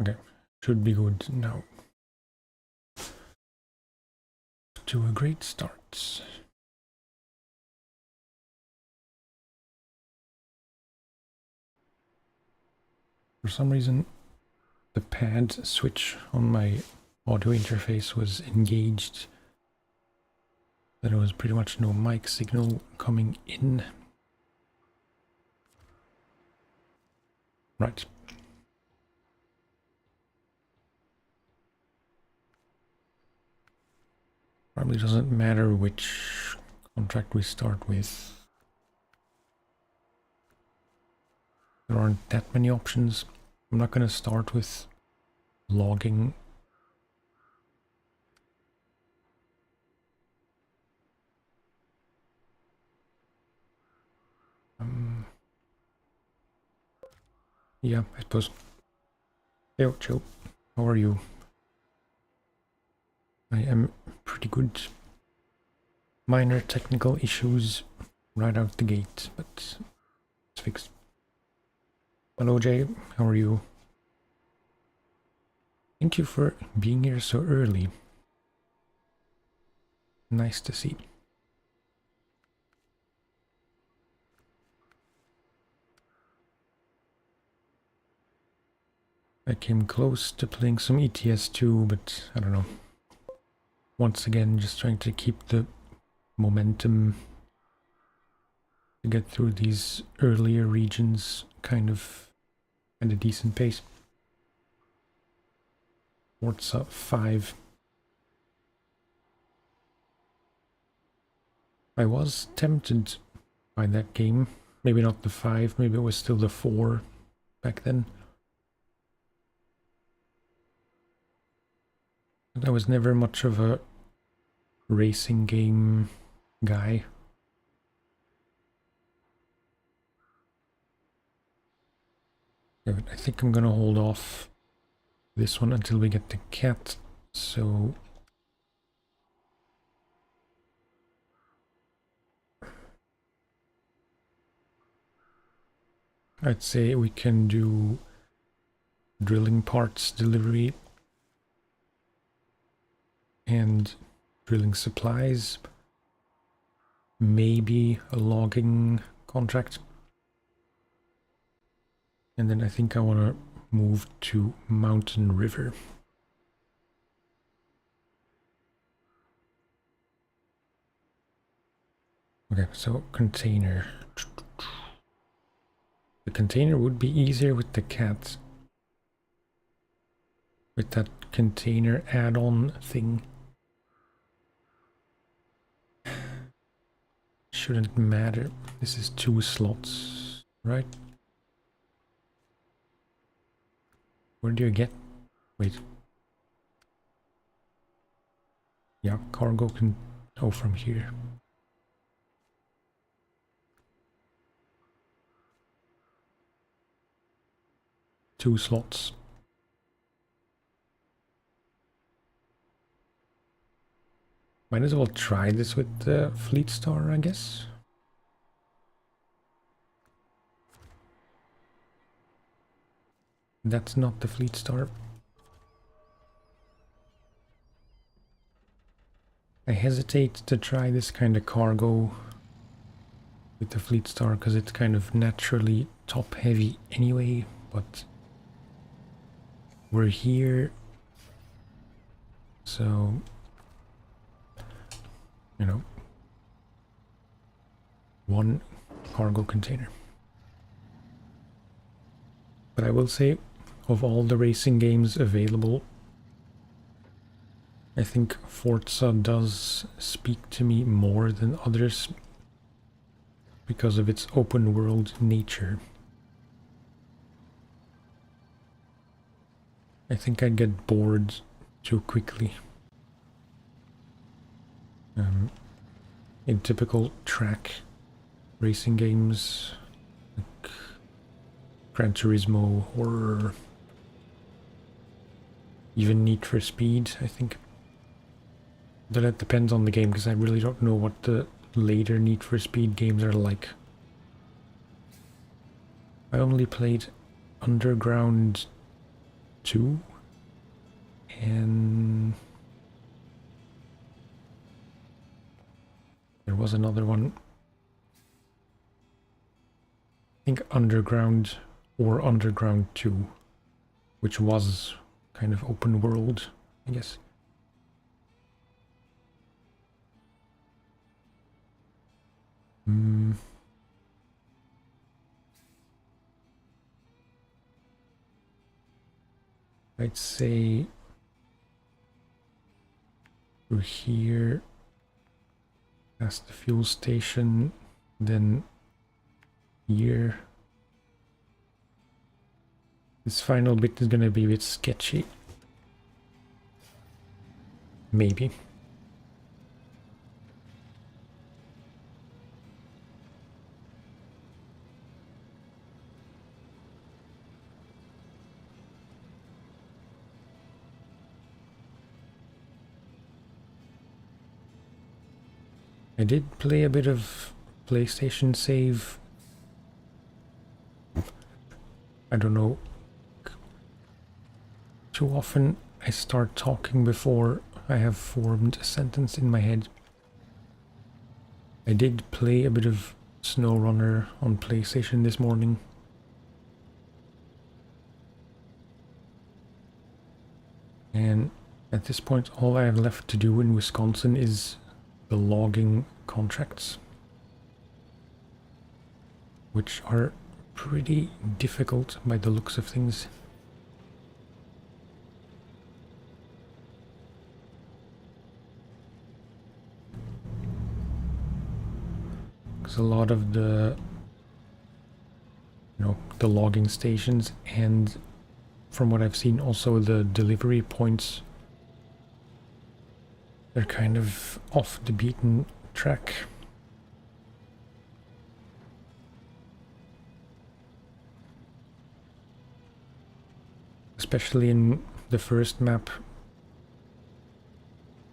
Okay, should be good now. To a great start. For some reason, the pad switch on my audio interface was engaged. There was pretty much no mic signal coming in. Right. Probably doesn't matter which contract we start with. There aren't that many options. I'm not going to start with logging. Yeah, I suppose. Hey, Joe, how are you? I am pretty good. Minor technical issues right out the gate, but it's fixed. Hello, Jay, how are you? Thank you for being here so early. Nice to see. I came close to playing some ETS2, but I don't know. Once again, just trying to keep the momentum to get through these earlier regions kind of at a decent pace. Forza 5. I was tempted by that game. Maybe not the 5, maybe it was still the 4 back then. But I was never much of a racing game guy. Yeah, I think I'm gonna hold off this one until we get the cat, so I'd say we can do drilling parts delivery and drilling supplies, maybe a logging contract, and then I think I want to move to Mountain River. Okay, so container. The container would be easier with the cat. With that container add-on thing. Shouldn't matter. This is 2 slots, right? Where do you get? Wait. Yeah, cargo can Oh, from here. Two slots. Might as well try this with the Fleet Star, I guess. That's not the Fleet Star. I hesitate to try this kind of cargo with the Fleet Star because it's kind of naturally top heavy anyway, but we're here, so you know, one cargo container. But I will say, of all the racing games available, I think Forza does speak to me more than others because of its open world nature. I think I'd get bored too quickly. In typical track racing games like Gran Turismo or even Need for Speed, I think. But that depends on the game because I really don't know what the later Need for Speed games are like. I only played Underground 2 and there was another one. I think Underground or Underground 2, which was kind of open world, I guess. I'd say through here, past the fuel station, then here. This final bit is gonna be a bit sketchy. Maybe. I did play a bit of PlayStation Save. I don't know. Too often I start talking before I have formed a sentence in my head. I did play a bit of SnowRunner on PlayStation this morning. And at this point all I have left to do in Wisconsin is the logging contracts, which are pretty difficult by the looks of things. Because a lot of the, the logging stations and from what I've seen also the delivery points, they're kind of off the beaten track. Especially in the first map,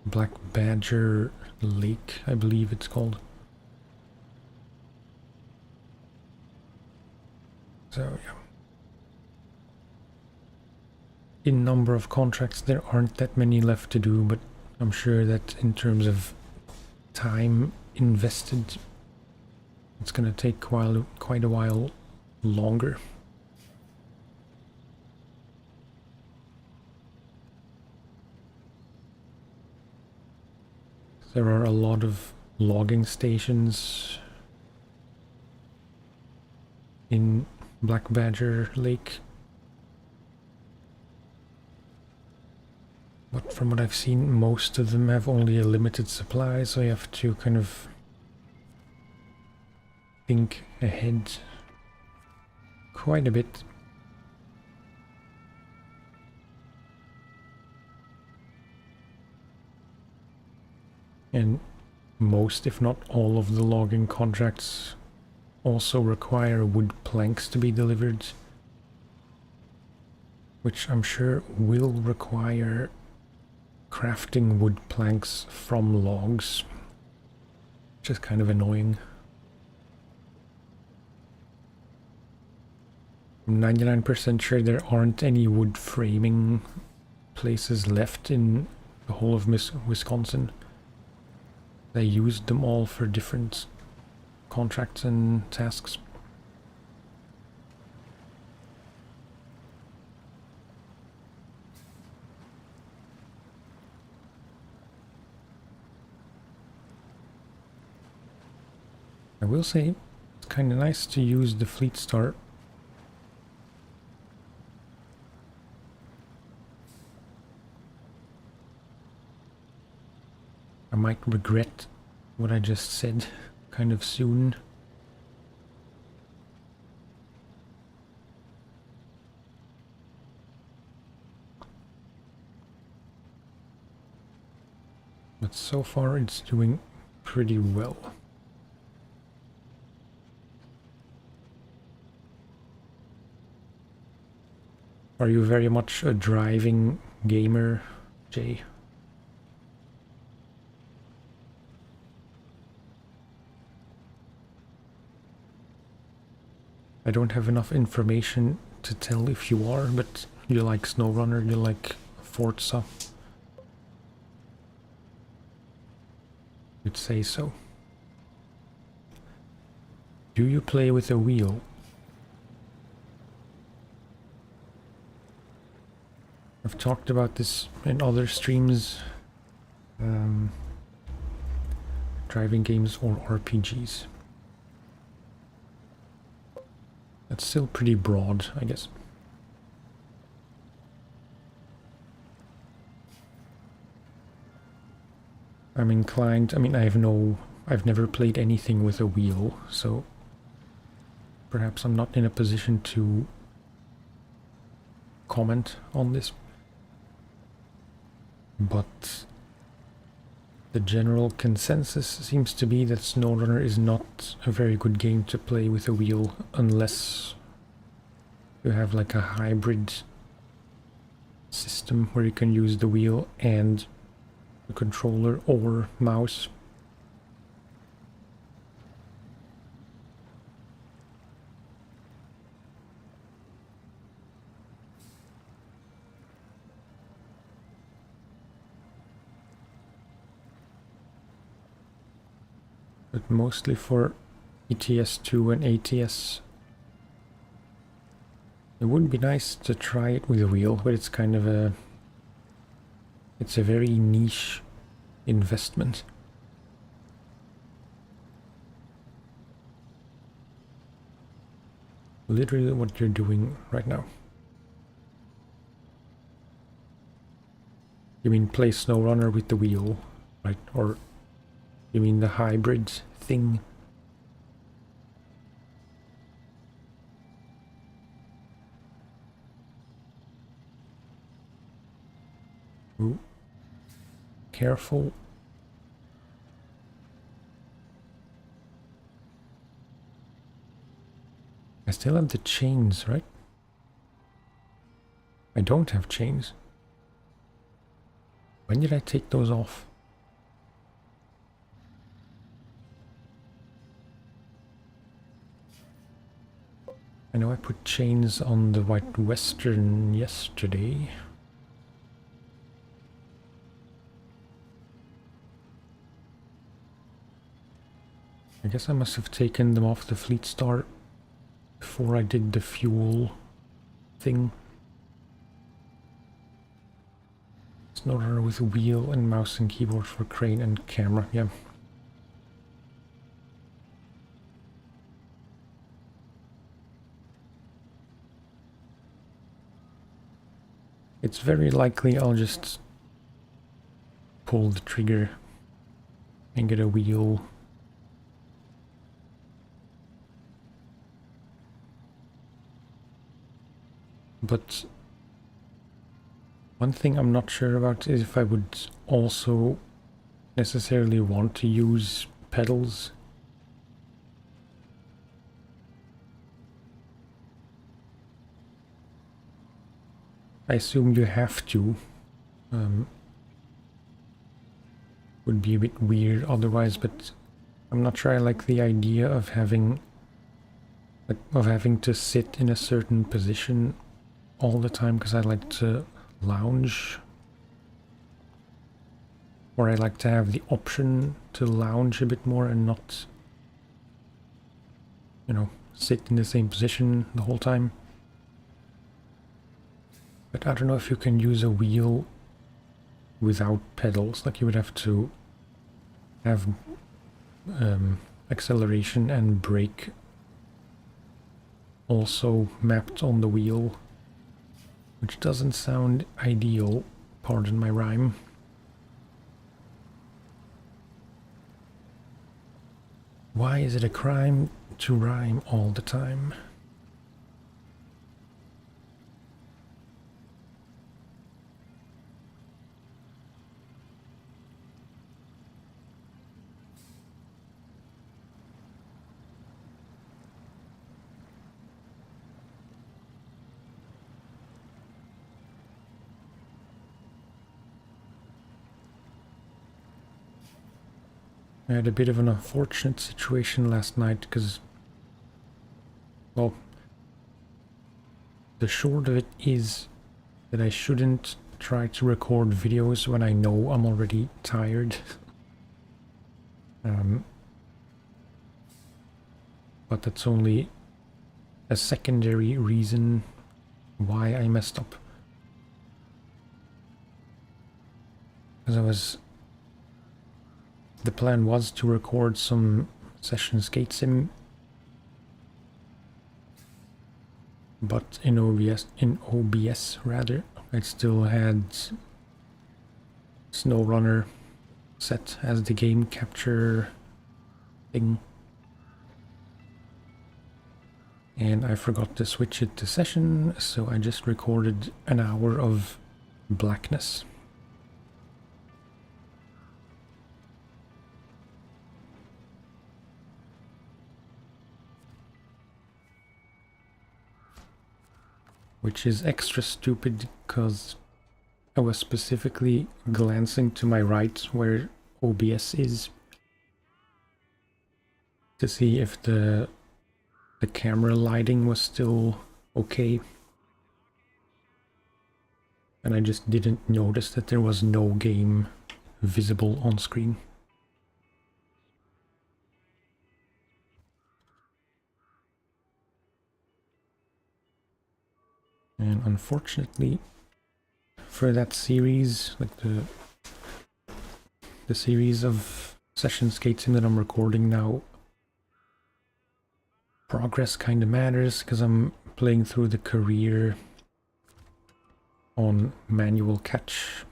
Black Badger Lake, I believe it's called. So yeah. In number of contracts there aren't that many left to do, but I'm sure that in terms of time invested, it's gonna take quite a while longer. There are a lot of logging stations in Black Badger Lake. But from what I've seen, most of them have only a limited supply, so you have to kind of think ahead quite a bit. And most, if not all, of the logging contracts also require wood planks to be delivered, which I'm sure will require crafting wood planks from logs, which is kind of annoying. I'm 99% sure there aren't any wood framing places left in the whole of Wisconsin. They used them all for different contracts and tasks. I will say it's kind of nice to use the Fleet Star. I might regret what I just said kind of soon. But so far it's doing pretty well. Are you very much a driving gamer, Jay? I don't have enough information to tell if you are, but you like SnowRunner, you like Forza. You'd say so. Do you play with a wheel? I've talked about this in other streams. Driving games or RPGs. That's still pretty broad, I guess. I'm inclined, I mean, I've never played anything with a wheel, so perhaps I'm not in a position to comment on this. But the general consensus seems to be that SnowRunner is not a very good game to play with a wheel unless you have like a hybrid system where you can use the wheel and the controller or mouse. But mostly for ETS2 and ATS, it would be nice to try it with a wheel, but it's kind of it's a very niche investment. Literally what you're doing right now. You mean play SnowRunner with the wheel, right? Or you mean the hybrid thing? Ooh. Careful. I still have the chains, right? I don't have chains. When did I take those off? I know I put chains on the White Western yesterday. I guess I must have taken them off the Fleet Star before I did the fuel thing. SnowRunner with wheel and mouse and keyboard for crane and camera, yeah. It's very likely I'll just pull the trigger and get a wheel. But one thing I'm not sure about is if I would also necessarily want to use pedals. I assume you have to. Would be a bit weird otherwise, but I'm not sure I like the idea of having to sit in a certain position all the time, because I like to lounge. Or I like to have the option to lounge a bit more and not, you know, sit in the same position the whole time. But I don't know if you can use a wheel without pedals. Like, you would have to have acceleration and brake also mapped on the wheel, which doesn't sound ideal, pardon my rhyme. Why is it a crime to rhyme all the time? I had a bit of an unfortunate situation last night because, well, the short of it is that I shouldn't try to record videos when I know I'm already tired. But that's only a secondary reason why I messed up. Because the plan was to record some session skate sim, but in OBS rather, I still had SnowRunner set as the game capture thing. And I forgot to switch it to session, so I just recorded an hour of blackness. Which is extra stupid because I was specifically glancing to my right where OBS is to see if the camera lighting was still okay. And I just didn't notice that there was no game visible on screen. And unfortunately for that series, like the series of session skate sim that I'm recording now, progress kind of matters because I'm playing through the career on manual catch,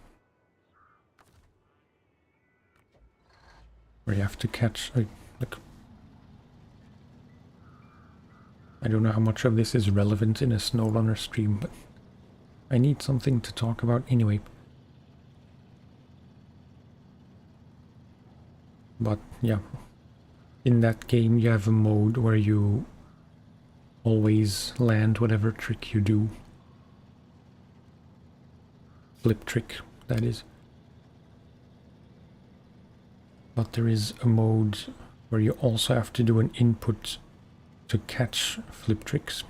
where you have to catch like I don't know how much of this is relevant in a SnowRunner stream, but I need something to talk about anyway. But yeah, in that game you have a mode where you always land whatever trick you do. Flip trick, that is. But there is a mode where you also have to do an input to catch flip tricks.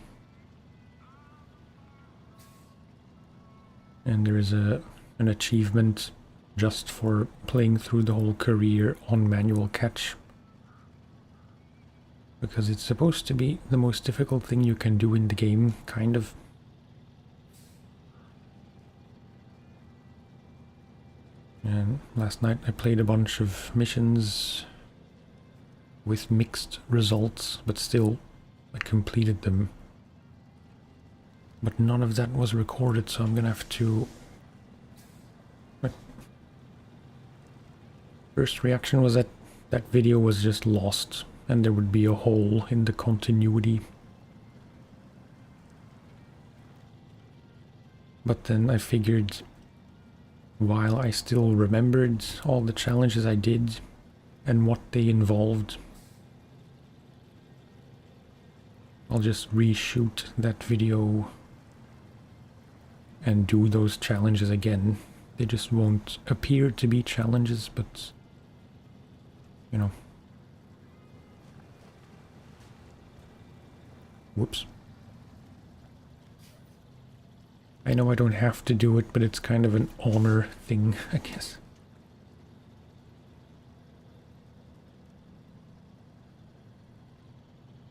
And there is an achievement just for playing through the whole career on manual catch. Because it's supposed to be the most difficult thing you can do in the game, kind of. And last night I played a bunch of missions with mixed results, but still I completed them. But none of that was recorded, so I'm gonna have to... My first reaction was that that video was just lost and there would be a hole in the continuity. But then I figured, while I still remembered all the challenges I did and what they involved, I'll just reshoot that video and do those challenges again. They just won't appear to be challenges, but, you know. Whoops. I know I don't have to do it, but it's kind of an honor thing, I guess.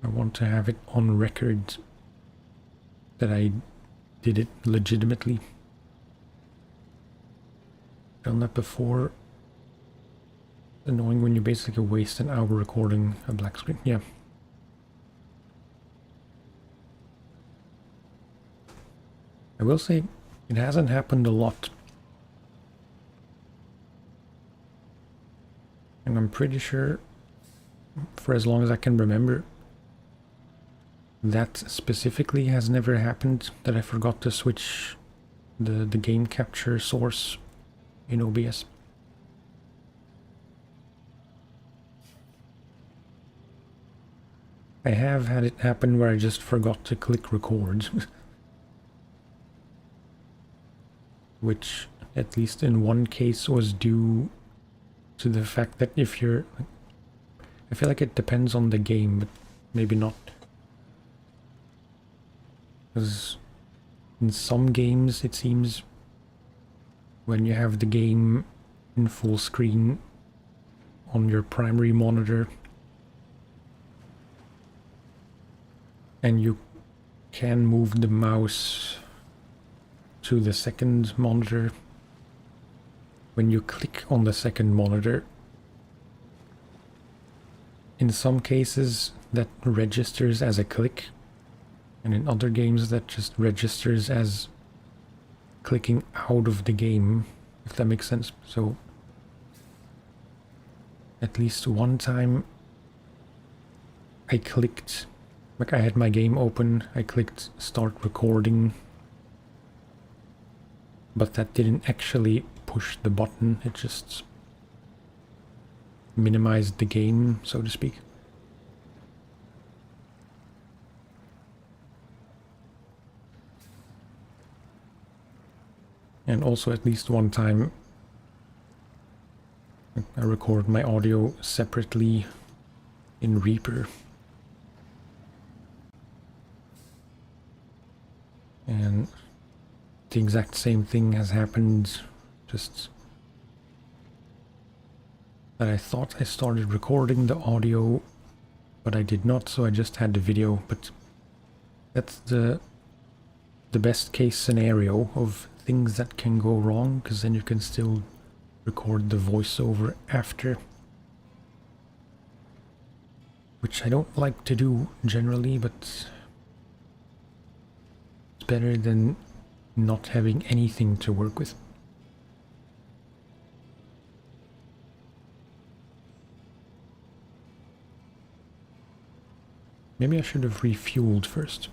I want to have it on record that I did it legitimately. Done that before. Annoying when you basically waste an hour recording a black screen. Yeah. I will say it hasn't happened a lot. And I'm pretty sure, for as long as I can remember, that specifically has never happened, that I forgot to switch the game capture source in OBS. I have had it happen where I just forgot to click record. Which, at least in one case, was due to the fact that if you're... I feel like it depends on the game, but maybe not. Because in some games, it seems, when you have the game in full screen on your primary monitor, and you can move the mouse to the second monitor, when you click on the second monitor, in some cases that registers as a click, and in other games that just registers as clicking out of the game, if that makes sense. So at least one time I clicked, like I had my game open, I clicked start recording, but that didn't actually push the button, it just minimized the game, so to speak. And also at least one time I record my audio separately in Reaper. And the exact same thing has happened, just that I thought I started recording the audio, but I did not, so I just had the video. But that's the best case scenario of things that can go wrong, because then you can still record the voiceover after. Which I don't like to do generally, but it's better than not having anything to work with. Maybe I should have refueled first.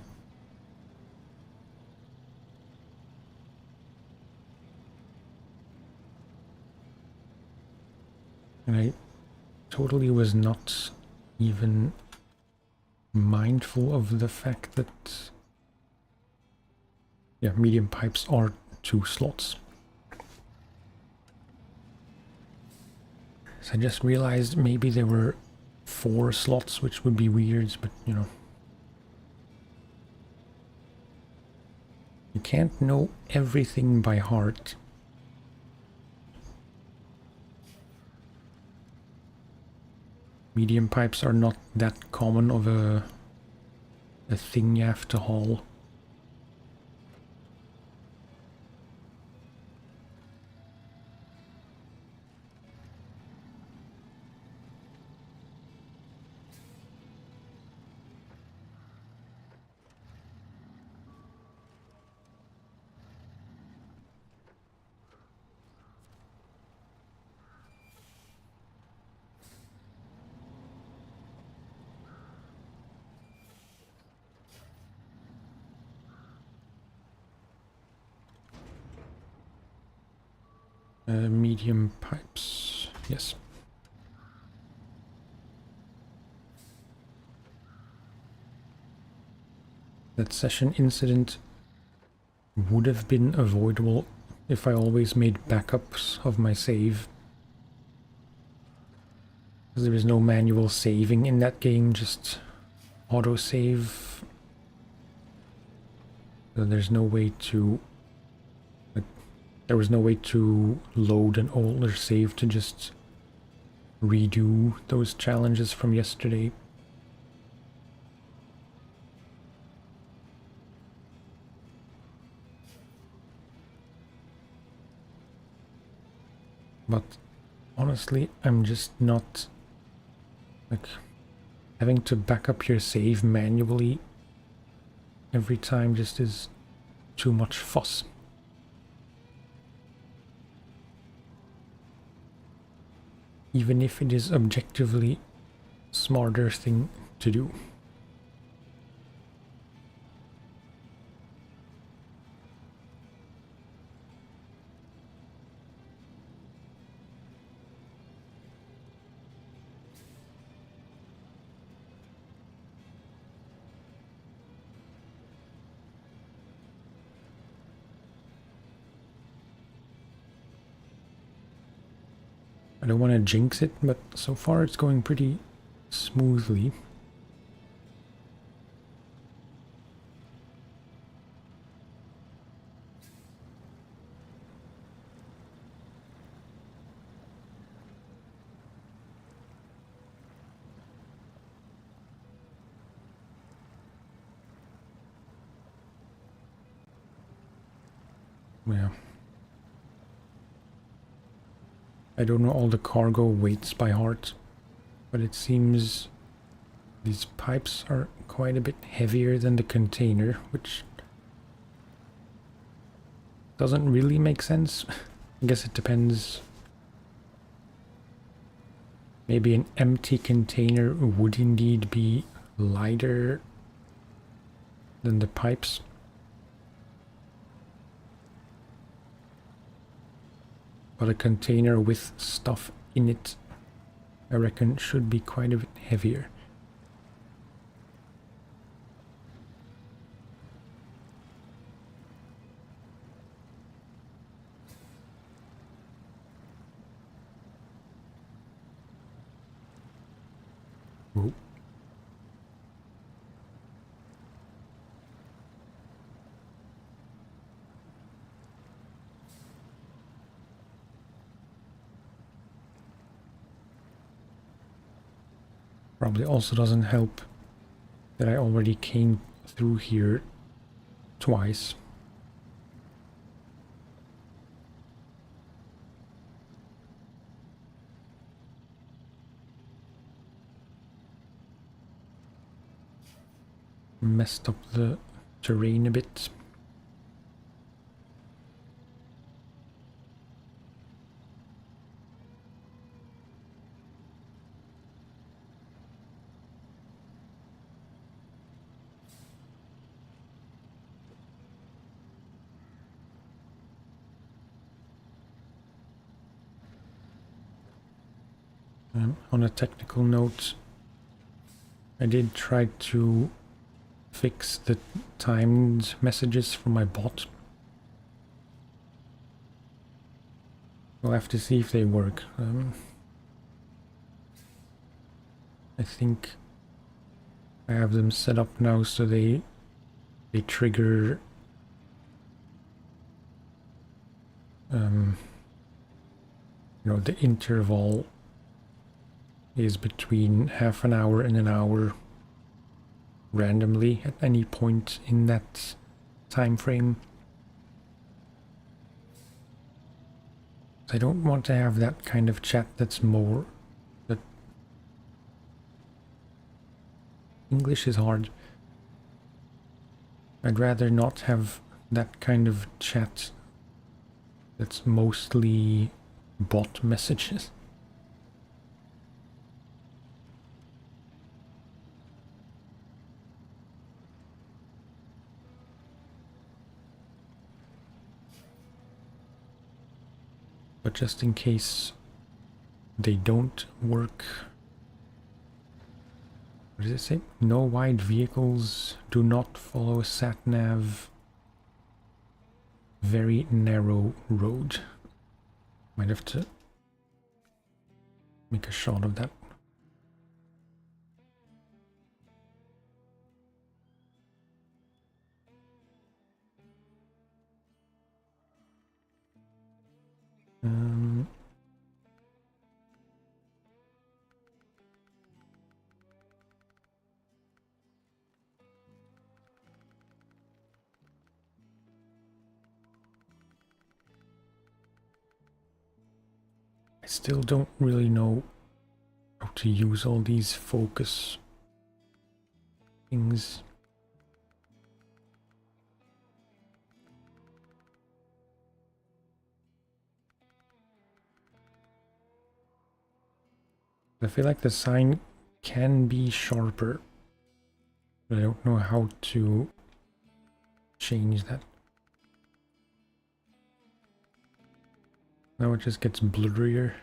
And I totally was not even mindful of the fact that, yeah, medium pipes are 2 slots. So I just realized maybe there were 4 slots, which would be weird, but you know. You can't know everything by heart. Medium pipes are not that common of a thing you have to haul. Medium pipes, yes. That session incident would have been avoidable if I always made backups of my save. Because there is no manual saving in that game, just autosave. So there's no way to... there was no way to load an older save to just redo those challenges from yesterday. But honestly, I'm just not... like, having to back up your save manually every time just is too much fuss. Even if it is objectively smarter thing to do. I don't want to jinx it, but so far it's going pretty smoothly. Yeah. I don't know all the cargo weights by heart, but it seems these pipes are quite a bit heavier than the container, which doesn't really make sense. I guess it depends. Maybe an empty container would indeed be lighter than the pipes. But a container with stuff in it, I reckon, should be quite a bit heavier. Ooh. Probably also doesn't help that I already came through here twice. Messed up the terrain a bit. On a technical note, I did try to fix the timed messages from my bot. We'll have to see if they work. I think I have them set up now so they trigger you know, the interval is between half an hour and an hour randomly at any point in that time frame. I don't want to have that kind of chat that's more... that English is hard. I'd rather not have that kind of chat that's mostly bot messages. But just in case they don't work, what does it say? No wide vehicles, do not follow sat-nav, very narrow road. Might have to make a shot of that. I still don't really know how to use all these focus things. I feel like the sign can be sharper, but I don't know how to change that. Now it just gets blurrier.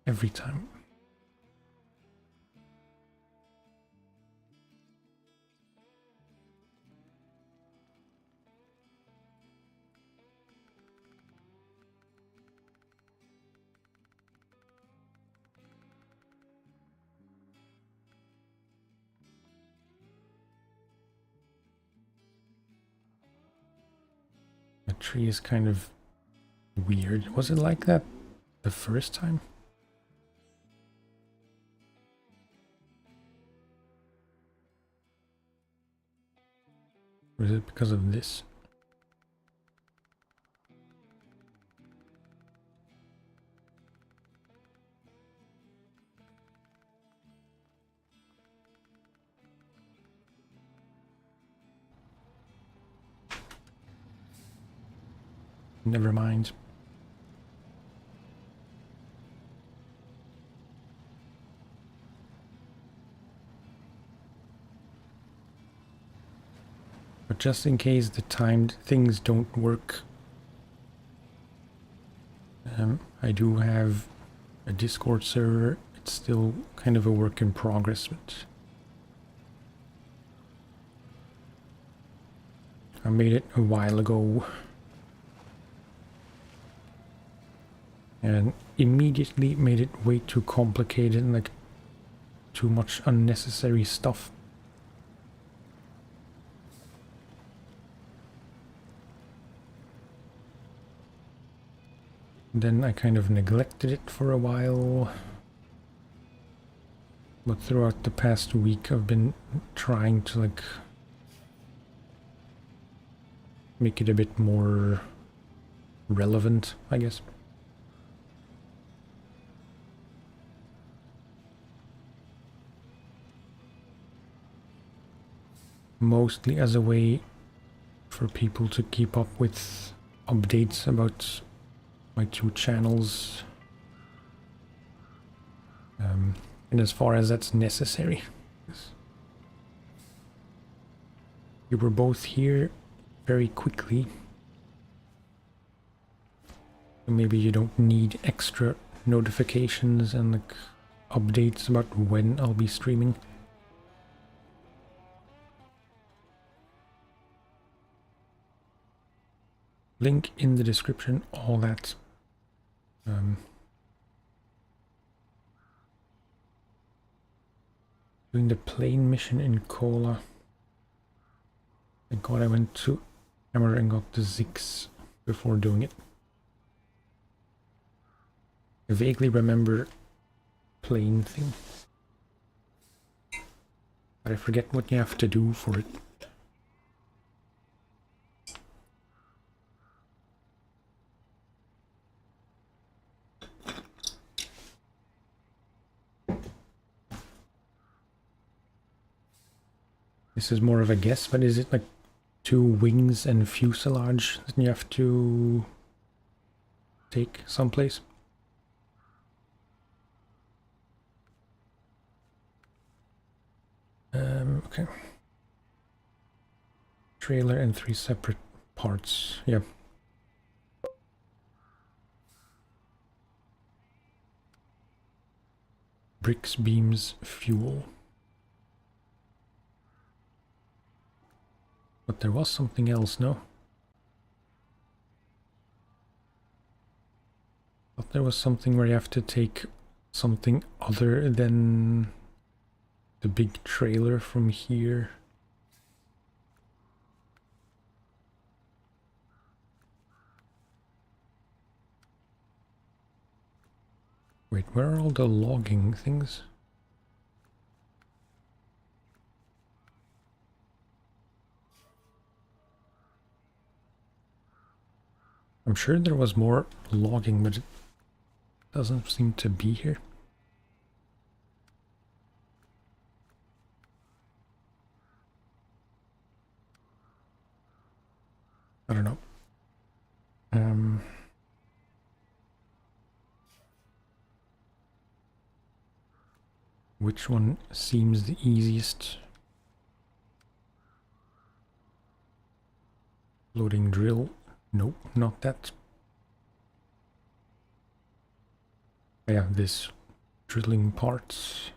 Every time. The tree is kind of weird. Was it like that the first time? Or is it because of this? Never mind. But just in case the timed things don't work, I do have a Discord server. It's still kind of a work in progress, but I made it a while ago. And immediately made it way too complicated and like too much unnecessary stuff. Then I kind of neglected it for a while. But throughout the past week I've been trying to like make it a bit more relevant, I guess. Mostly as a way for people to keep up with updates about my two channels. And as far as that's necessary. You were both here very quickly. Maybe you don't need extra notifications and like updates about when I'll be streaming. Link in the description, all that. Doing the plane mission in Kola. Thank God I went to Hammer and got the Zix before doing it. I vaguely remember plane thing, but I forget what you have to do for it. This is more of a guess, but is it like 2 wings and fuselage that you have to take someplace? Okay. Trailer and 3 separate parts. Yeah. Bricks, beams, fuel. But there was something else, no? Thought there was something where you have to take something other than the big trailer from here. Wait, where are all the logging things? I'm sure there was more logging, but it doesn't seem to be here. I don't know. Which one seems the easiest? Loading drill. Nope, not that. Yeah, this drilling parts.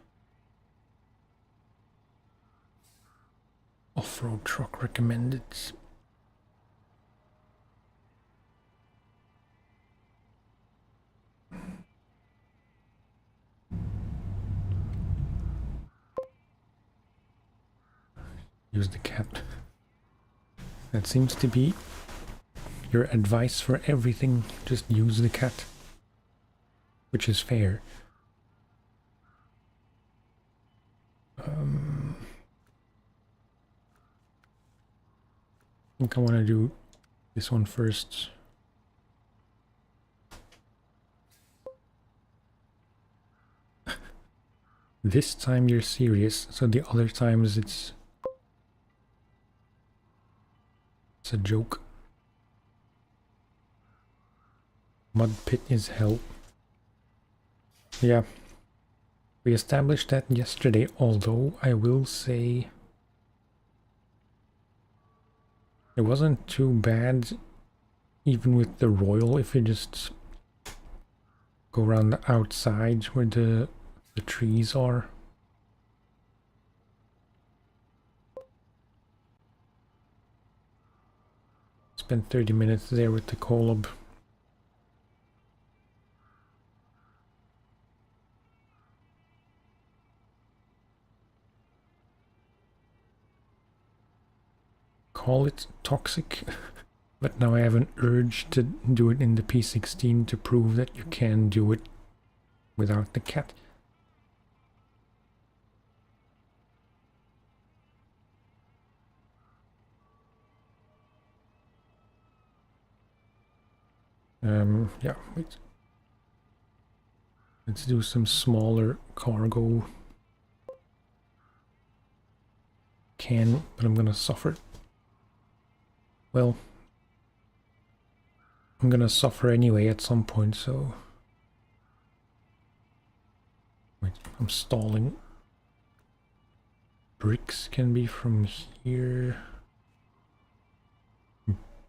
Off-road truck recommended. Use the cat. That seems to be your advice for everything. Just use the cat. Which is fair. I think I want to do this one first. This time you're serious, so the other times it's a joke. Mud pit is hell. Yeah. We established that yesterday, although I will say it wasn't too bad even with the royal if you just go around the outside where the trees are. Spent 30 minutes there with the Kolob. Call it toxic, but now I have an urge to do it in the P16 to prove that you can do it without the cat. Yeah, wait. Let's do some smaller cargo. But I'm gonna suffer. Well, I'm gonna suffer anyway at some point, so... Wait, I'm stalling. Bricks can be from here.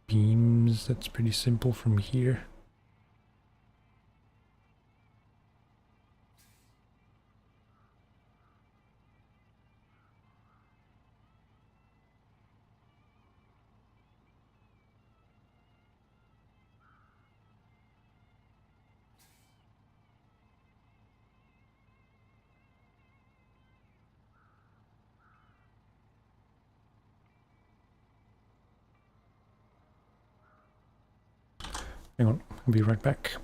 Beams, that's pretty simple from here. Hang on, I'll be right back.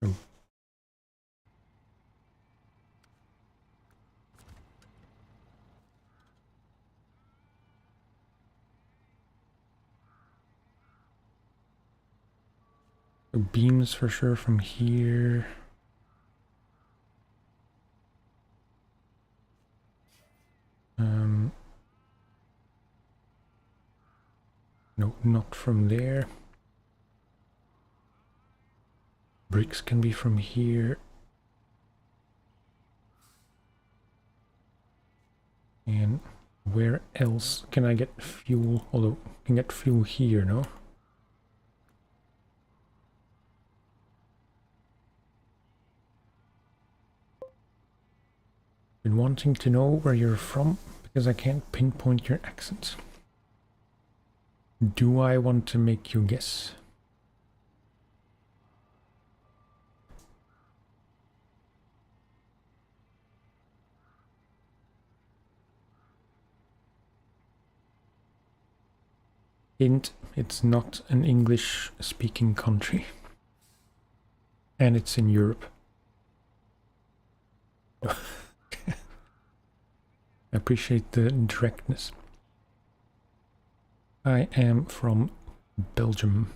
Oh. So beams for sure from here. No, not from there. Bricks can be from here. And where else can I get fuel? Although I can get fuel here, no? Been wanting to know where you're from because I can't pinpoint your accent. Do I want to make you guess? Hint, it's not an English-speaking country. And it's in Europe. I appreciate the directness. I am from Belgium.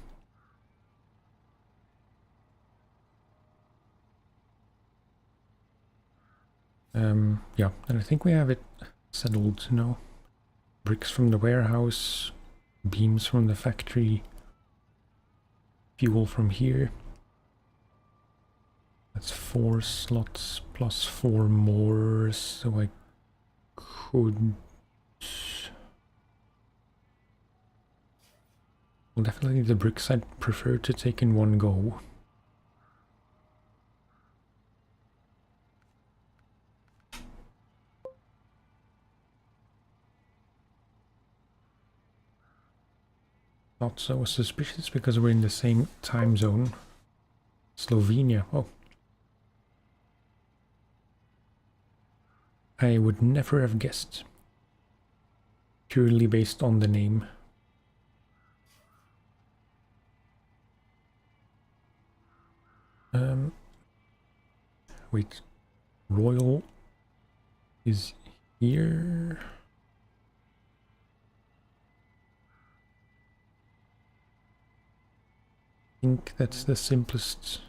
Yeah, and I think we have it settled now. Bricks from the warehouse, beams from the factory, fuel from here. That's 4 slots plus 4 more, so I could... Well, definitely the bricks I'd prefer to take in one go. Not so suspicious because we're in the same time zone. Slovenia, oh. I would never have guessed. Purely based on the name. Wait. Royal is here. I think that's the simplest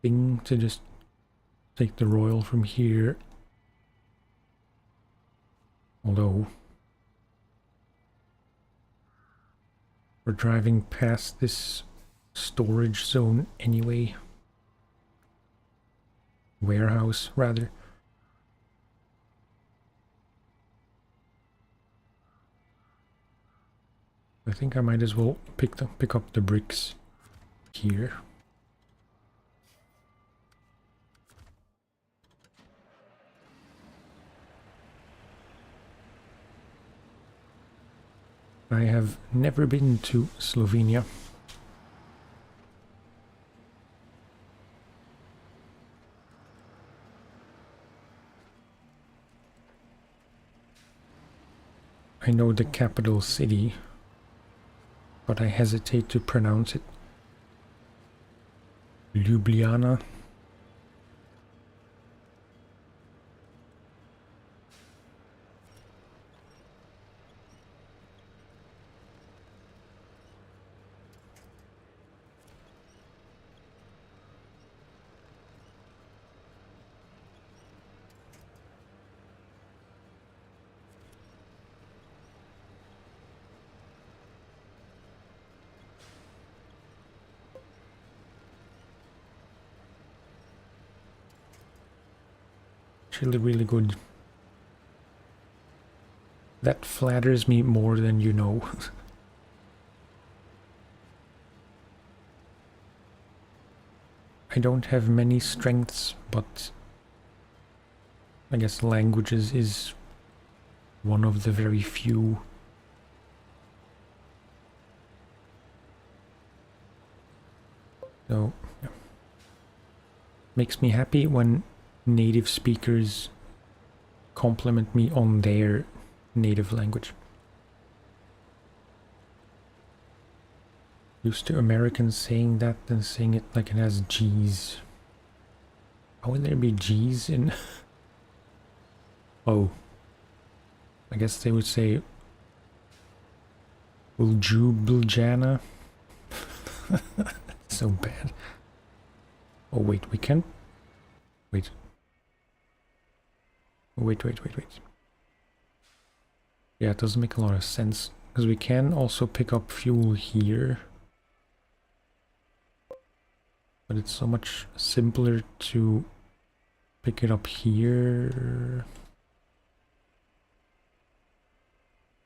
thing, to just take the Royal from here. Although we're driving past this storage zone anyway. Warehouse, rather. I think I might as well pick up the bricks here. I have never been to Slovenia. I know the capital city, but I hesitate to pronounce it. Ljubljana. Actually really good. That flatters me more than you know. I don't have many strengths, but I guess languages is one of the very few. So, yeah. Makes me happy when native speakers compliment me on their native language. Used to Americans saying that and saying it like it has G's. How would there be G's in... Oh. I guess they would say... Uljubiljana. So bad. Oh wait, we can't... Wait. Wait. Yeah, it doesn't make a lot of sense. Because we can also pick up fuel here. But it's so much simpler to pick it up here.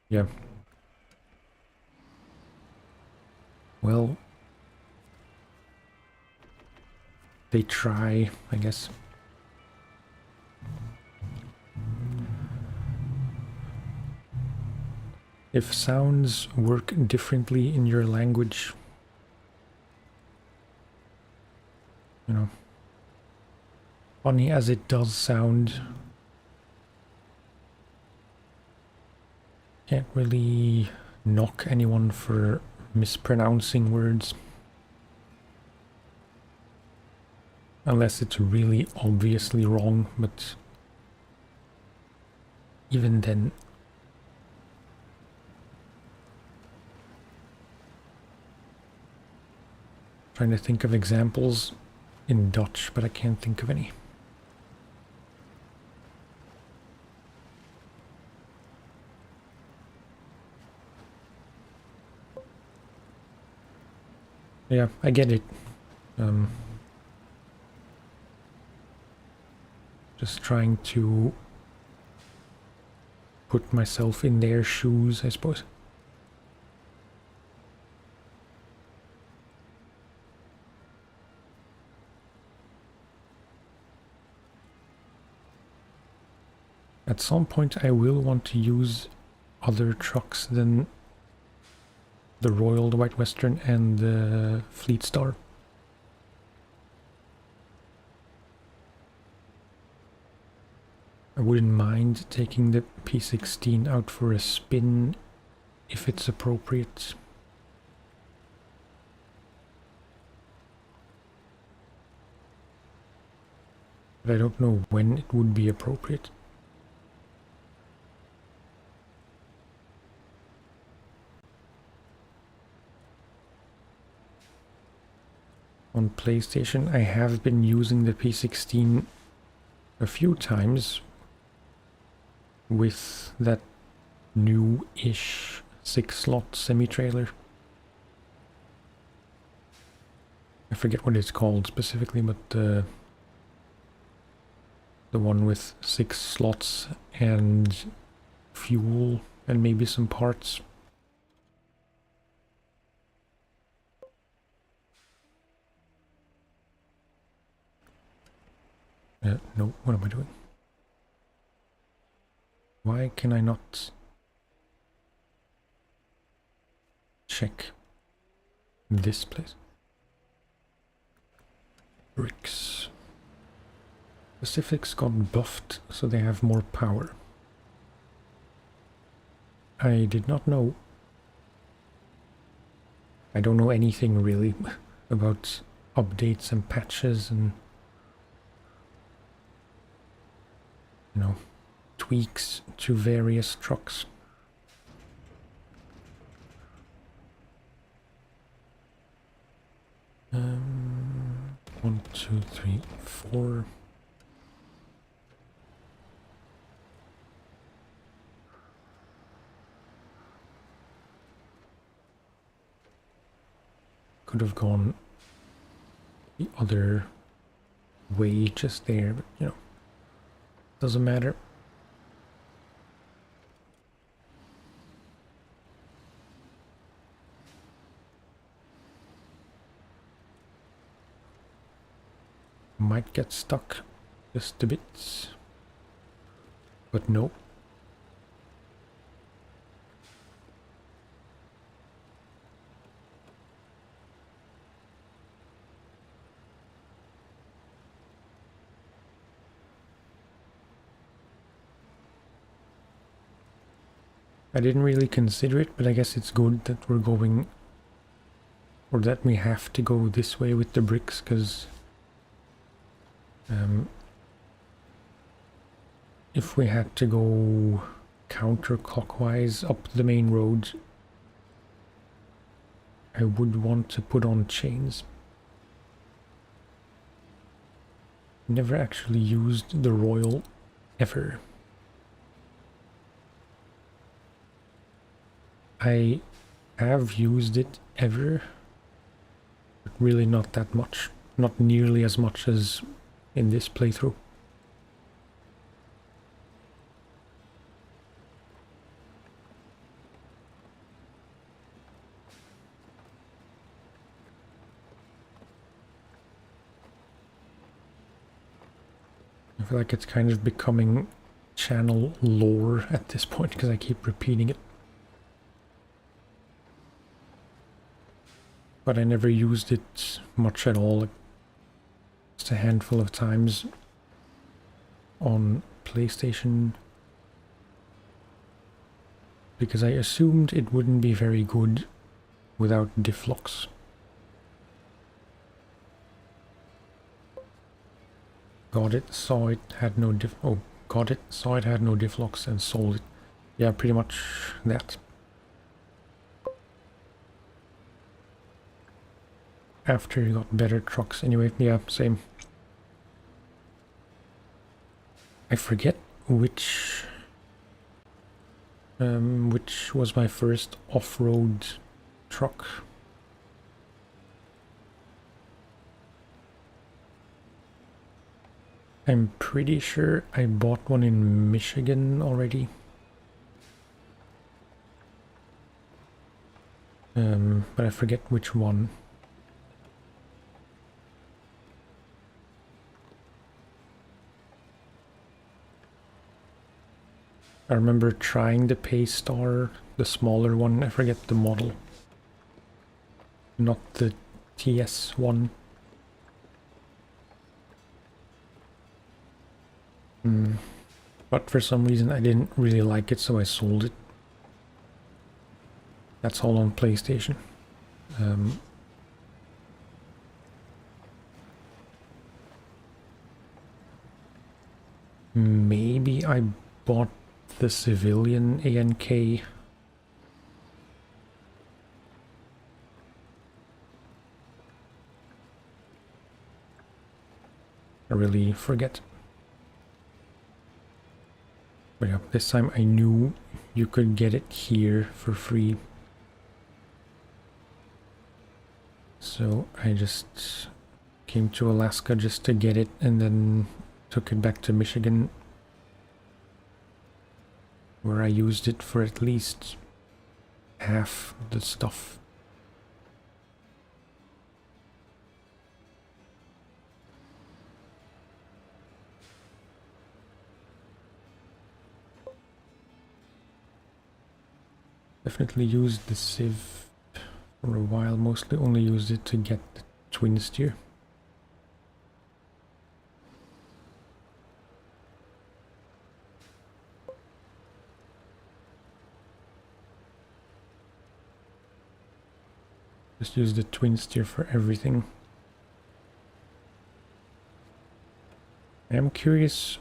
Yeah. Well, they try, I guess. If sounds work differently in your language, you know, funny as it does sound, can't really knock anyone for mispronouncing words. Unless it's really obviously wrong, but even then... Trying to think of examples in Dutch, but I can't think of any. Yeah, I get it. Just trying to put myself in their shoes, I suppose. At some point I will want to use other trucks than the Royal, the White Western and the Fleet Star. I wouldn't mind taking the P16 out for a spin if it's appropriate. But I don't know when it would be appropriate. On PlayStation, I have been using the P16 a few times with that new-ish 6-slot semi-trailer. I forget what it's called specifically, but the one with 6 slots and fuel and maybe some parts. No, what am I doing? Why can I not check this place? Bricks. Pacifics got buffed, so they have more power. I did not know. I don't know anything really about updates and patches and, you know, tweaks to various trucks. One, two, three, four. Could have gone the other way just there, but you know, doesn't matter. Might get stuck just a bit, but no. I didn't really consider it, but I guess it's good that we're going, or that we have to go this way with the bricks, because If we had to go counterclockwise up the main road, I would want to put on chains. Never actually used the Royal ever. I have used it ever, but really not that much. Not nearly as much as in this playthrough. I feel like it's kind of becoming channel lore at this point because I keep repeating it. But I never used it much at all, like just a handful of times on PlayStation, because I assumed it wouldn't be very good without difflocks. Got it, saw it, had no got it, saw it, had no difflocks, and sold it. Yeah, pretty much that. After you got better trucks. Anyway, yeah, same. I forget which was my first off-road truck. I'm pretty sure I bought one in Michigan already. But I forget which one. I remember trying the Paystar, the smaller one, I forget the model. Not the TS one. But for some reason I didn't really like it, so I sold it. That's all on PlayStation. Maybe I bought the civilian ANK. I really forget. But yeah, this time I knew you could get it here for free. So I just came to Alaska just to get it and then took it back to Michigan, where I used it for at least half the stuff. Definitely used the Civ for a while, mostly only used it to get the twin steer. Just use the twin steer for everything. I'm curious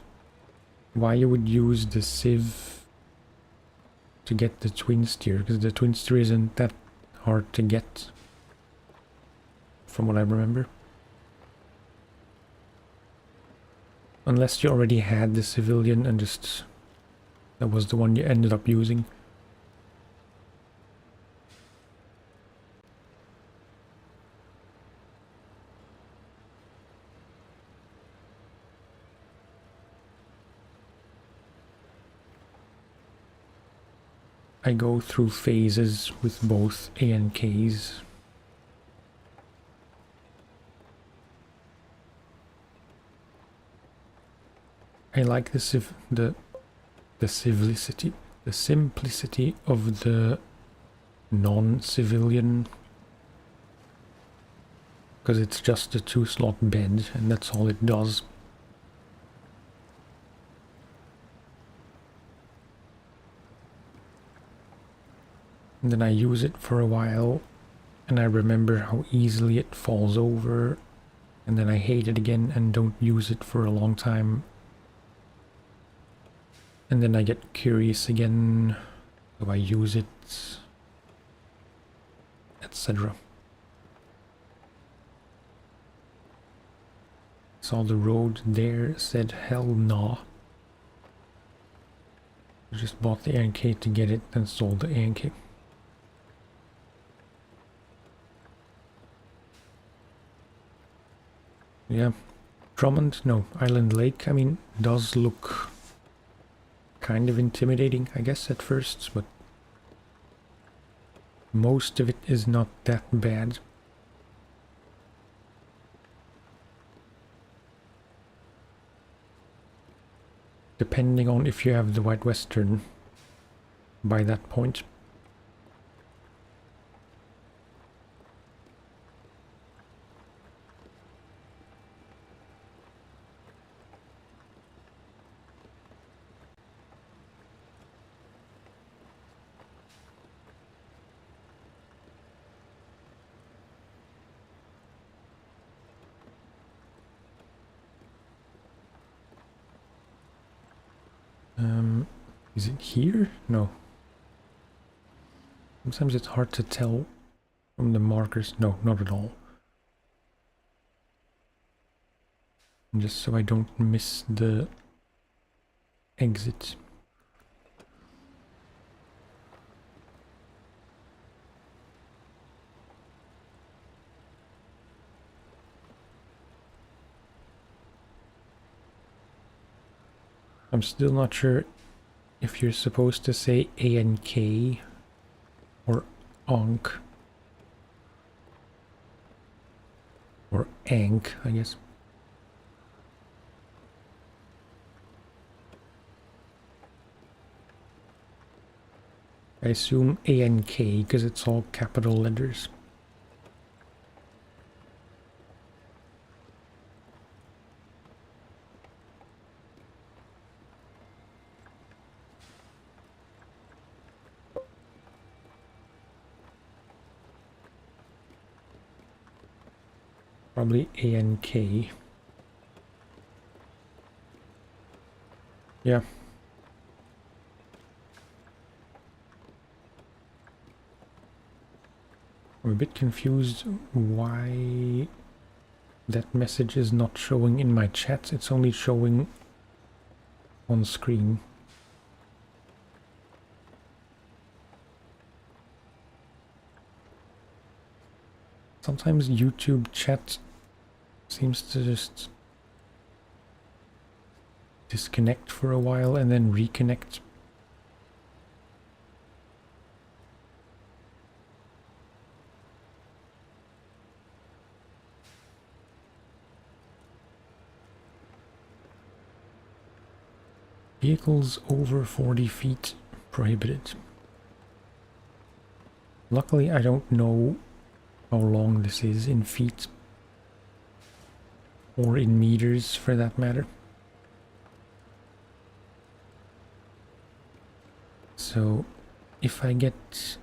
why you would use the Civ to get the twin steer, because the twin steer isn't that hard to get, from what I remember. Unless you already had the civilian and just that was the one you ended up using. I go through phases with both ANKs. I like the simplicity of the non-civilian, because it's just a 2-slot bed and that's all it does. And then I use it for a while and I remember how easily it falls over and then I hate it again and don't use it for a long time. And then I get curious again, do I use it, etc. Saw the road there, said hell no. Just bought the ANK to get it, then sold the ANK. Yeah, Drummond, no, Island Lake, I mean, does look kind of intimidating, I guess, at first, but most of it is not that bad. Depending on if you have the White Western by that point. Is it here? No. Sometimes it's hard to tell from the markers. No, not at all. Just so I don't miss the exit. I'm still not sure if you're supposed to say ANK or ONK or ANK, I guess. I assume ANK because it's all capital letters. Probably ANK. Yeah. I'm a bit confused why that message is not showing in my chat. It's only showing on screen. Sometimes YouTube chat seems to just disconnect for a while and then reconnect. Vehicles over 40 feet prohibited. Luckily, I don't know how long this is in feet or in meters for that matter. So if I get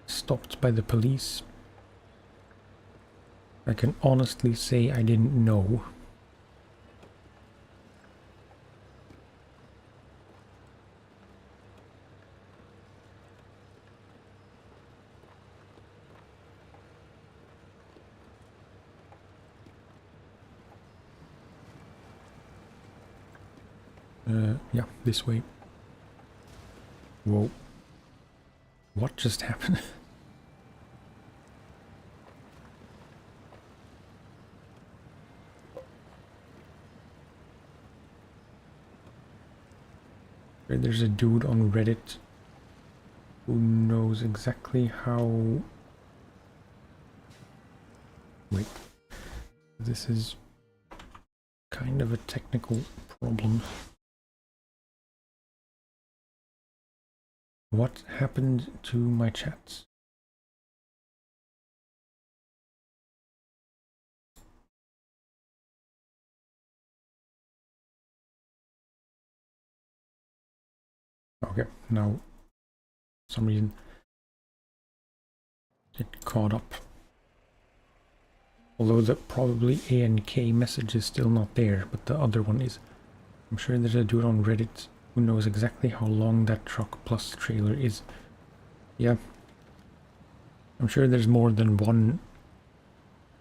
stopped by the police, I can honestly say I didn't know. Yeah, this way. Whoa. What just happened? There's a dude on Reddit who knows exactly how... Wait. This is kind of a technical problem. What happened to my chats? Okay, now for some reason it caught up. Although the probably A and K message is still not there, but the other one is. I'm sure there's a dude on Reddit who knows exactly how long that truck plus trailer is. Yeah. I'm sure there's more than one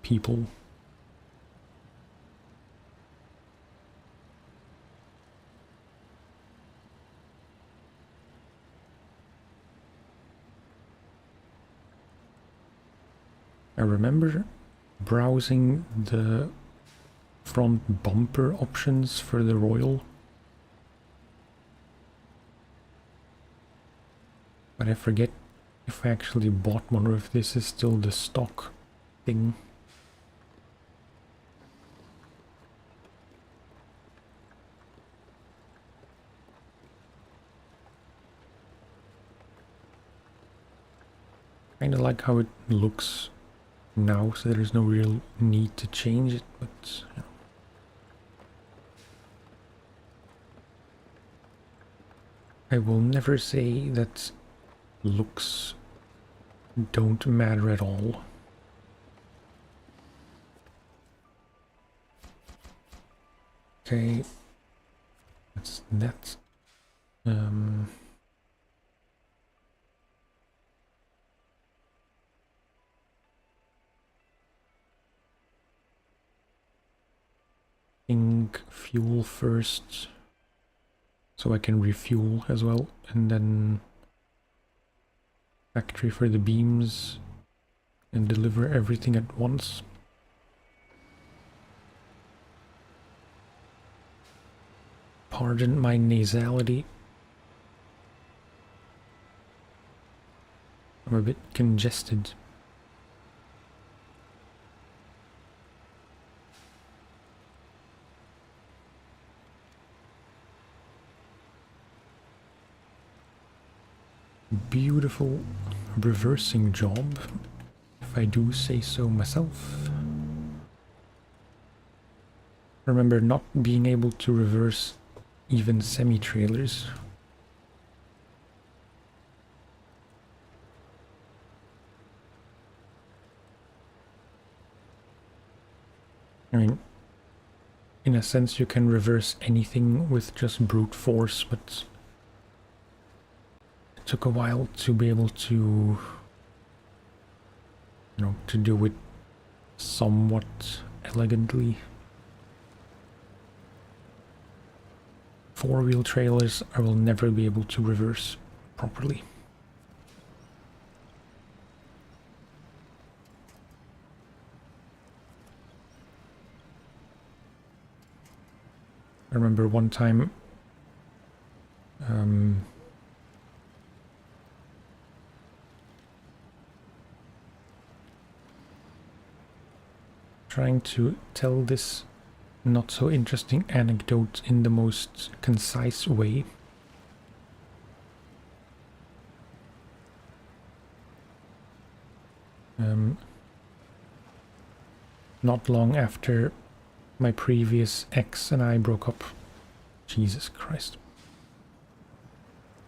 people. I remember browsing the front bumper options for the Royal, but I forget if I actually bought one or if this is still the stock thing. Kinda like how it looks now, so there's no real need to change it, but you know. I will never say that looks don't matter at all. Okay, that's that. Think fuel first, so I can refuel as well, and then factory for the beams and deliver everything at once. Pardon my nasality. I'm a bit congested. Beautiful reversing job, if I do say so myself. Remember not being able to reverse even semi-trailers. I mean, in a sense you can reverse anything with just brute force, but it took a while to be able to, you know, to do it somewhat elegantly. Four-wheel trailers I will never be able to reverse properly. I remember one time trying to tell this not so interesting anecdote in the most concise way. Not long after my previous ex and I broke up. Jesus Christ.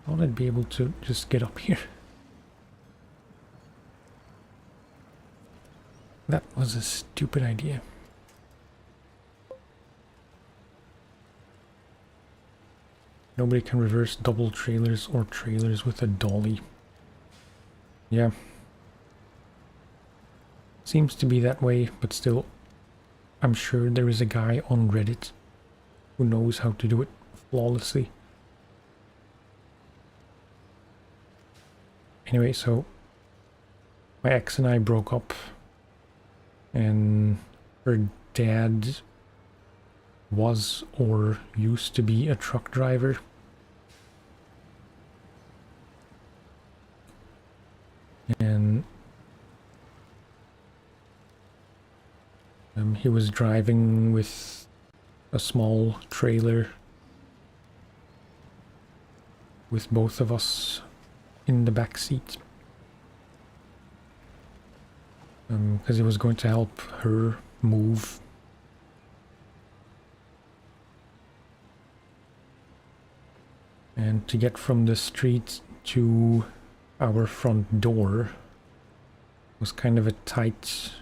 I thought I'd be able to just get up here. That was a stupid idea. Nobody can reverse double trailers or trailers with a dolly. Yeah. Seems to be that way, but still, I'm sure there is a guy on Reddit who knows how to do it flawlessly. Anyway, so my ex and I broke up, and her dad was or used to be a truck driver. And he was driving with a small trailer with both of us in the back seat, because he was going to help her move. And to get from the street to our front door was kind of a tight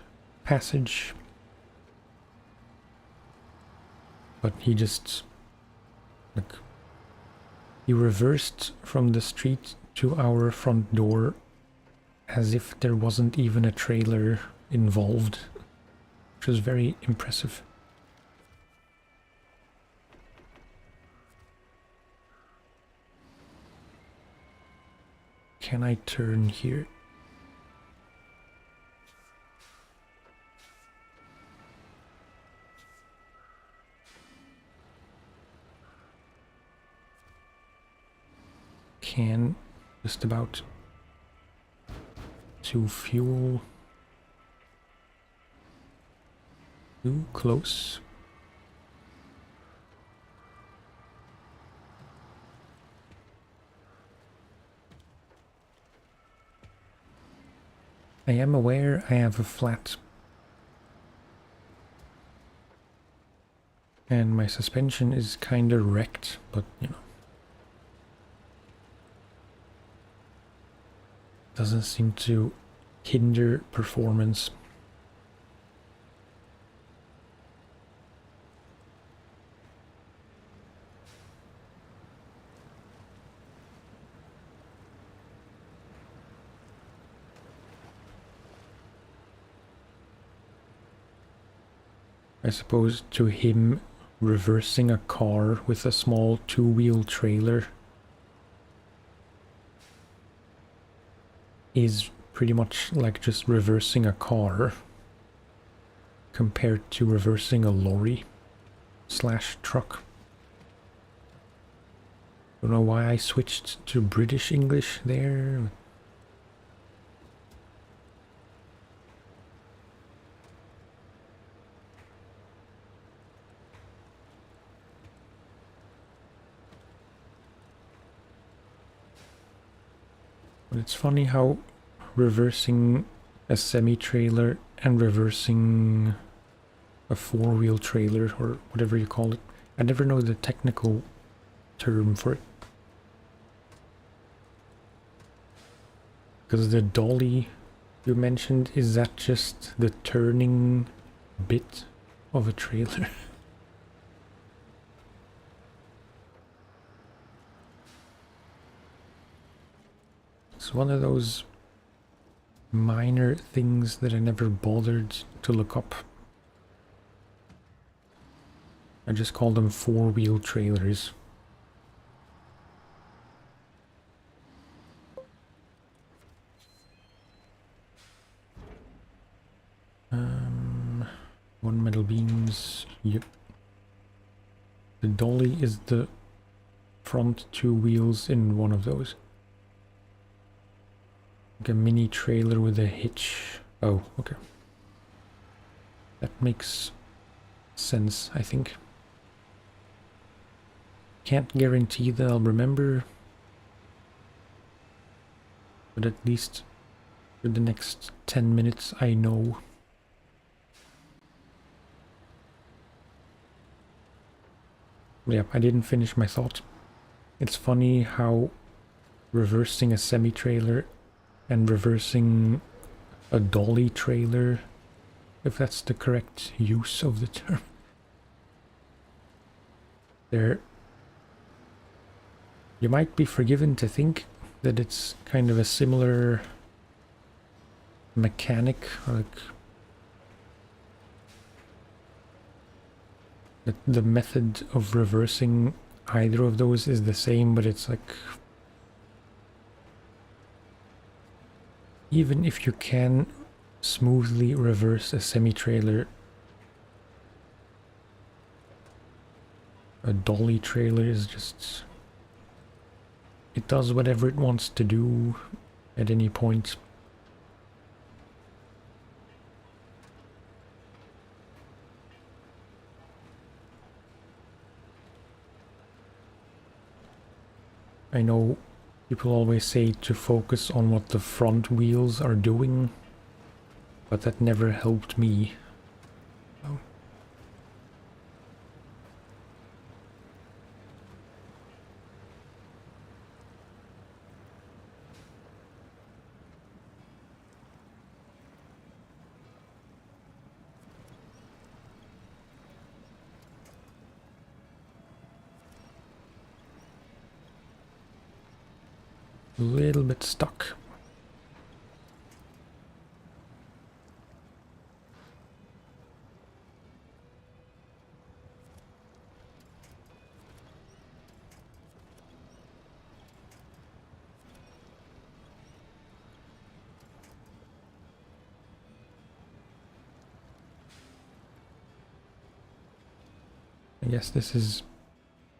passage. but he just, like, he reversed from the street to our front door as if there wasn't even a trailer involved, which was very impressive. Can I turn here? Can, just about. To fuel. Too close. I am aware I have a flat. And my suspension is kinda wrecked, but you know. Doesn't seem to hinder performance. I suppose to him, reversing a car with a small two-wheel trailer is pretty much like just reversing a car compared to reversing a lorry slash truck. Don't know why I switched to British English there. But it's funny how reversing a semi-trailer and reversing a four-wheel trailer, or whatever you call it, I never know the technical term for it. Because the dolly you mentioned, is that just the turning bit of a trailer? It's one of those minor things that I never bothered to look up. I just call them four-wheel trailers. One metal beams, yep. The dolly is the front two wheels in one of those. Like a mini trailer with a hitch. Oh, okay. That makes sense, I think. Can't guarantee that I'll remember, but at least for the next 10 minutes I know. Yep, I didn't finish my thought. It's funny how reversing a semi-trailer and reversing a dolly trailer, if that's the correct use of the term, you might be forgiven to think that it's kind of a similar mechanic, like that the method of reversing either of those is the same, but it's like, even if you can smoothly reverse a semi-trailer, a dolly trailer is just, it does whatever it wants to do at any point. I know people always say to focus on what the front wheels are doing, but that never helped me. Oh. a little bit stuck. I guess this is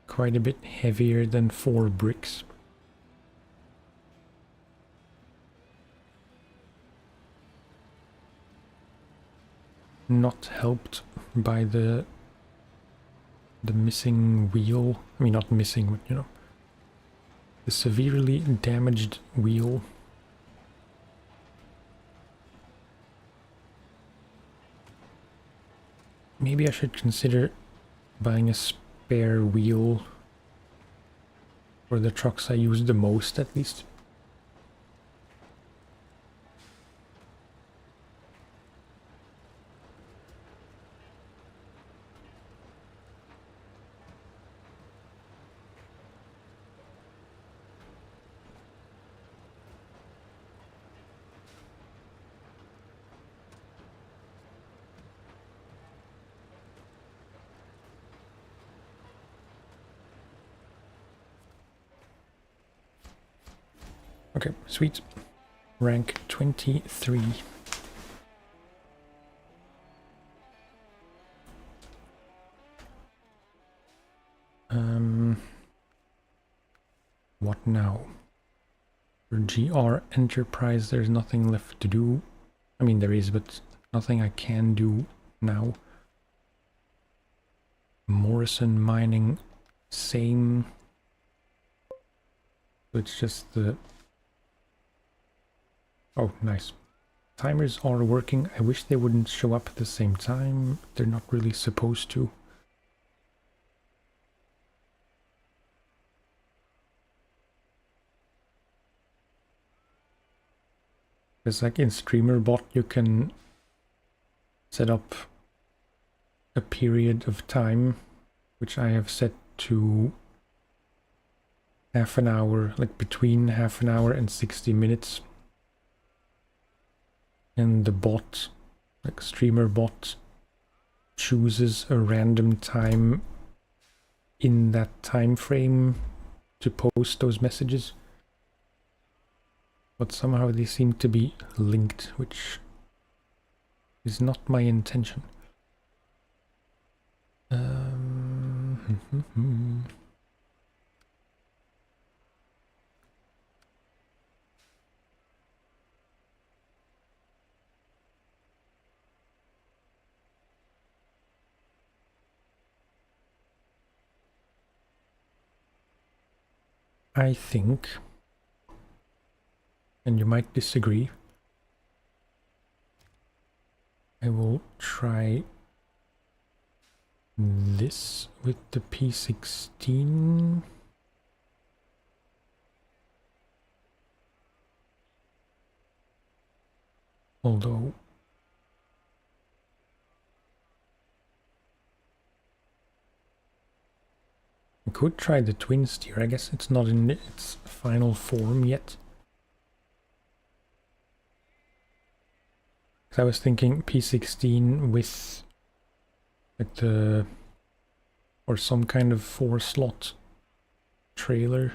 quite a bit heavier than 4 bricks. Not helped by the missing wheel. I mean, not missing, but you know, the severely damaged wheel. Maybe I should consider buying a spare wheel for the trucks I use the most, at least. Okay, sweet. Rank 23. What now? For GR Enterprise, there's nothing left to do. I mean, there is, but nothing I can do now. Morrison Mining, same. It's just the... Oh, nice. Timers are working. I wish they wouldn't show up at the same time. They're not really supposed to. Because like in StreamerBot you can set up a period of time, which I have set to half an hour, like between half an hour and 60 minutes. And the bot, like StreamerBot, chooses a random time in that time frame to post those messages. But somehow they seem to be linked, which is not my intention. I think, and you might disagree, I will try this with the P16. Although I could try the twin steer. I guess it's not in its final form yet. I was thinking P16 with like the, or some kind of 4-slot trailer.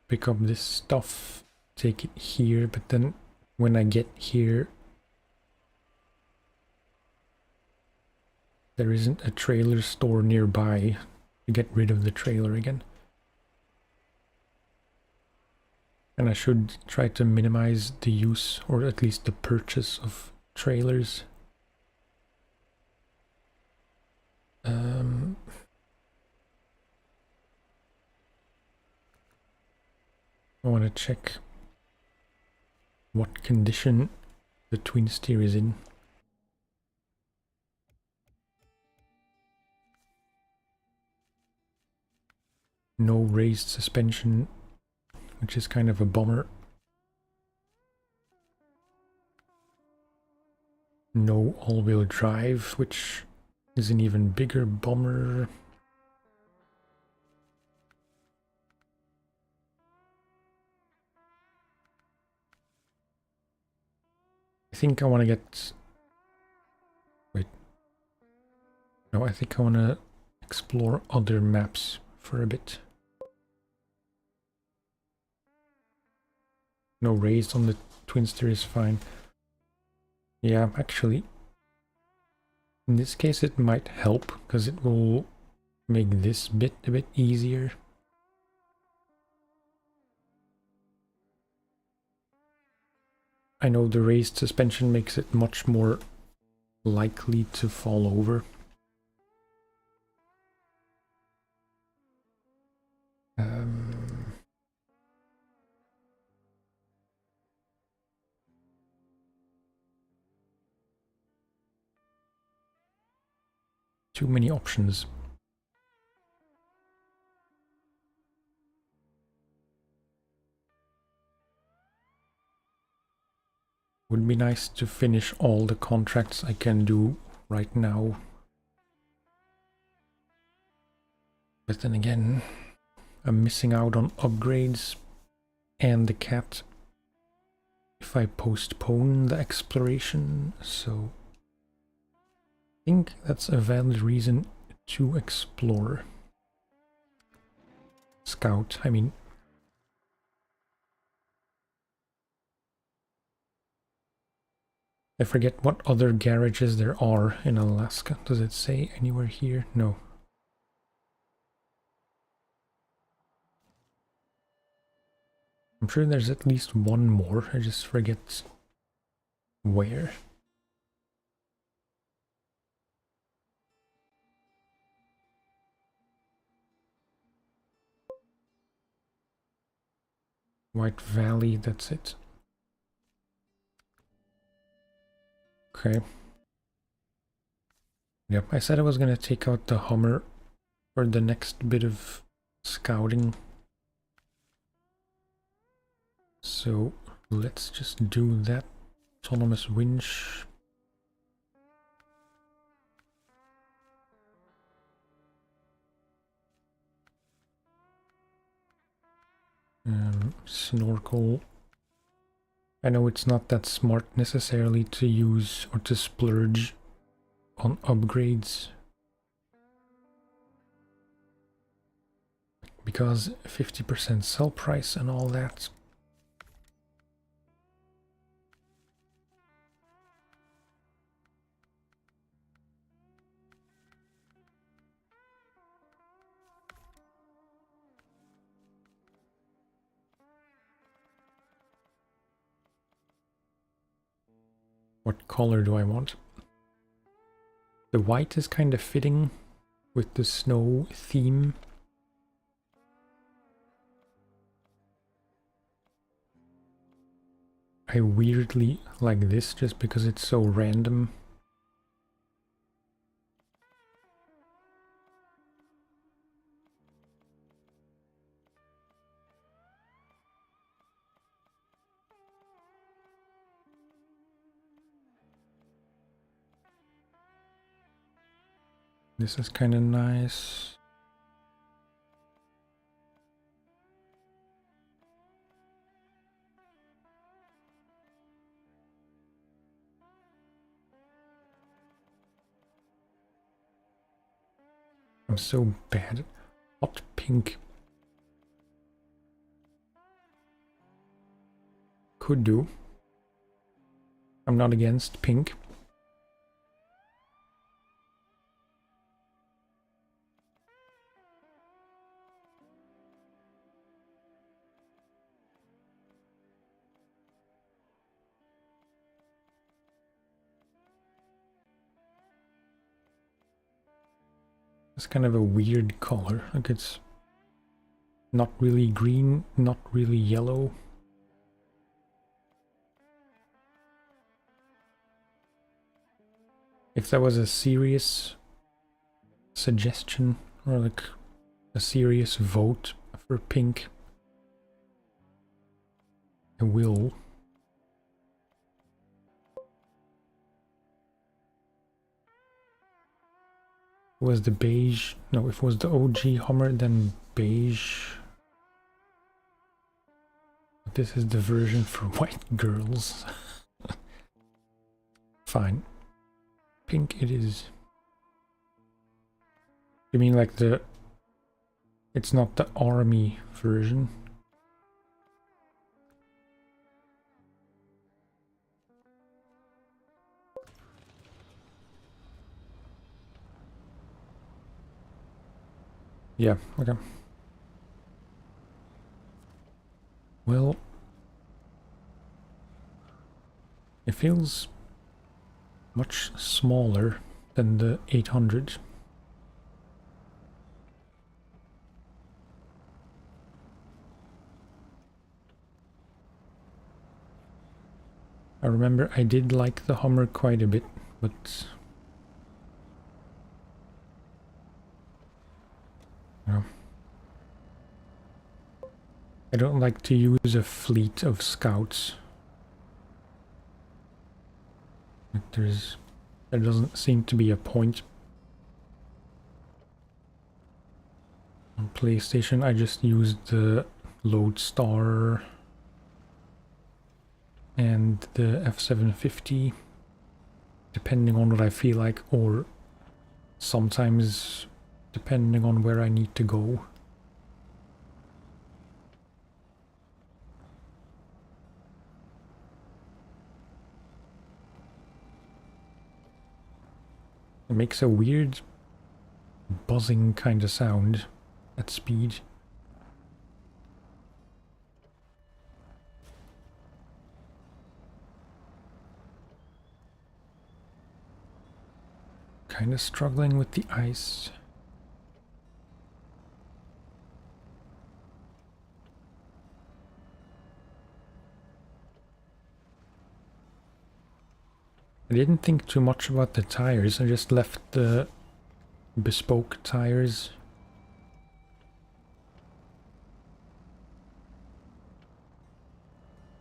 Pick up this stuff, take it here, but then when I get here there isn't a trailer store nearby to get rid of the trailer again. And I should try to minimize the use, or at least the purchase, of trailers. I want to check what condition the twin steer is in. No raised suspension, which is kind of a bummer. No all-wheel drive, which is an even bigger bummer. think I want to get... Wait. No, I think I want to explore other maps for a bit. No raised on the Twinster is fine. Yeah, actually, in this case it might help, because it will make this bit a bit easier. I know the raised suspension makes it much more likely to fall over. Too many options. Would be nice to finish all the contracts I can do right now. But then again, I'm missing out on upgrades and the cat if I postpone the exploration, so I think that's a valid reason to explore. Scout, I mean. I forget what other garages there are in Alaska. Does it say anywhere here? No. I'm sure there's at least one more, I just forget where. White Valley, that's it. Okay. Yep, I said I was gonna take out the Hummer for the next bit of scouting. So let's just do that. Autonomous winch. Snorkel. I know it's not that smart necessarily to use or to splurge on upgrades, because 50% sell price and all that. What color do I want? The white is kind of fitting with the snow theme. I weirdly like this just because it's so random. This is kind of nice. I'm so bad. Hot pink. Could do. I'm not against pink. It's kind of a weird color. Like it's not really green, not really yellow. If that was a serious suggestion or like a serious vote for pink, I will. Was the beige? No, if it was the OG Hummer, then beige. But this is the version for white girls. Fine. Pink it is. You mean like the... It's not the army version? Yeah, okay. Well... It feels much smaller than the 800. I remember I did like the Hummer quite a bit, but... No. I don't like to use a fleet of scouts. There doesn't seem to be a point. On PlayStation I just used the Lodestar and the F750, depending on what I feel like, or sometimes depending on where I need to go. It makes a weird buzzing kind of sound at speed. Kind of struggling with the ice. I didn't think too much about the tires, I just left the bespoke tires.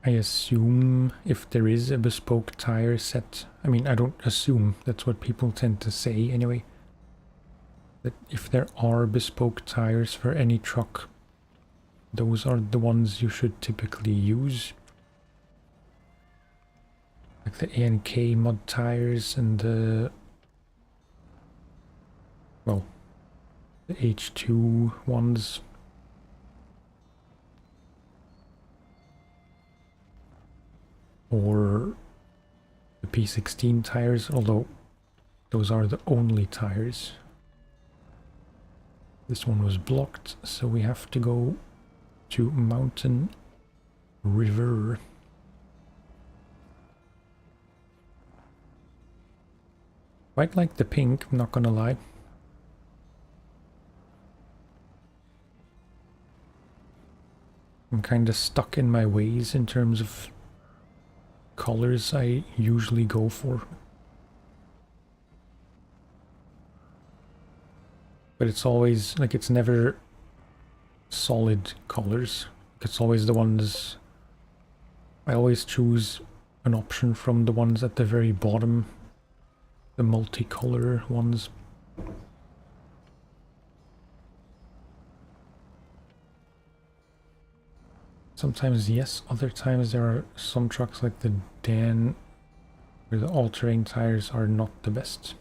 I assume if there is a bespoke tire set, I mean I don't assume, that's what people tend to say anyway, that if there are bespoke tires for any truck, those are the ones you should typically use. Like the A&K mud tires and the... well, the H2 ones. Or the P16 tires, although those are the only tires. This one was blocked, so we have to go to Mountain River. Quite like the pink, I'm not gonna lie. I'm kinda stuck in my ways in terms of colors I usually go for. But it's always, like, it's never solid colors. It's always the ones... I always choose an option from the ones at the very bottom. The multicolor ones. Sometimes yes, other times there are some trucks like the Dan where the all-terrain tires are not the best.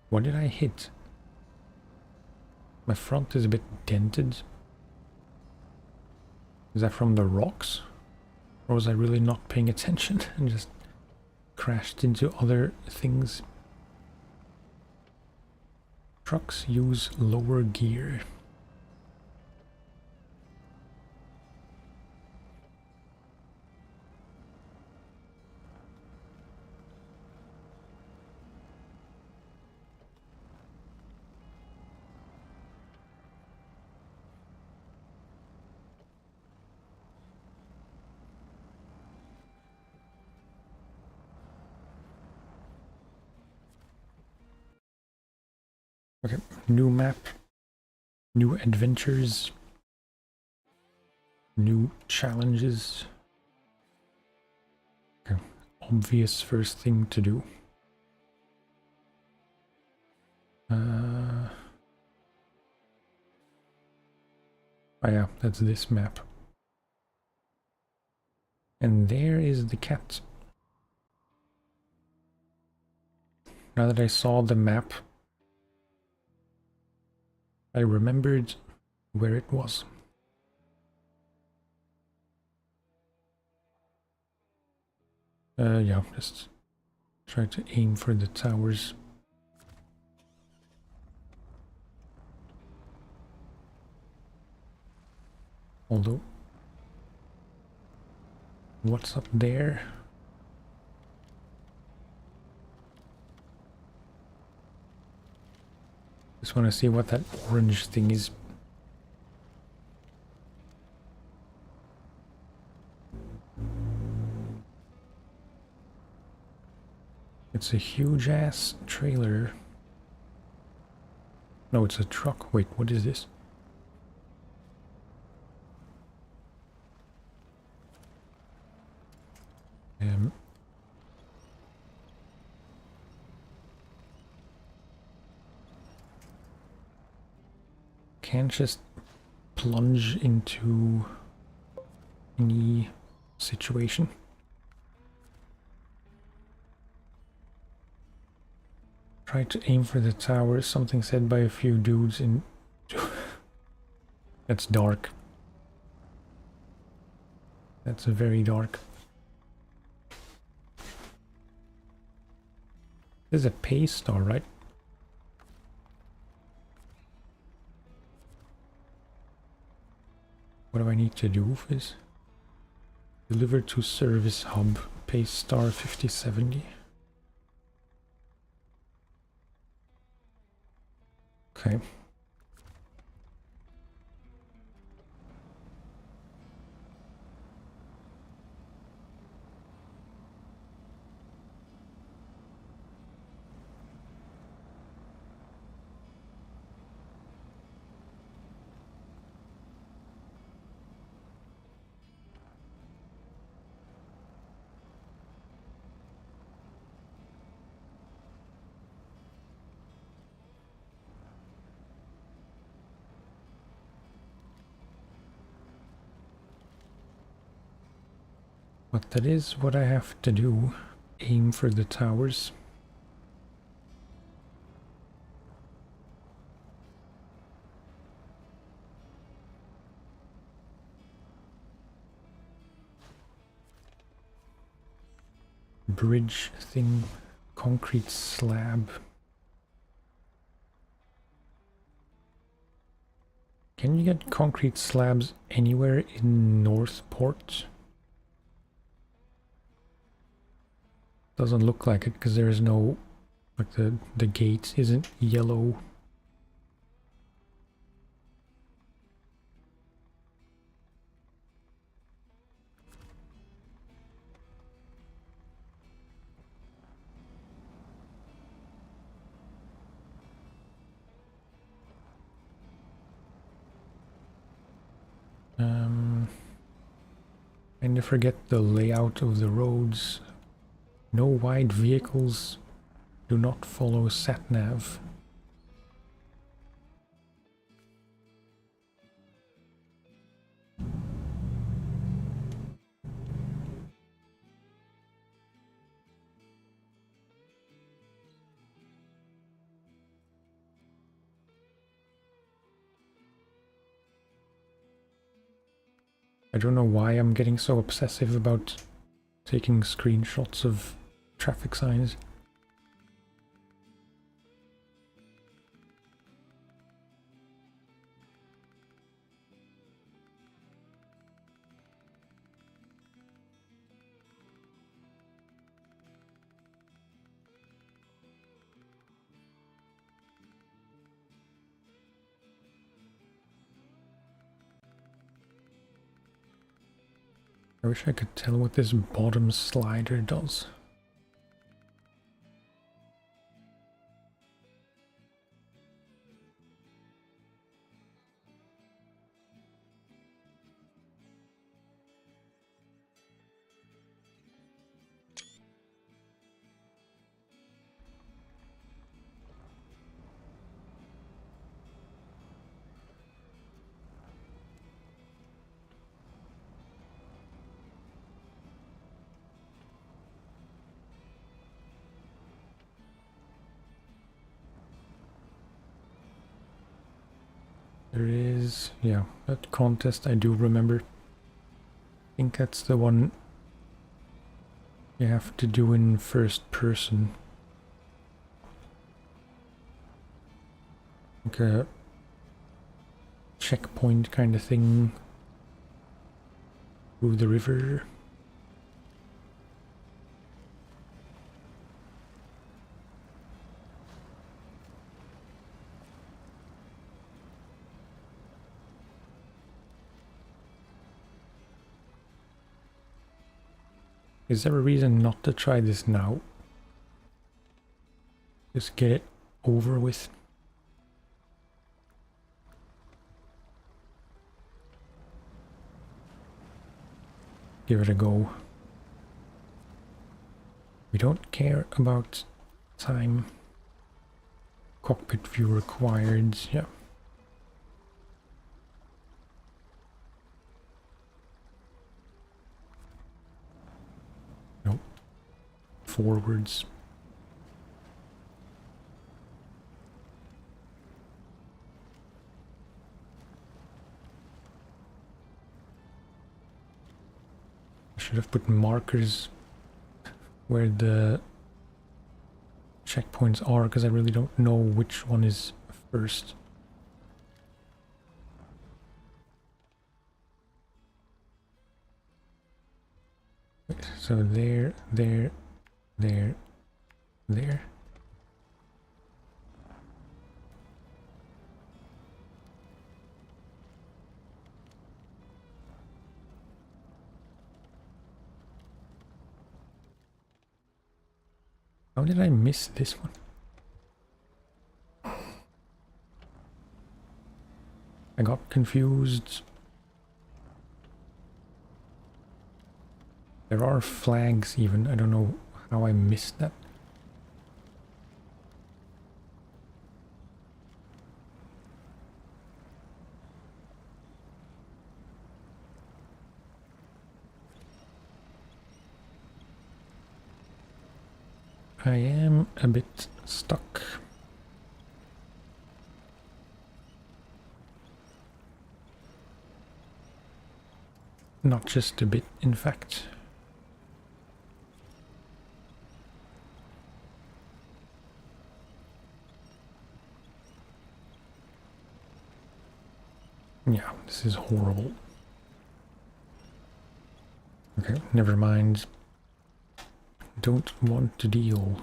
What did I hit? My front is a bit dented. Is that from the rocks? Or was I really not paying attention and just crashed into other things? Trucks use lower gear. Okay, new map, new adventures, new challenges. Okay, obvious first thing to do. Oh yeah, that's this map. And there is the cat. Now that I saw the map, I remembered where it was. Yeah, just try to aim for the towers. Although, what's up there? Just want to see what that orange thing is. It's a huge ass trailer. No, it's a truck. Wait, what is this? Can't just plunge into any situation. Try to aim for the tower, something said by a few dudes in... That's dark. That's very dark. This is a pay star, right? What do I need to do for this? Deliver to service hub, pay star 5070. Okay. But that is what I have to do. Aim for the towers. Bridge thing, concrete slab. Can you get concrete slabs anywhere in Northport? Doesn't look like it because there is no, like the gate isn't yellow. And I forget the layout of the roads. No wide vehicles. Do not follow sat-nav. I don't know why I'm getting so obsessive about taking screenshots of traffic signs. I wish I could tell what this bottom slider does. yeah, that contest I do remember. I think that's the one you have to do in first person. Like a checkpoint kind of thing through the river. Is there a reason not to try this now? Just get it over with. Give it a go. We don't care about time. Cockpit view required, yeah. Nope. Forwards. I should have put markers where the checkpoints are, because I really don't know which one is first. So there. How did I miss this one? I got confused. There are flags even. I don't know how I missed that. I am a bit stuck. Not just a bit, in fact. Yeah, this is horrible. Okay, never mind. Don't want to deal.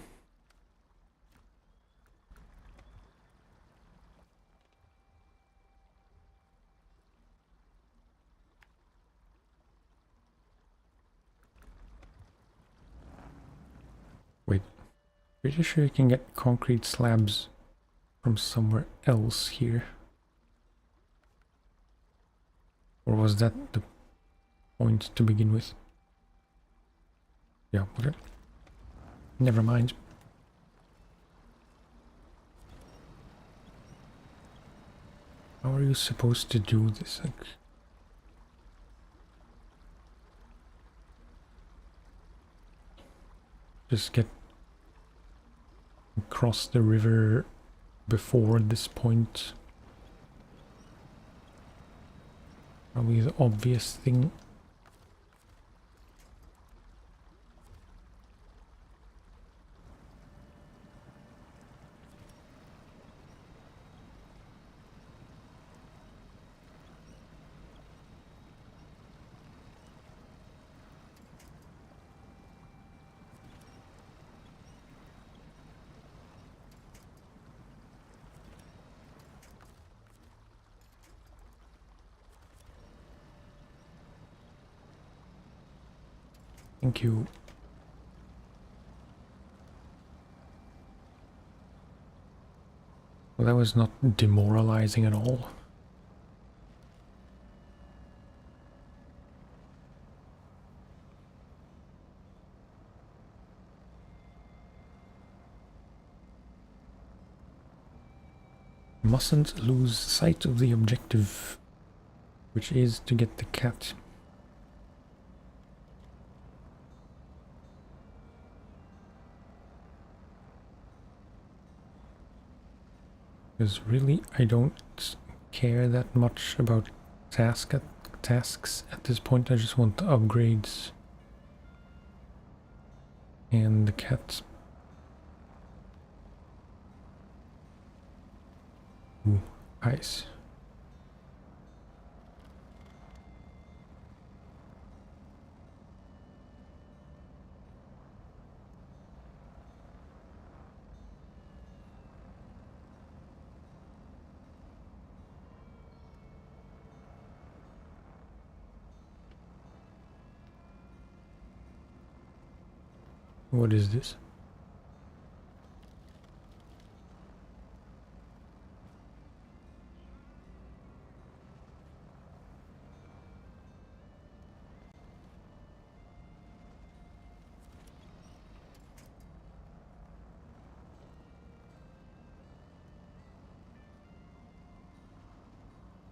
Wait, pretty sure you can get concrete slabs from somewhere else here. Or was that the point to begin with? Yeah, okay. Never mind. How are you supposed to do this? Like, just get across the river before this point. Probably the obvious thing. Thank you. Well, that was not demoralizing at all. Mustn't lose sight of the objective, which is to get the cat. Because really, I don't care that much about tasks at this point. I just want the upgrades and the cats. Ooh, ice. What is this?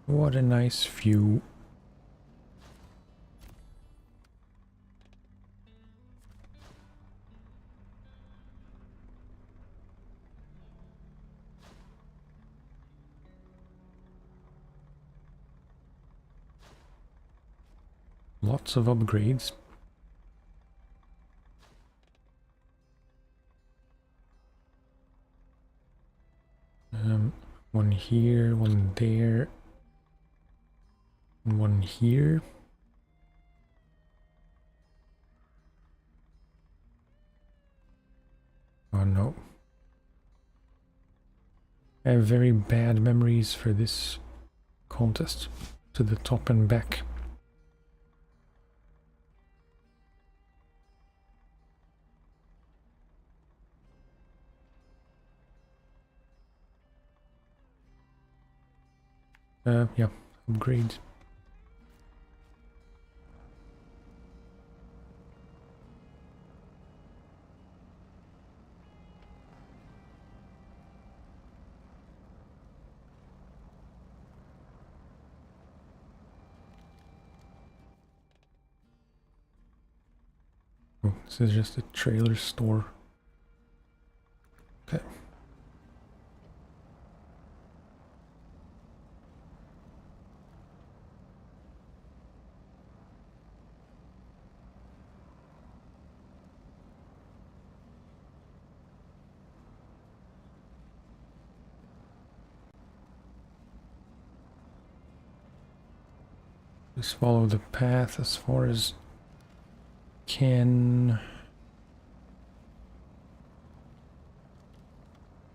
What a nice view. Lots of upgrades. One here, one there, and one here. Oh no. I have very bad memories for this contest. To the top and back. Yeah, upgrades. Oh, this is just a trailer store. Okay. Just follow the path as far as can.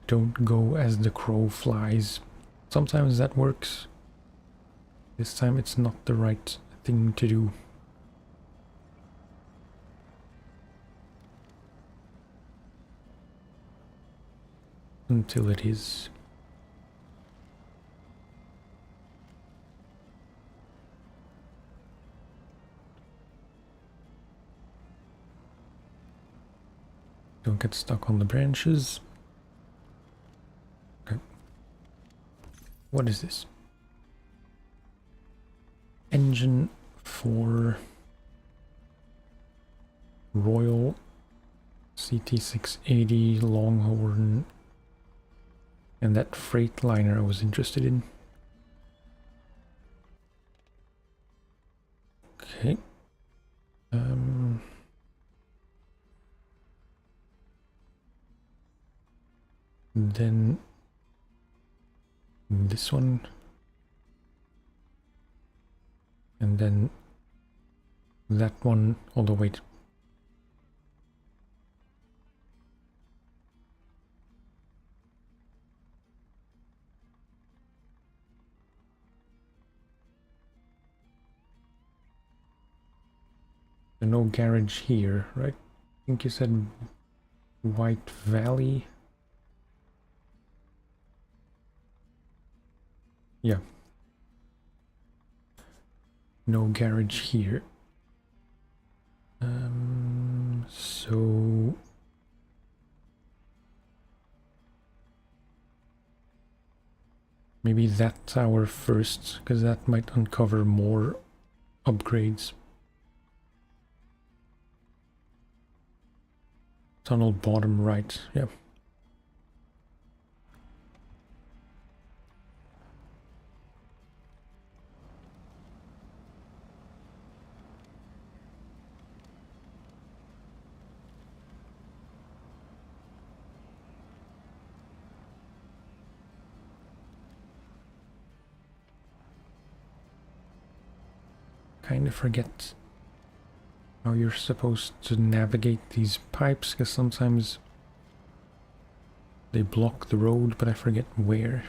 Don't go as the crow flies. Sometimes that works. This time it's not the right thing to do. Until it is. Don't get stuck on the branches. Okay. What is this? Engine for Royal CT680 Longhorn, and that freight liner I was interested in. Okay. Then this one, and then that one. Although wait, no garage here, right? I think you said White Valley. Yeah. No garage here. So maybe that tower first, because that might uncover more upgrades. Tunnel bottom right, yeah. kind of forget how you're supposed to navigate these pipes, because sometimes they block the road, but I forget where.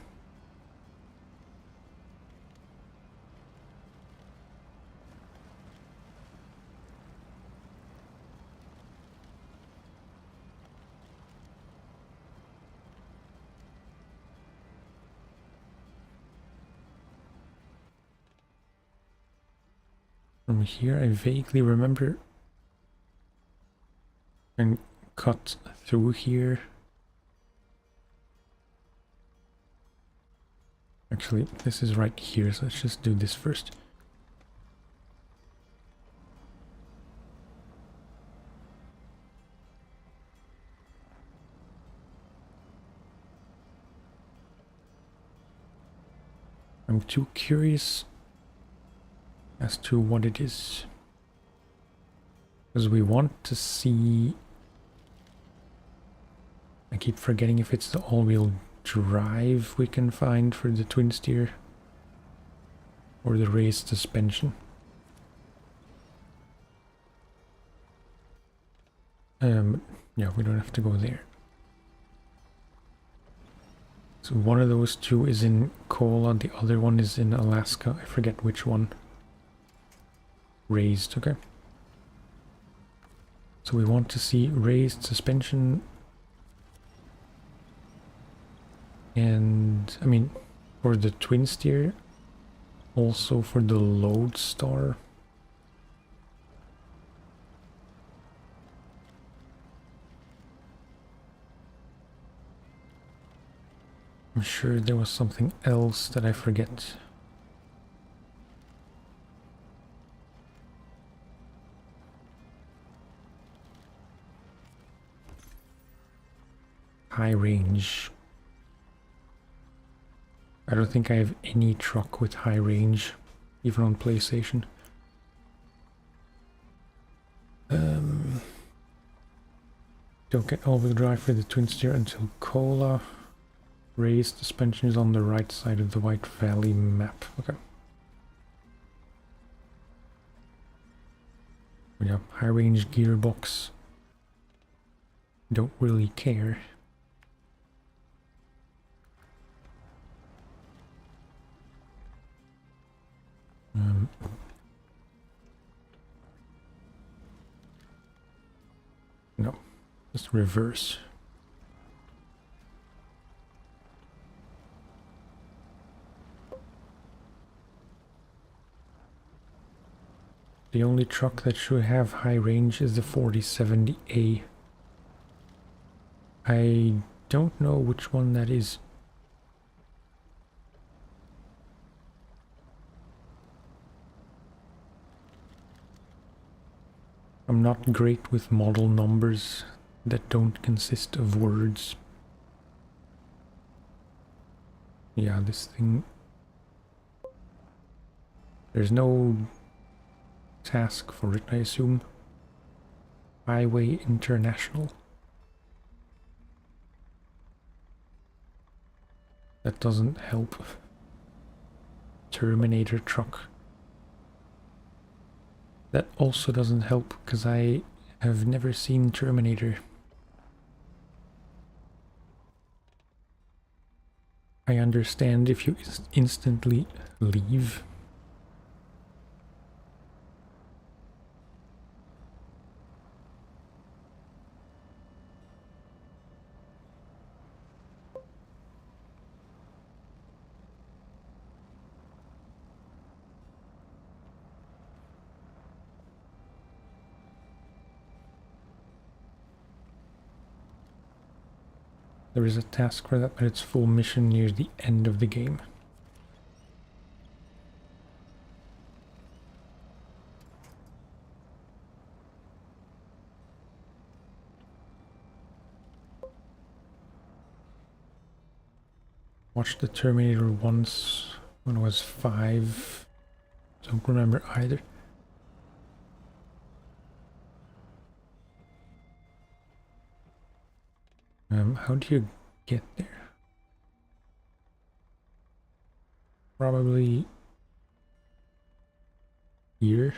From here, I vaguely remember and cut through here. Actually, this is right here, so let's just do this first. I'm too curious as to what it is, because we want to see. I keep forgetting if it's the all-wheel drive we can find for the twin steer or the raised suspension. Yeah, we don't have to go there. So one of those two is in Kola, the other one is in Alaska. I forget which one. Raised, okay. So we want to see raised suspension. And, I mean, for the twin steer, also for the Lodestar. I'm sure there was something else that I forget. High range. I don't think I have any truck with high range, even on PlayStation. Don't get all-wheel drive for the twin steer until Kola. Raised suspension is on the right side of the White Valley map. Okay. Yeah, high range gearbox. Don't really care. No, just reverse. The only truck that should have high range is the 4070A. I don't know which one that is. I'm not great with model numbers that don't consist of words. Yeah, this thing... There's no task for it, I assume. Highway International. That doesn't help. Terminator truck. That also doesn't help, because I have never seen Terminator. I understand if you instantly leave. There is a task for that, but it's full mission near the end of the game. Watched the Terminator once when I was 5. Don't remember either. How do you get there? Probably here.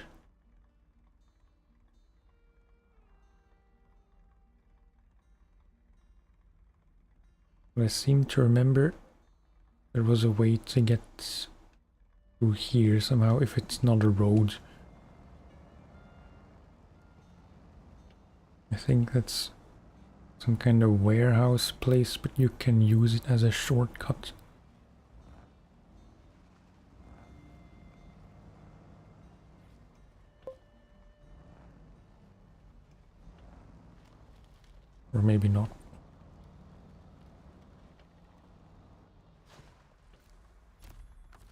But I seem to remember there was a way to get through here somehow if it's not a road. I think that's some kind of warehouse place, but you can use it as a shortcut. Or maybe not.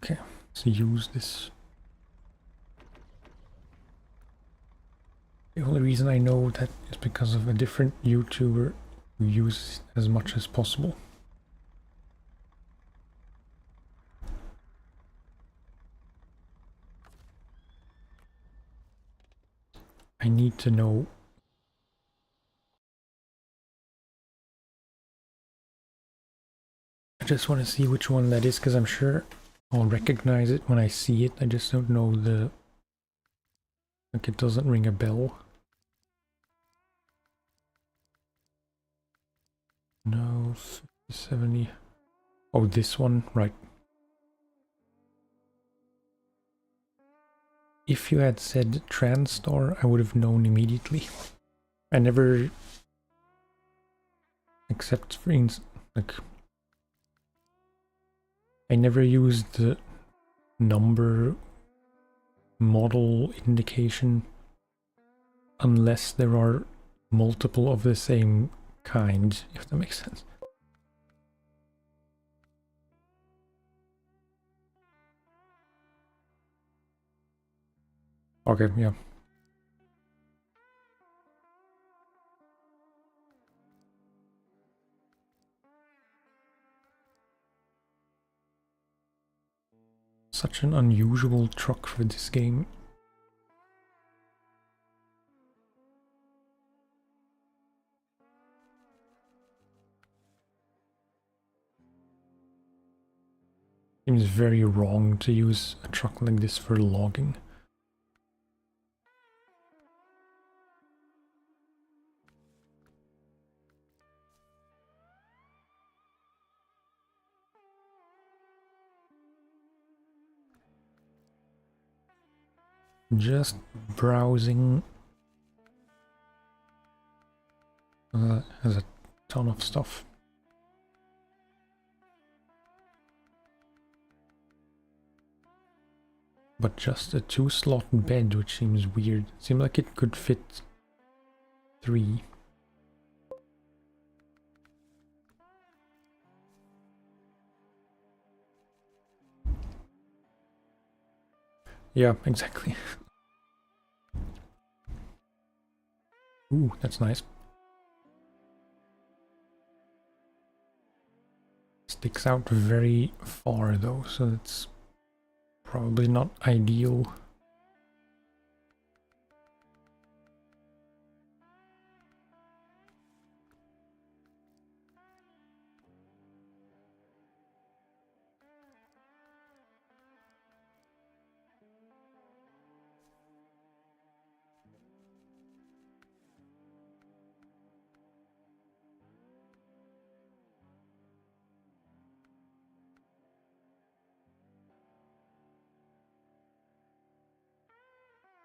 Okay, let's use this. The only reason I know that is because of a different YouTuber who uses it as much as possible. I need to know. I just want to see which one that is, because I'm sure I'll recognize it when I see it. I just don't know the... like, it doesn't ring a bell. No, 70. Oh, this one, right. If you had said TransStar, I would have known immediately. I never... except for like... I never used the number model indication unless there are multiple of the same kind, if that makes sense. Okay, yeah. Such an unusual truck for this game. Seems very wrong to use a truck like this for logging. Just browsing. Has a ton of stuff. But just a 2-slot bed, which seems weird. Seems like it could fit 3. Yeah, exactly. Ooh, that's nice. Sticks out very far though, so that's probably not ideal.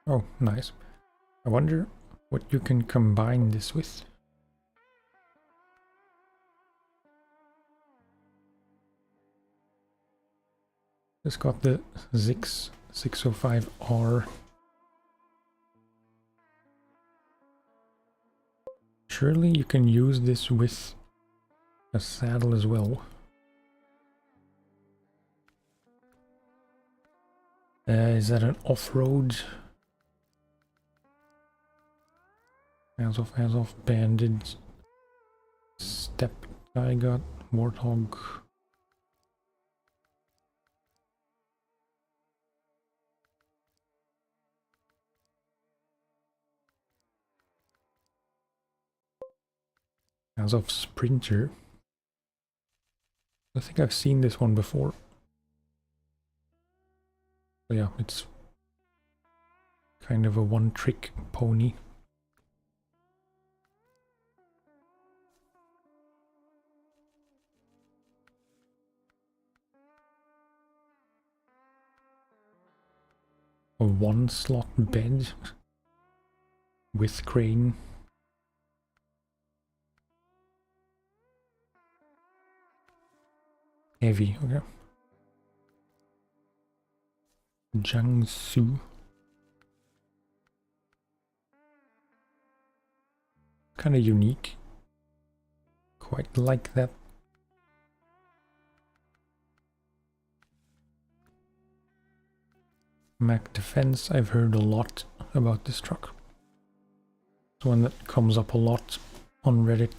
Oh, nice. I wonder what you can combine this with. It's got the Zix 605R. Surely you can use this with a saddle as well. Is that an off-road? As of banded step I got warthog. As of sprinter. I think I've seen this one before. But yeah, it's kind of a one-trick pony. A one-slot bed with crane. Heavy, okay. Jiangsu. Kind of unique. Quite like that. Mac Defense, I've heard a lot about this truck. It's one that comes up a lot on Reddit.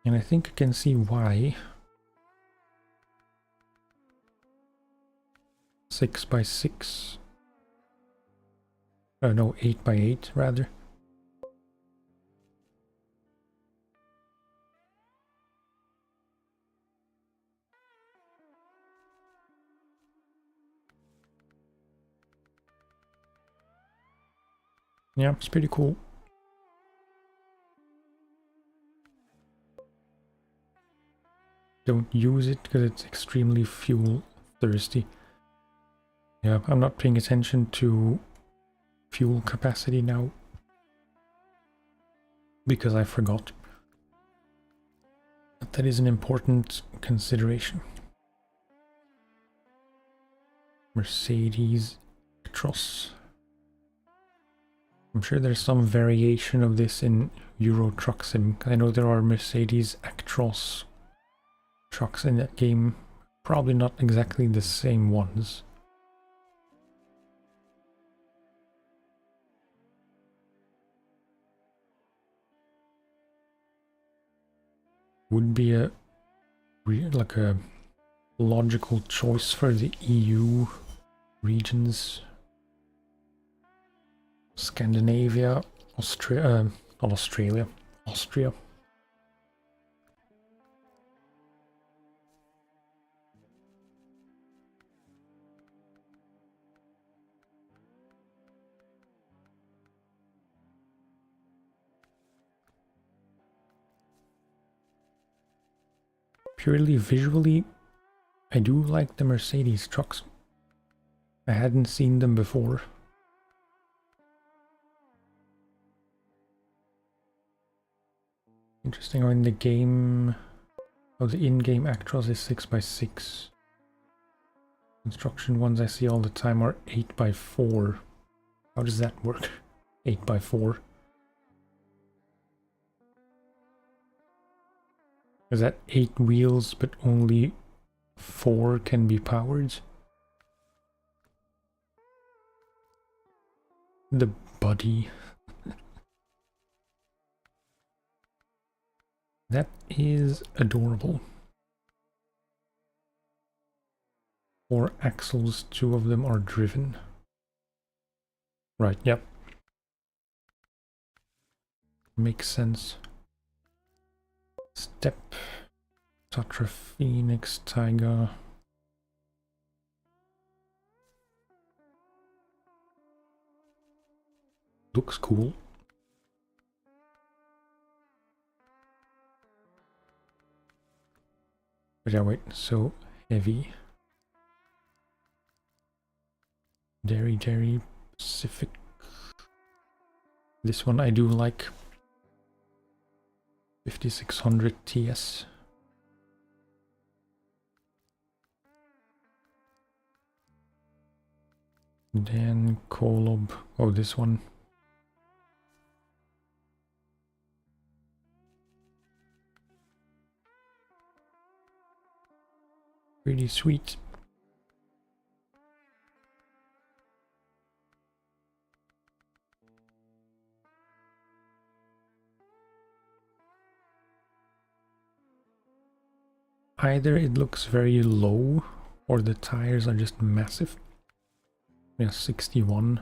And I think I can see why. 6x6. No, 8x8 rather. Yeah, it's pretty cool. Don't use it because it's extremely fuel thirsty. Yeah, I'm not paying attention to fuel capacity now because I forgot. But that is an important consideration. Mercedes Actros. I'm sure there's some variation of this in Euro Truck Sim. I know there are Mercedes Actros trucks in that game. Probably not exactly the same ones. Would be a like a logical choice for the EU regions. Scandinavia, Austria, not Australia, Austria. Purely visually, I do like the Mercedes trucks. I hadn't seen them before. Interesting, in the game, the in-game Actros is 6x6. Construction ones I see all the time are 8x4. How does that work? 8x4. Is that 8 wheels, but only 4 can be powered? The body. That is adorable. 4 axles, 2 of them are driven. Right, yep. Makes sense. Step, Tatra Phoenix, Tiger. Looks cool. But yeah, wait, so heavy. Dairy Pacific. This one I do like. 5600 TS. Then Kolob. Oh, this one. Pretty sweet. Either it looks very low or the tires are just massive. Yeah, 61.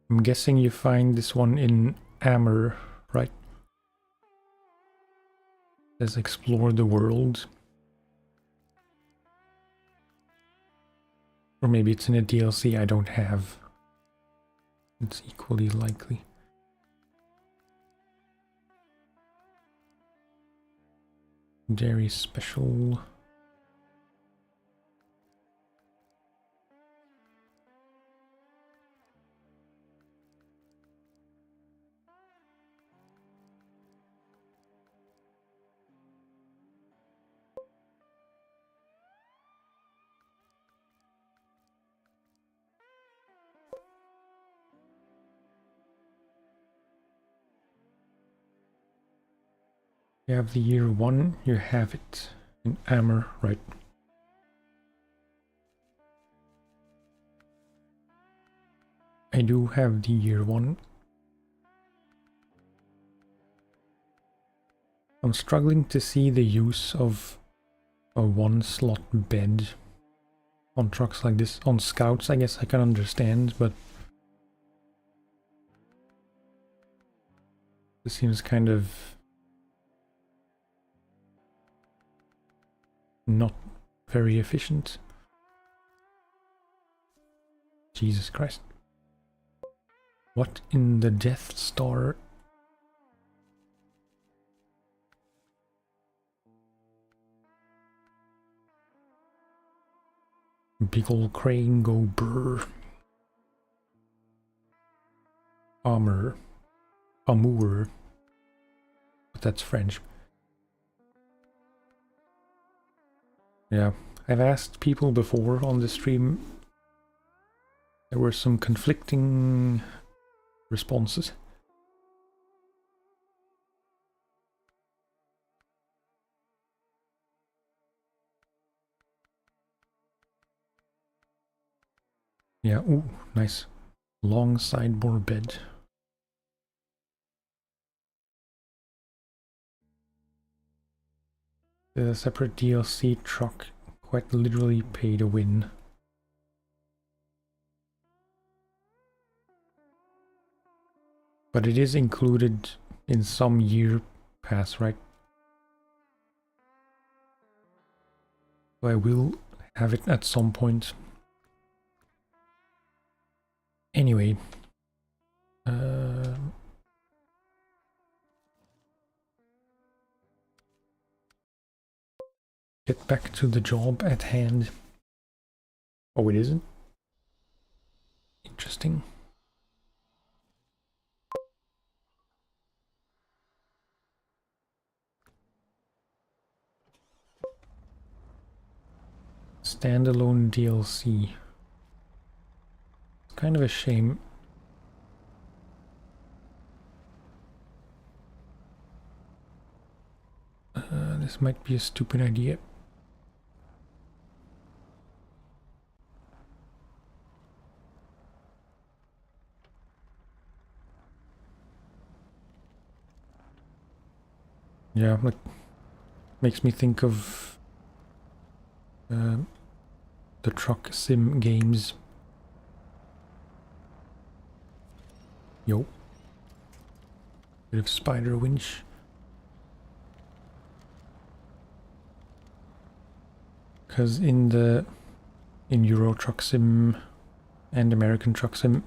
I'm guessing you find this one in armor, right? Let's explore the world. Or maybe it's in a DLC I don't have. It's equally likely. Dairy special. You have the year 1, you have it in armor, right? I do have the year 1. I'm struggling to see the use of a 1-slot bed on trucks like this. On scouts, I guess I can understand, but this seems kind of not very efficient. Jesus Christ. What in the Death Star? Big ol' crane go brr. Armor. Amour. But that's French. Yeah, I've asked people before on the stream. There were some conflicting responses. Yeah, ooh, nice. Long sideboard bed. The separate DLC truck quite literally pay to win. But it is included in some year pass, right? So I will have it at some point. Anyway. Get back to the job at hand. Oh, it isn't? Interesting. Standalone DLC. It's kind of a shame. This might be a stupid idea. Yeah, like makes me think of the truck sim games. Yo. Bit of spider winch. Because in Euro Truck Sim and American Truck Sim,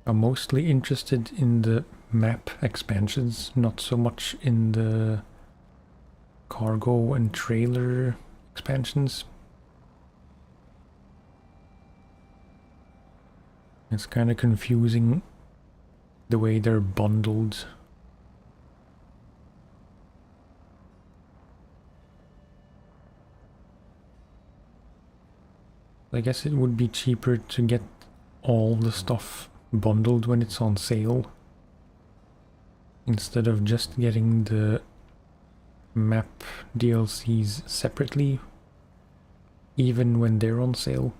I'm mostly interested in the map expansions, not so much in the cargo and trailer expansions. It's kind of confusing the way they're bundled. I guess it would be cheaper to get all the stuff bundled when it's on sale, instead of just getting the map DLCs separately, even when they're on sale.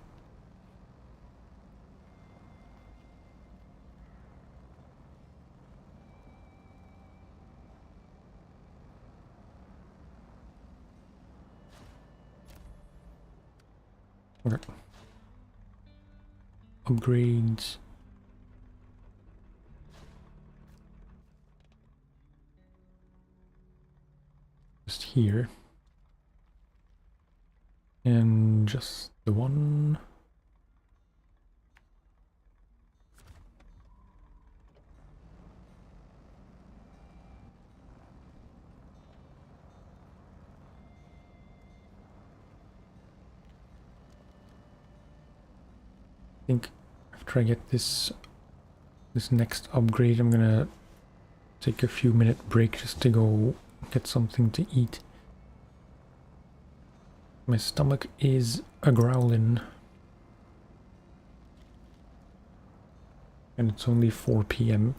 Okay. Upgrades. here. And just the one. I think after I get this next upgrade, I'm gonna take a few minute break just to go get something to eat. My stomach is a growling. And it's only 4 p.m.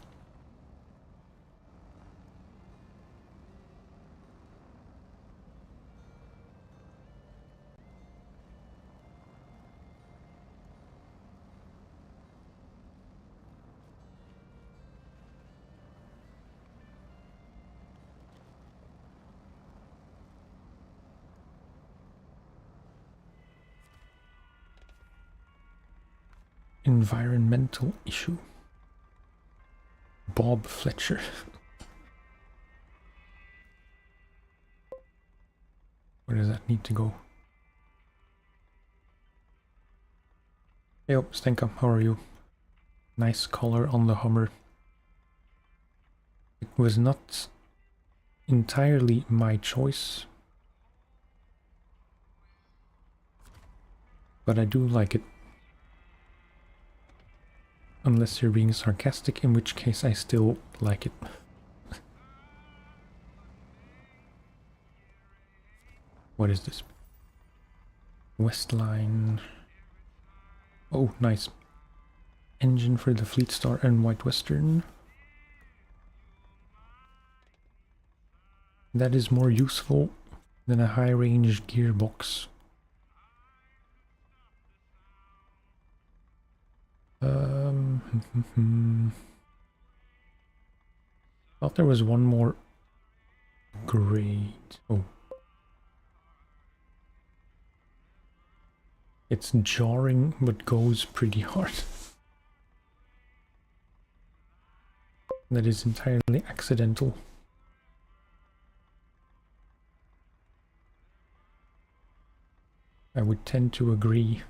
Environmental issue. Bob Fletcher. Where does that need to go? Hey up, Stenka, how are you? Nice color on the Hummer. It was not entirely my choice, but I do like it. Unless you're being sarcastic, in which case I still like it. What is this? Westline. Oh, nice. Engine for the Fleet Star and White Western. That is more useful than a high-range gearbox. Thought there was one more grade. Oh. It's jarring, but goes pretty hard. That is entirely accidental. I would tend to agree.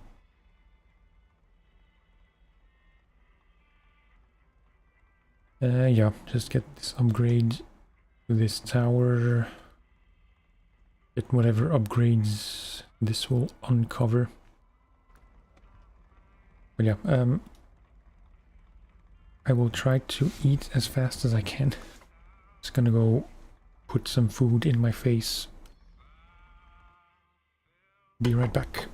Yeah, just get this upgrade to this tower. Get whatever upgrades this will uncover. But yeah, I will try to eat as fast as I can. Just gonna go put some food in my face. Be right back.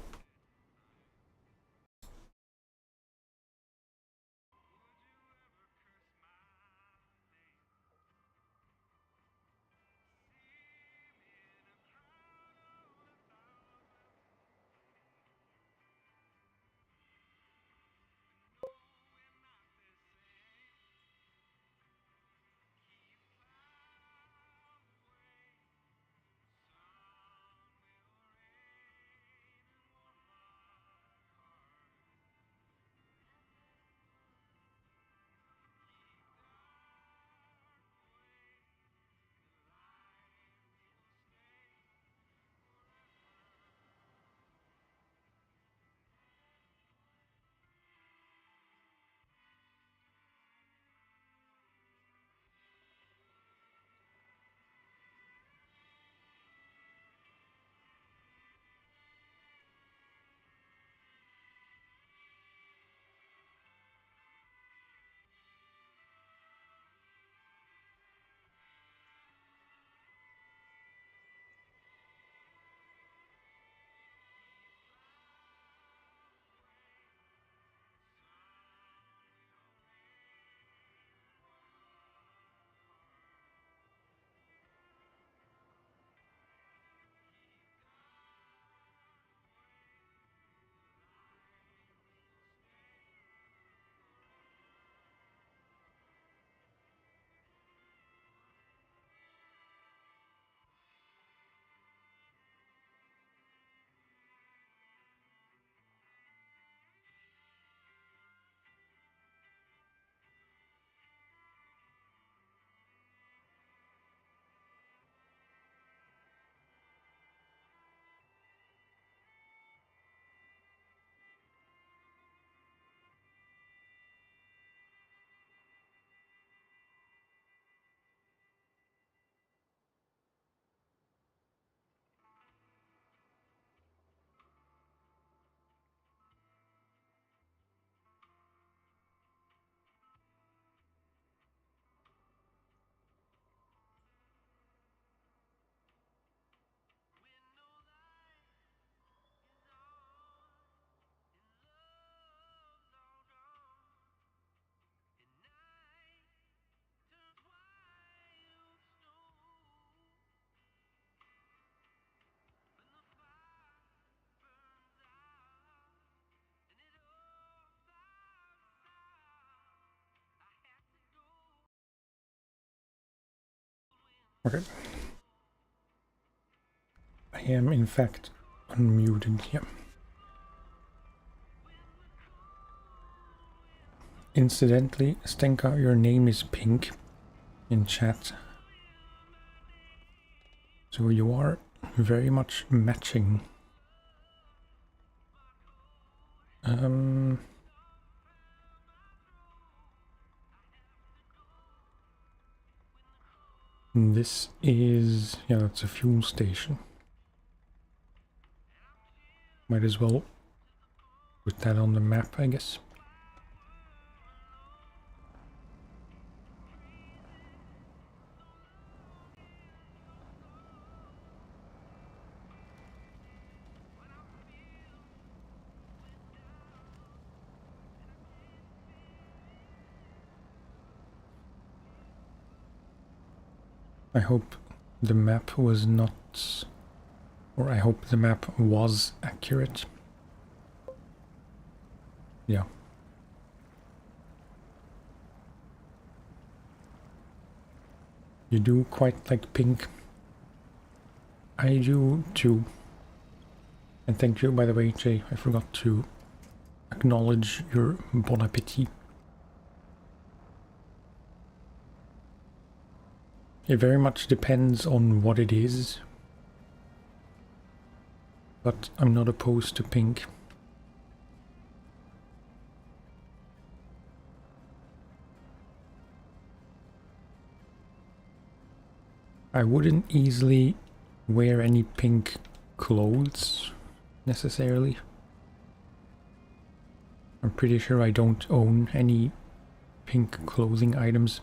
Okay. I am in fact unmuted here. Incidentally, Stenka, your name is Pink in chat. So you are very much matching. This is, yeah, that's a fuel station. Might as well put that on the map, I guess. I hope the map was not, or I hope the map was accurate. Yeah. You do quite like pink. I do too. And thank you, by the way, Jay. I forgot to acknowledge your bon appetit. It very much depends on what it is. But I'm not opposed to pink. I wouldn't easily wear any pink clothes, necessarily. I'm pretty sure I don't own any pink clothing items.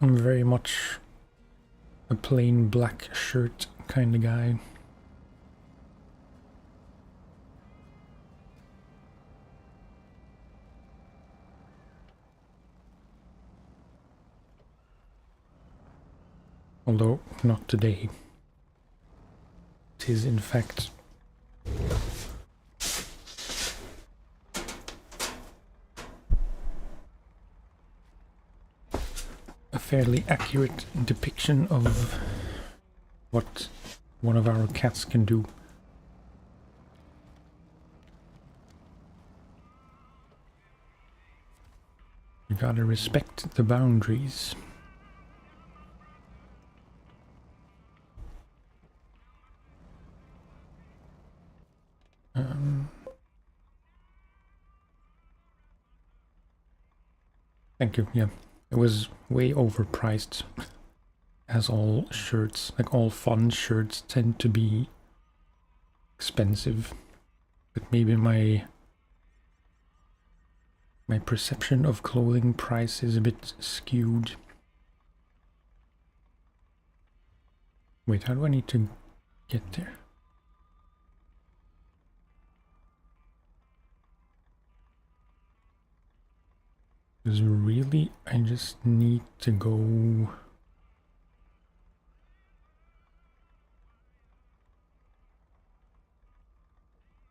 I'm very much a plain black shirt kind of guy. Although, not today. It is, in fact, a fairly accurate depiction of what one of our cats can do. You gotta respect the boundaries. Thank you, yeah. It was way overpriced, as all shirts, like all fun shirts, tend to be expensive. But maybe my perception of clothing price is a bit skewed. Wait, how do I need to get there? Because really, I just need to go...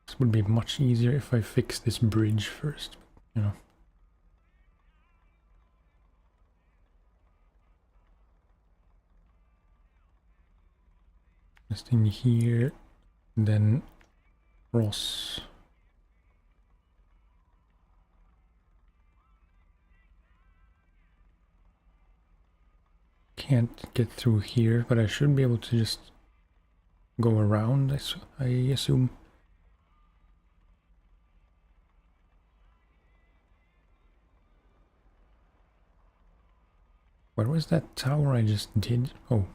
This would be much easier if I fix this bridge first, you know. Just in here, then cross. Can't get through here, but I should be able to just go around, I assume. Where was that tower I just did? Oh.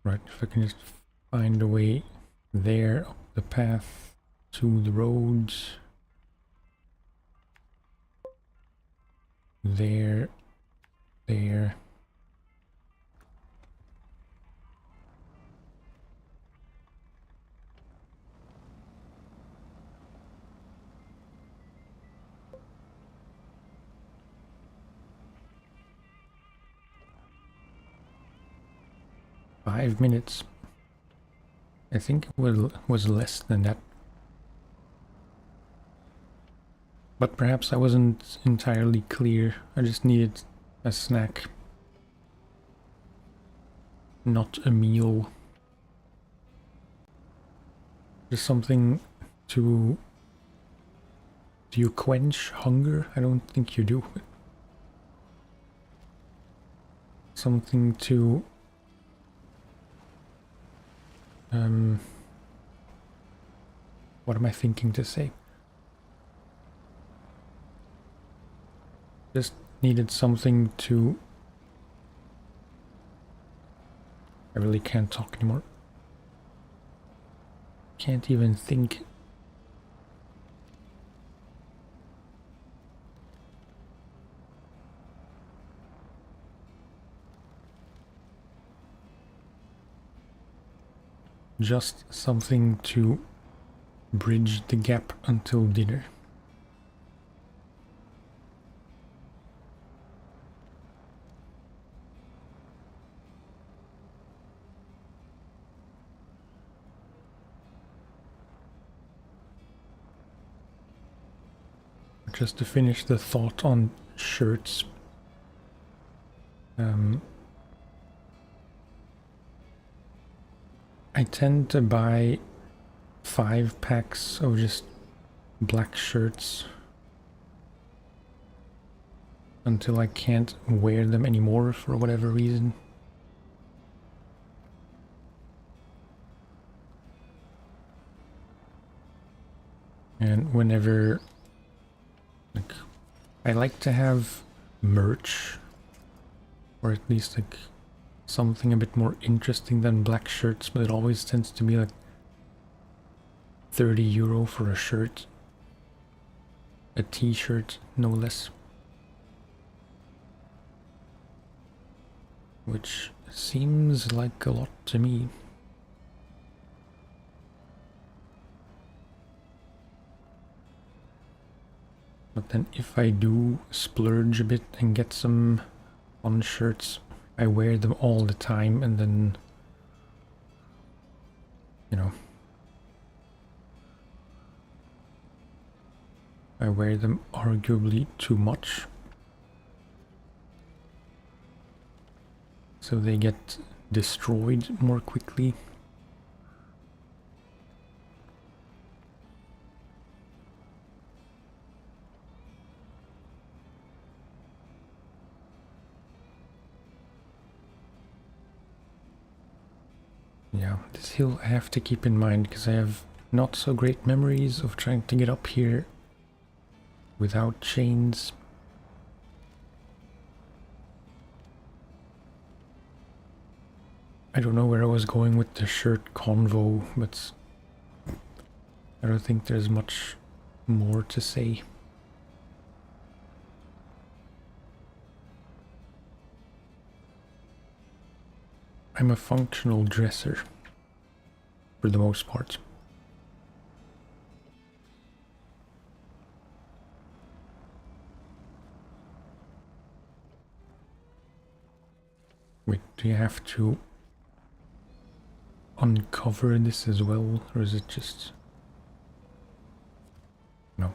Right, if I can just find a way there, up the path to the roads. There. 5 minutes. I think it was less than that. But perhaps I wasn't entirely clear. I just needed a snack, not a meal. Just something to... Do you quench hunger? I don't think you do. Something to... what am I thinking to say? Just needed something to... I really can't talk anymore. Can't even think. Just something to bridge the gap until dinner. Just to finish the thought on shirts. I tend to buy 5 packs of just black shirts until I can't wear them anymore for whatever reason. And whenever, like, I like to have merch, or at least like something a bit more interesting than black shirts, but it always tends to be like 30 euro for a shirt, a t-shirt no less, which seems like a lot to me. But then if I do splurge a bit and get some fun shirts, I wear them all the time, and then, you know, I wear them arguably too much. So they get destroyed more quickly. Yeah, this hill I have to keep in mind because I have not so great memories of trying to get up here without chains. I don't know where I was going with the shirt convo, but I don't think there's much more to say. I'm a functional dresser, for the most part. Wait, do you have to uncover this as well, or is it just... No.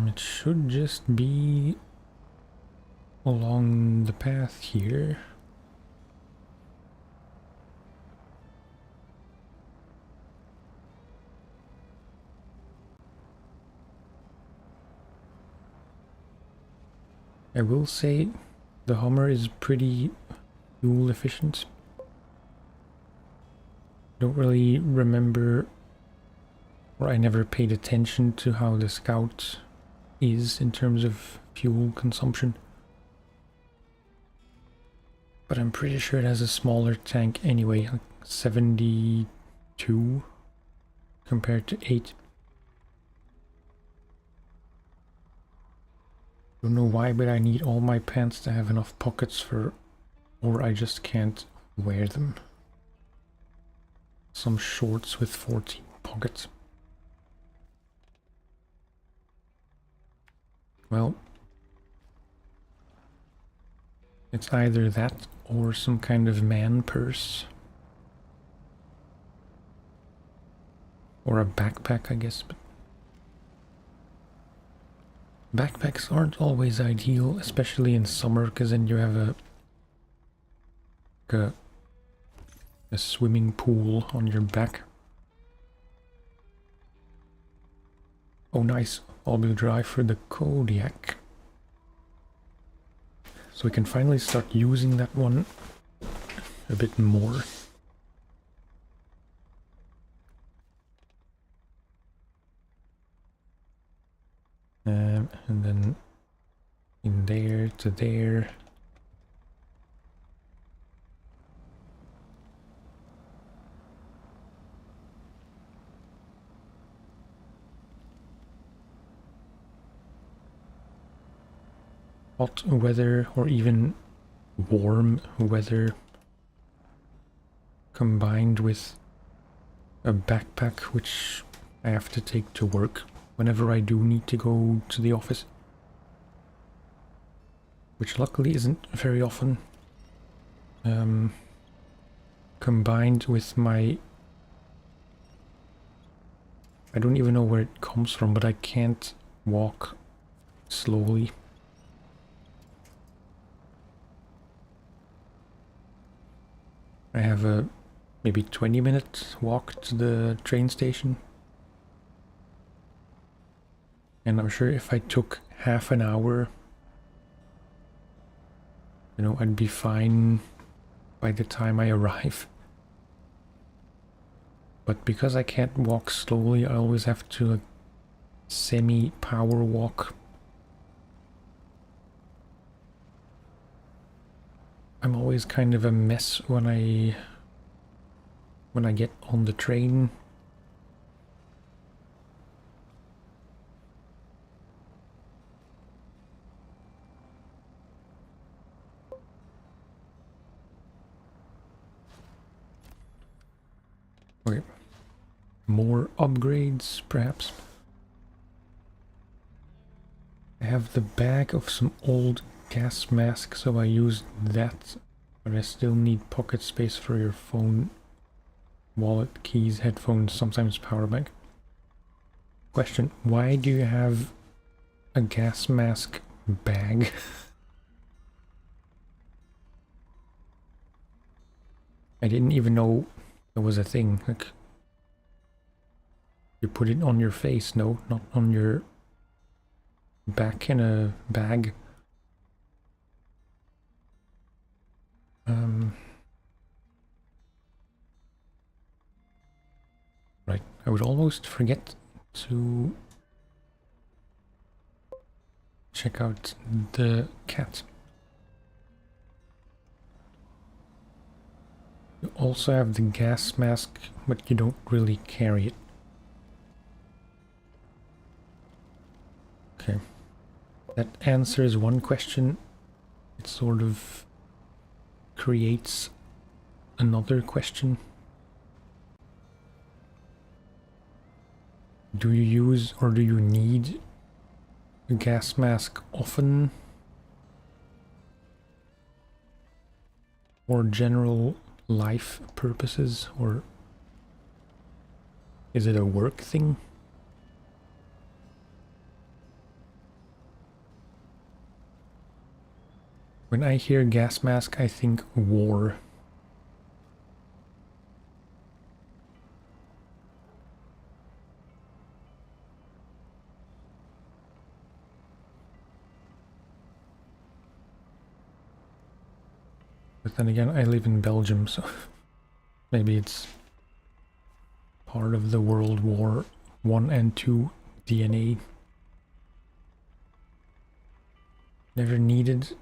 It should just be along the path here. I will say the Hummer is pretty fuel efficient. Don't really remember, or I never paid attention to how the Scout is in terms of fuel consumption. But I'm pretty sure it has a smaller tank anyway, like 72 compared to 8. Don't know why, but I need all my pants to have enough pockets for, or I just can't wear them. Some shorts with 14 pockets. Well, It's either that or some kind of man purse. Or a backpack, I guess. But backpacks aren't always ideal, especially in summer, because then you have a swimming pool on your back. Oh nice, all-wheel drive for the Kodiak. So we can finally start using that one a bit more. And then in there to there. Hot weather or even warm weather combined with a backpack which I have to take to work whenever I do need to go to the office, which luckily isn't very often, combined with my... I don't even know where it comes from, but I can't walk slowly. I have a maybe 20-minute walk to the train station. And I'm sure if I took half an hour, you know, I'd be fine by the time I arrive. But because I can't walk slowly, I always have to like, semi-power walk. I'm always kind of a mess when I get on the train. Okay. More upgrades, perhaps. I have the bag of some old gas mask, so I used that, but I still need pocket space for your phone, wallet, keys, headphones, sometimes power bank. Question, why do you have a gas mask bag? I didn't even know there was a thing. Like, you put it on your face, no, not on your back in a bag. Right, I would almost forget to check out the cat. You also have the gas mask, but you don't really carry it. Okay, that answers one question. It sort of creates another question. Do you use or do you need a gas mask often? For general life purposes, or is it a work thing? When I hear gas mask, I think war. But then again, I live in Belgium, so maybe it's part of the World War I and II DNA. Never needed...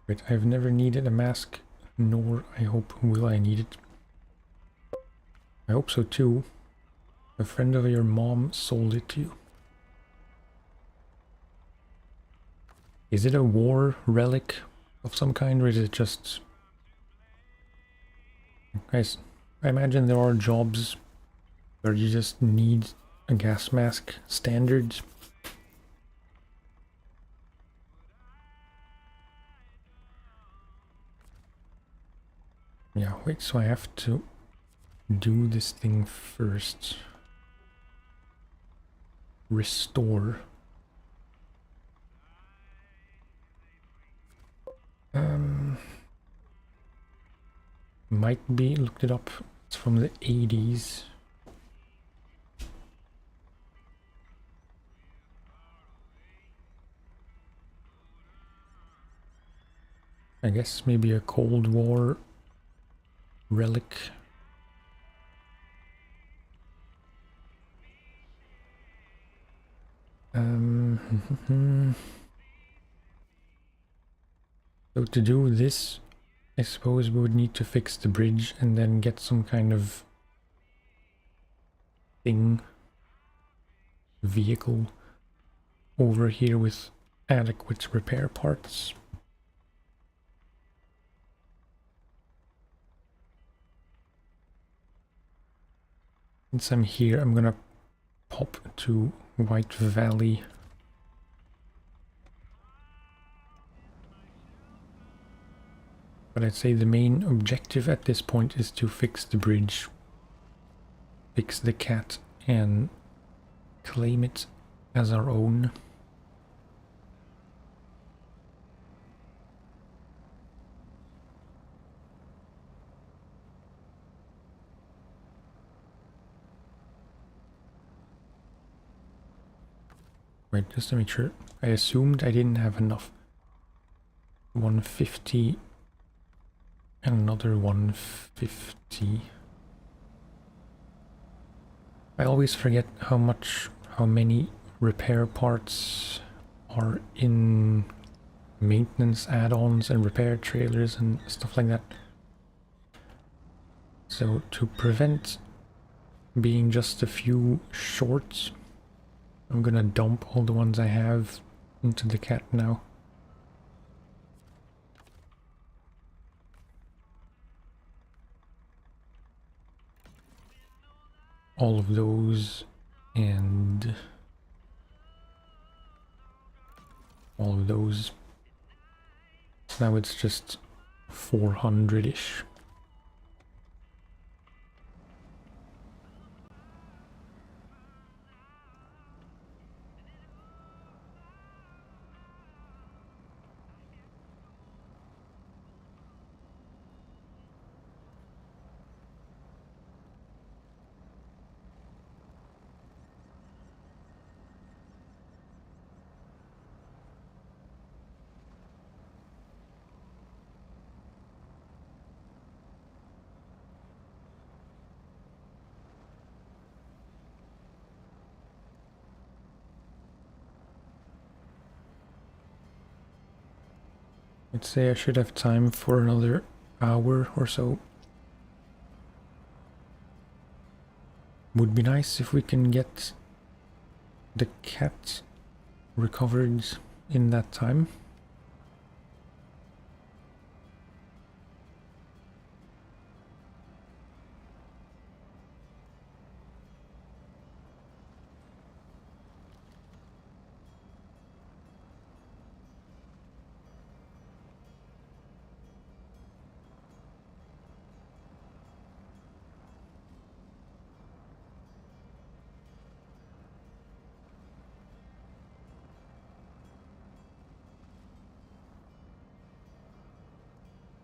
Wait, I've never needed a mask, nor I hope will I need it. I hope so too. A friend of your mom sold it to you. Is it a war relic of some kind, or is it just... Guys, I imagine there are jobs where you just need a gas mask standard. Yeah, wait, so I have to do this thing first. Restore. Might be, looked it up, it's from the 80s. I guess maybe a Cold War relic. So to do this, I suppose we would need to fix the bridge and then get some kind of thing, vehicle, over here with adequate repair parts. Since I'm here, I'm gonna pop to White Valley. But I'd say the main objective at this point is to fix the bridge, fix the cat, and claim it as our own. Wait, just to make sure. I assumed I didn't have enough. 150 and another 150. I always forget how many repair parts are in maintenance add-ons and repair trailers and stuff like that. So to prevent being just a few short, I'm gonna dump all the ones I have into the cat now. All of those and all of those. So now it's just 400-ish. I'd say I should have time for another hour or so. Would be nice if we can get the cat recovered in that time.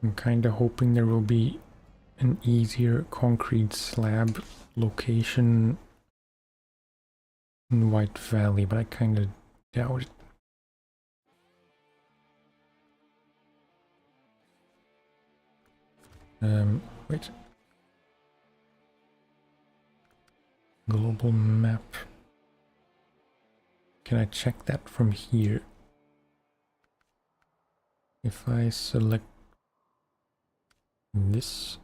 I'm kind of hoping there will be an easier concrete slab location in White Valley, but I kind of doubt it. Wait. Global map. Can I check that from here? If I select this,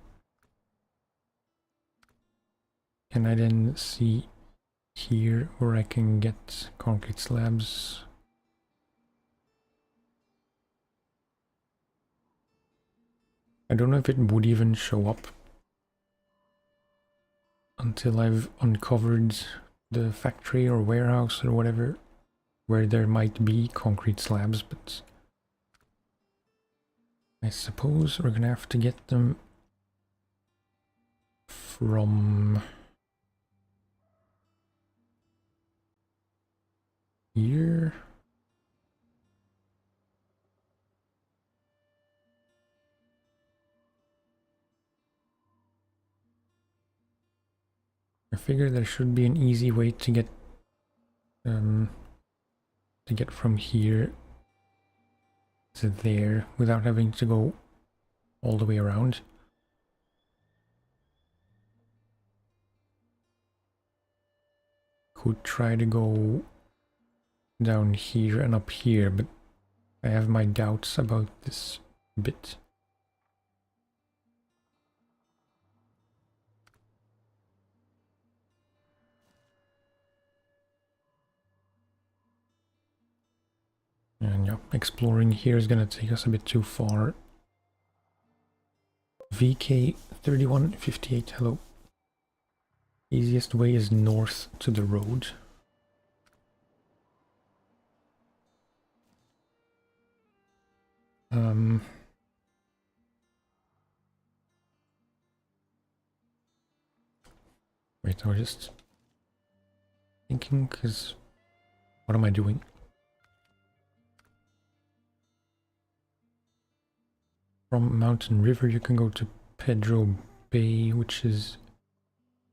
can I then see here where I can get concrete slabs? I don't know if it would even show up until I've uncovered the factory or warehouse or whatever where there might be concrete slabs, but I suppose we're gonna have to get them from here. I figure there should be an easy way to get from here to there without having to go all the way around. Could try to go down here and up here, but I have my doubts about this bit. And yeah, exploring here is gonna take us a bit too far. VK3158, hello. Easiest way is north to the road. Wait, I was just thinking, because what am I doing? From Mountain River you can go to Pedro Bay, which is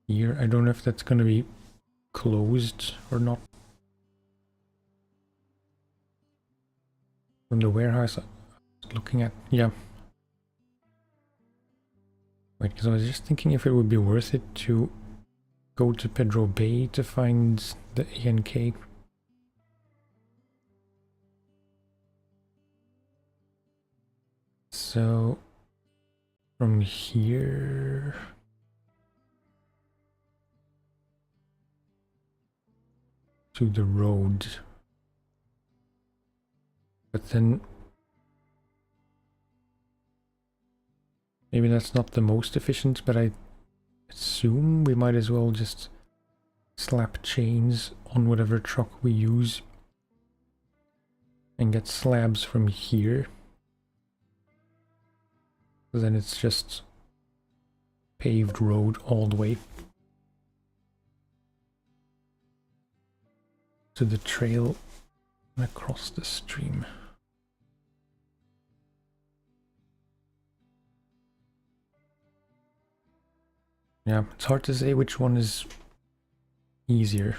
here. I don't know if that's gonna be closed or not. From the warehouse I was looking at, yeah. Wait, because I was just thinking if it would be worth it to go to Pedro Bay to find the ANK. So from here to the road, but then maybe that's not the most efficient, but I assume we might as well just slap chains on whatever truck we use and get slabs from here. So then it's just paved road all the way to the trail and across the stream. Yeah, it's hard to say which one is easier.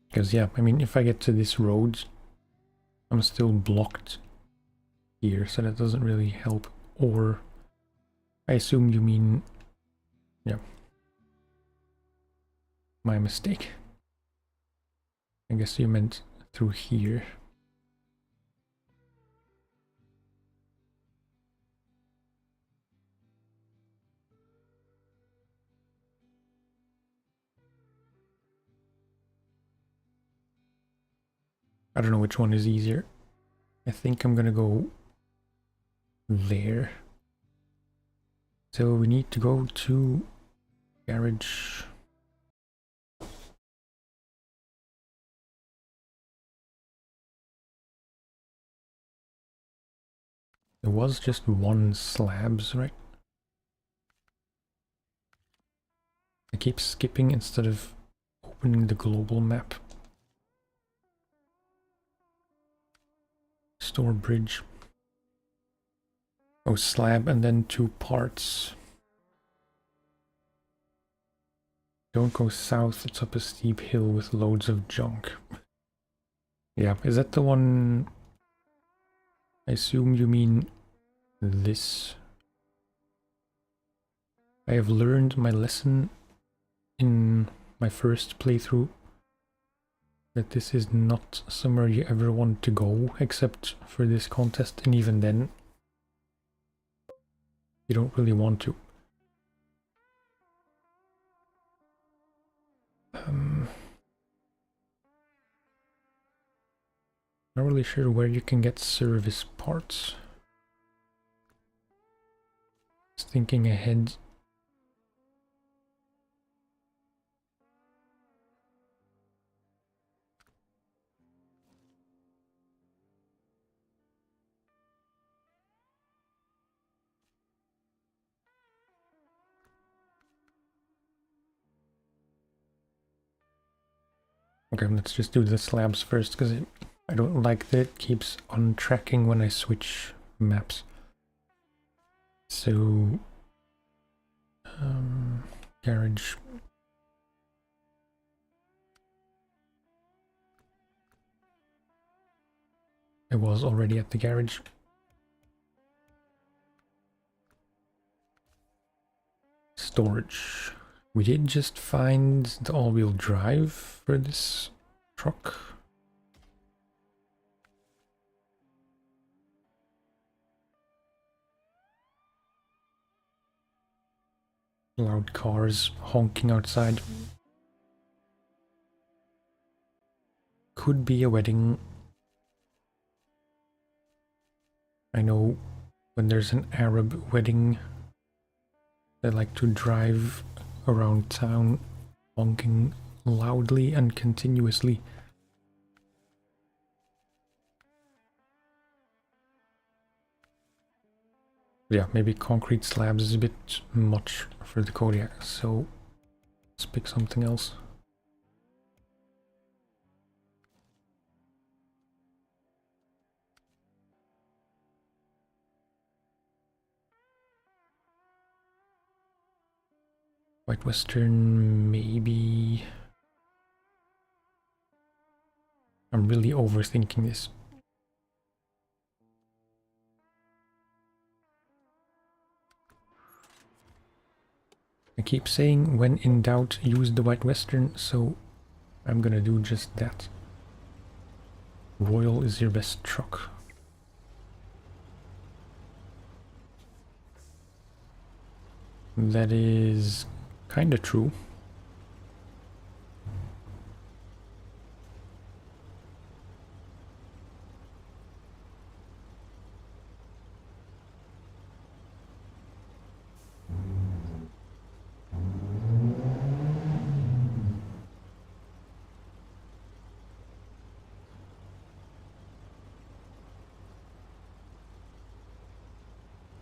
Because yeah, I mean, if I get to this road, I'm still blocked here, so that doesn't really help. Or I assume you mean, yeah, my mistake. I guess you meant through here. I don't know which one is easier. I think I'm gonna go there. So we need to go to garage. There was just one slabs, right? I keep skipping instead of opening the global map. Store bridge. Oh, slab and then 2 parts. Don't go south, it's up a steep hill with loads of junk. Yeah, is that the one? I assume you mean this. I have learned my lesson in my first playthrough that this is not somewhere you ever want to go except for this contest, and even then you don't really want to. Not really sure where you can get service parts. Just thinking ahead. Okay, let's just do the slabs first, because I don't like that it keeps on tracking when I switch maps. So, garage. I was already at the garage. Storage. We did just find the all-wheel drive for this truck. Loud cars honking outside. Could be a wedding. I know when there's an Arab wedding, they like to drive around town honking loudly and continuously. Yeah, maybe concrete slabs is a bit much for the Kodiak, so let's pick something else. White Western, maybe. I'm really overthinking this. I keep saying when in doubt use the White Western, so I'm gonna do just that. Royal is your best truck. That is kinda true.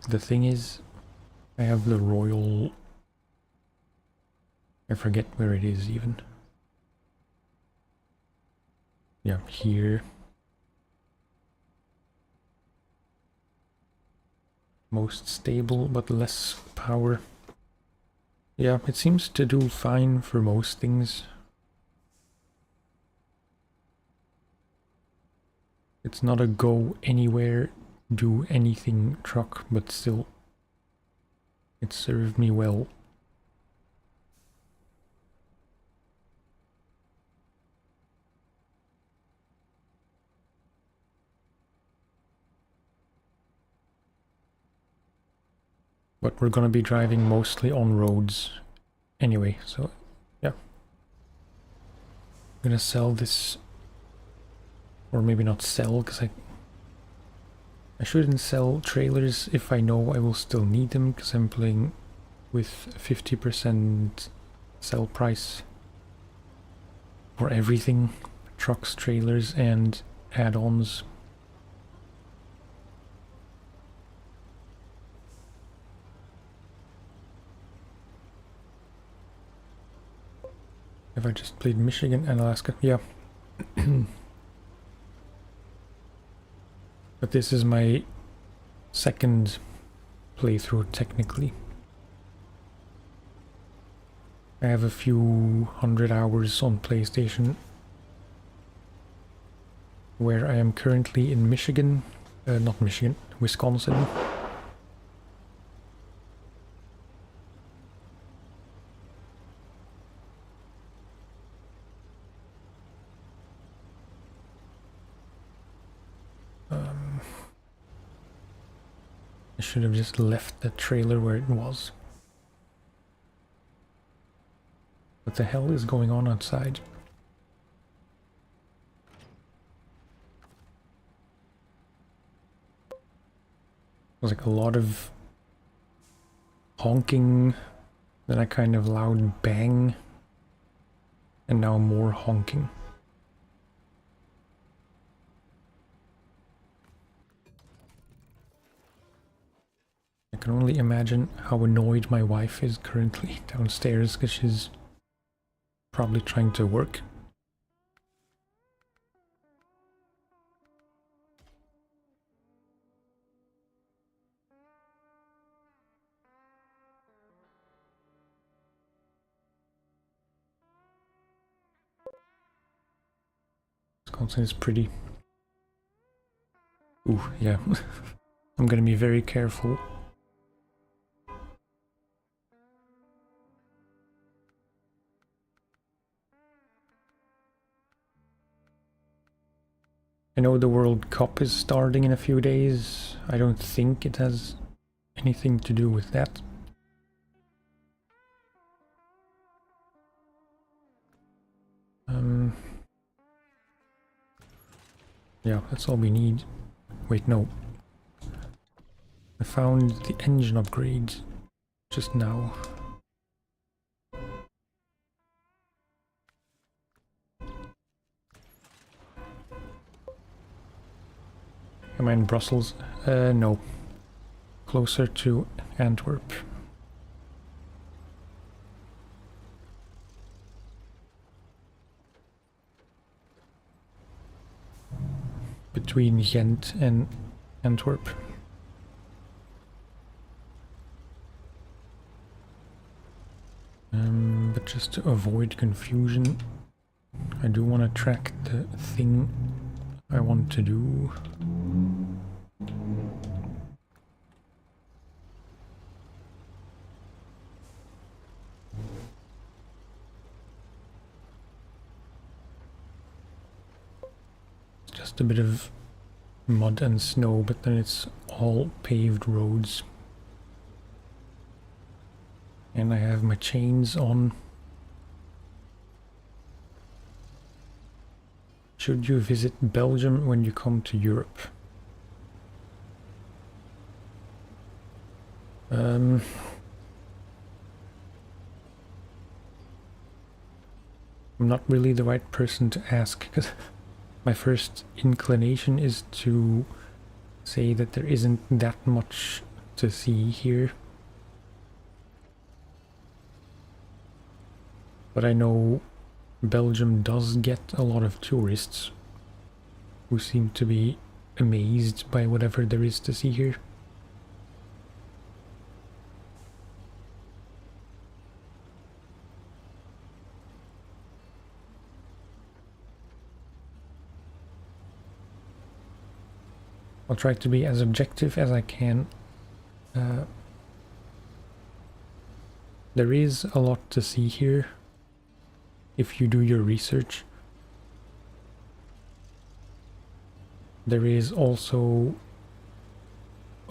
The thing is, I have the Royal... I forget where it is even. Yeah, here. Most stable, but less power. Yeah, it seems to do fine for most things. It's not a go anywhere, do anything truck, but still, it served me well. But we're gonna be driving mostly on roads anyway, so yeah. I'm gonna sell this, or maybe not sell, because I shouldn't sell trailers if I know I will still need them, because I'm playing with 50% sell price for everything, trucks, trailers, and add-ons. Have I just played Michigan and Alaska? Yeah. But this is my second playthrough, technically. I have a few hundred hours on PlayStation, where I am currently in Michigan, not Michigan, Wisconsin. I should have just left the trailer where it was. What the hell is going on outside? There's like a lot of honking, then a kind of loud bang, and now more honking. I can only imagine how annoyed my wife is currently downstairs, because she's probably trying to work. Wisconsin is pretty. Ooh, yeah. I'm gonna be very careful. I know the World Cup is starting in a few days. I don't think it has anything to do with that. Yeah, that's all we need. Wait, no. I found the engine upgrade just now. Am I in Brussels? No. Closer to Antwerp. Between Ghent and Antwerp. But just to avoid confusion, I do want to track the thing I want to do. It's just a bit of mud and snow, but then it's all paved roads. And I have my chains on. Should you visit Belgium when you come to Europe? I'm not really the right person to ask, because my first inclination is to say that there isn't that much to see here. But I know Belgium does get a lot of tourists who seem to be amazed by whatever there is to see here. I'll try to be as objective as I can. There is a lot to see here if you do your research. There is also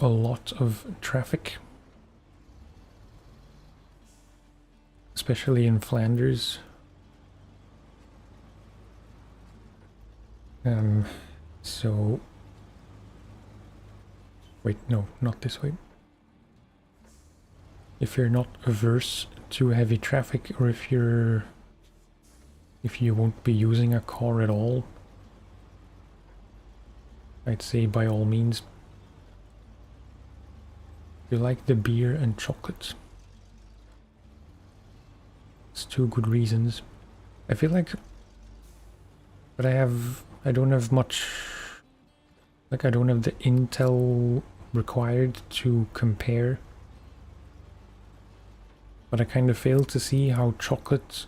a lot of traffic, especially in Flanders. So wait, no, not this way. If you're not averse to heavy traffic, or if you won't be using a car at all, I'd say by all means. You like the beer and chocolate. It's two good reasons. I feel like, but I don't have much, like I don't have the intel required to compare. But I kind of fail to see how chocolate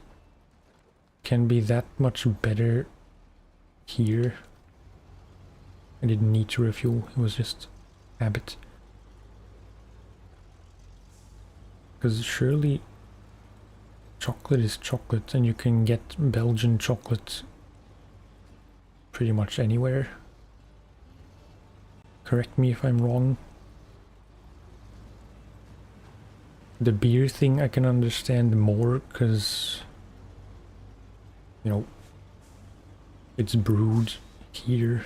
can be that much better here. I didn't need to refuel, it was just habit. Because surely chocolate is chocolate, and you can get Belgian chocolate pretty much anywhere. Correct me if I'm wrong. The beer thing I can understand more, because, you know, it's brewed here.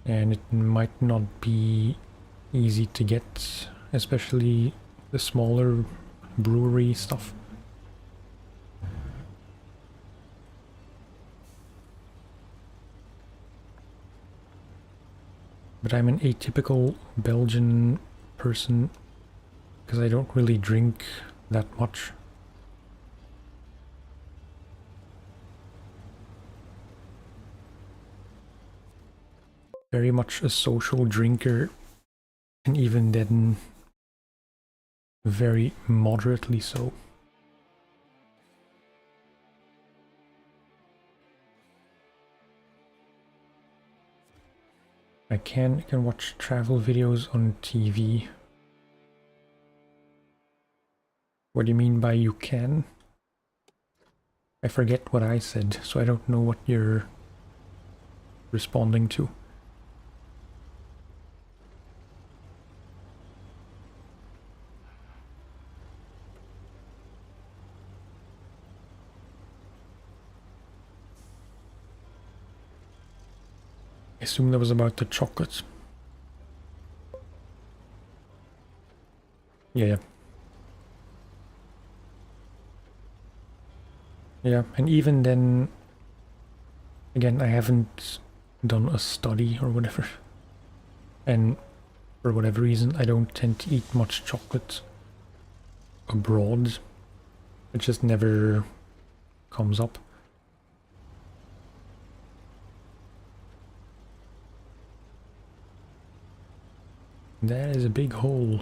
And it might not be easy to get, especially the smaller brewery stuff. But I'm an atypical Belgian person because I don't really drink that much. Very much a social drinker, and even then very moderately so. I can watch travel videos on TV. What do you mean by you can? I forget what I said, so I don't know what you're responding to. I assume that was about the chocolate. Yeah. Yeah, and even then, again, I haven't done a study or whatever. And for whatever reason, I don't tend to eat much chocolate abroad. It just never comes up. That is a big hole.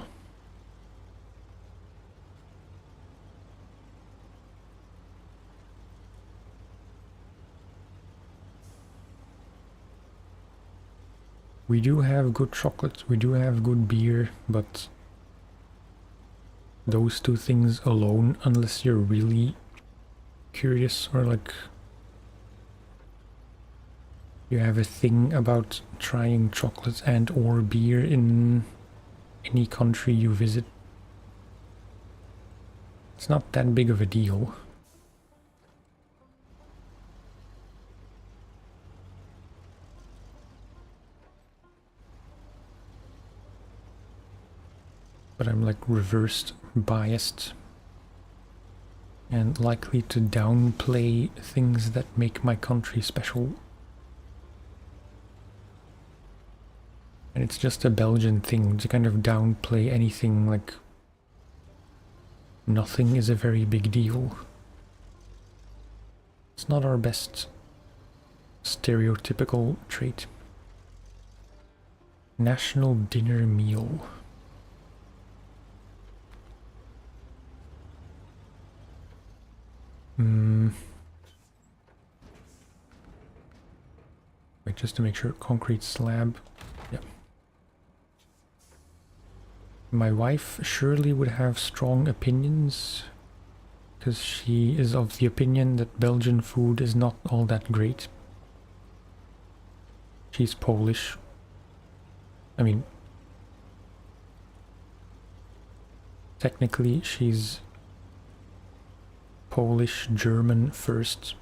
We do have good chocolate, we do have good beer, but those two things alone, unless you're really curious or like you have a thing about trying chocolate and or beer in any country you visit, it's not that big of a deal. But I'm like reversed biased and likely to downplay things that make my country special. And it's just a Belgian thing to kind of downplay anything, like nothing is a very big deal. It's not our best stereotypical trait. National dinner meal. Wait, just to make sure, concrete slab. Yeah. My wife surely would have strong opinions, because she is of the opinion that Belgian food is not all that great. She's Polish. I mean, technically she's Polish German first,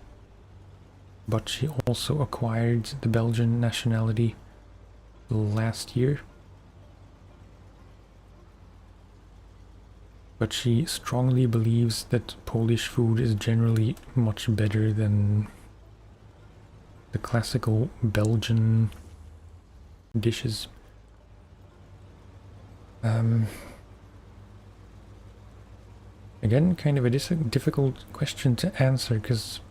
but she also acquired the Belgian nationality last year. But she strongly believes that Polish food is generally much better than the classical Belgian dishes. Again, kind of a difficult question to answer, because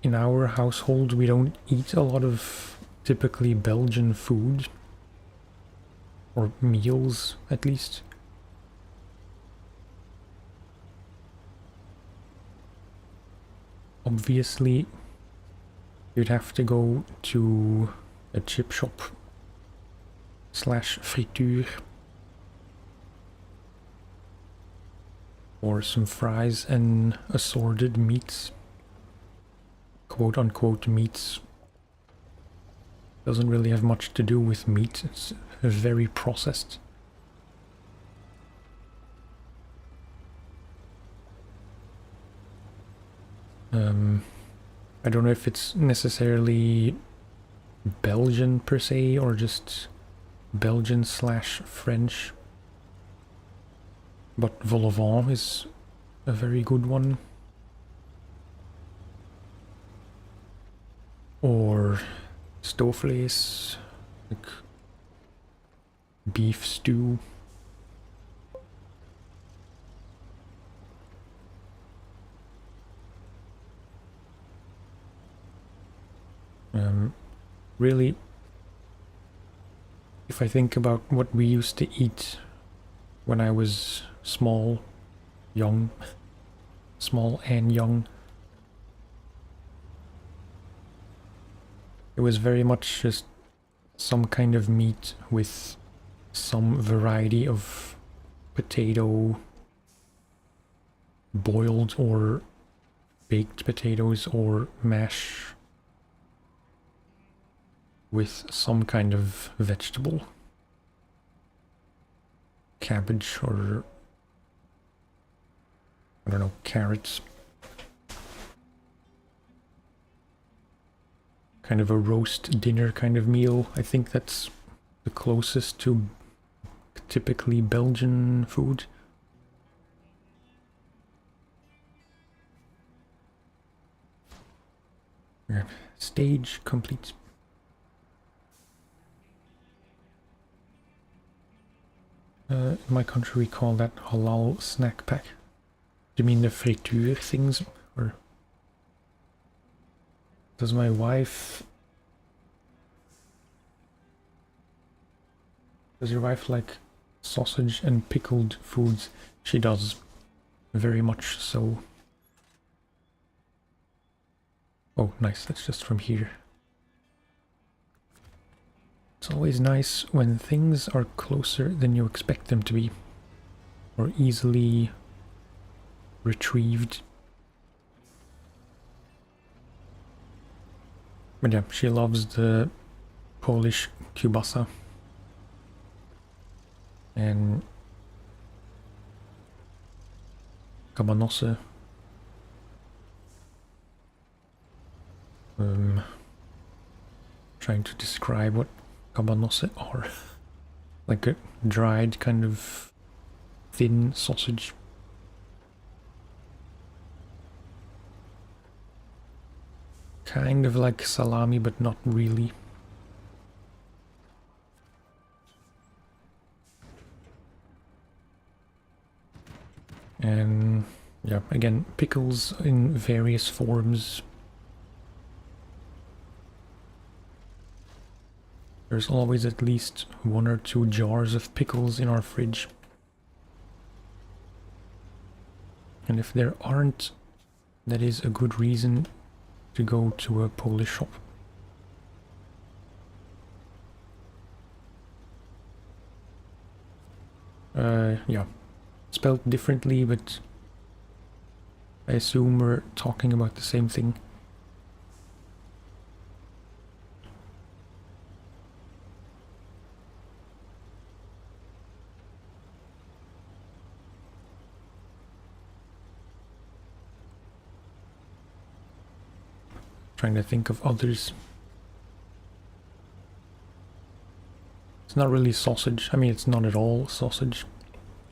in our household we don't eat a lot of typically Belgian food, or meals at least. Obviously, you'd have to go to a chip shop / frituur or some fries and assorted meats, quote unquote meats. Doesn't really have much to do with meat, it's very processed. I don't know if it's necessarily Belgian per se, or just Belgian / French. But vol au vent is a very good one. Or stoofvlees, like beef stew. Really, if I think about what we used to eat when I was small and young, it was very much just some kind of meat with some variety of potato, boiled or baked potatoes, or mash with some kind of vegetable. Cabbage or, I don't know, carrots. Kind of a roast dinner kind of meal. I think that's the closest to typically Belgian food. Stage complete. In my country we call that halal snack pack. Do you mean the frituur things? Or does my wife... Does your wife like sausage and pickled foods? She does. Very much so. Oh, nice. That's just from here. It's always nice when things are closer than you expect them to be. Or easily retrieved. But yeah, she loves the Polish kielbasa. And kabanosy. Trying to describe what kabanosy are. Like a dried kind of thin sausage. Kind of like salami, but not really. And yeah, again, pickles in various forms. There's always at least 1 or 2 jars of pickles in our fridge. And if there aren't, that is a good reason to go to a Polish shop. Yeah, spelled differently, but I assume we're talking about the same thing. Trying to think of others. It's not really sausage. I mean, it's not at all sausage.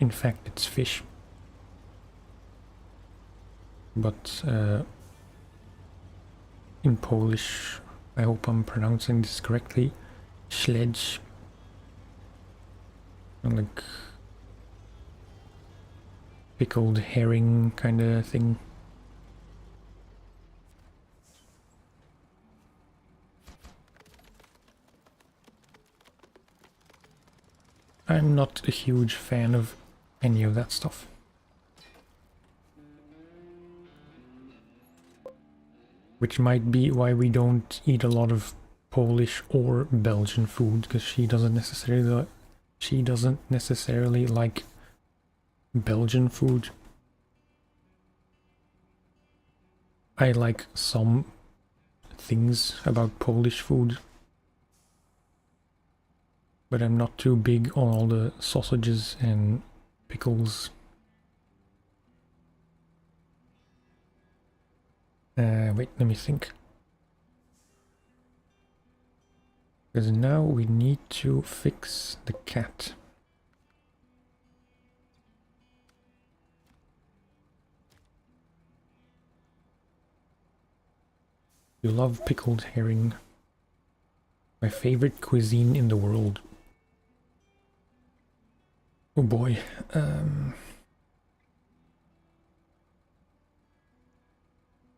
In fact, it's fish. But in Polish, I hope I'm pronouncing this correctly, śledź. Like pickled herring kind of thing. I'm not a huge fan of any of that stuff. Which might be why we don't eat a lot of Polish or Belgian food, because she doesn't necessarily like Belgian food. I like some things about Polish food, but I'm not too big on all the sausages and pickles. Wait, let me think. Because now we need to fix the cat. You love pickled herring. My favorite cuisine in the world. Oh boy.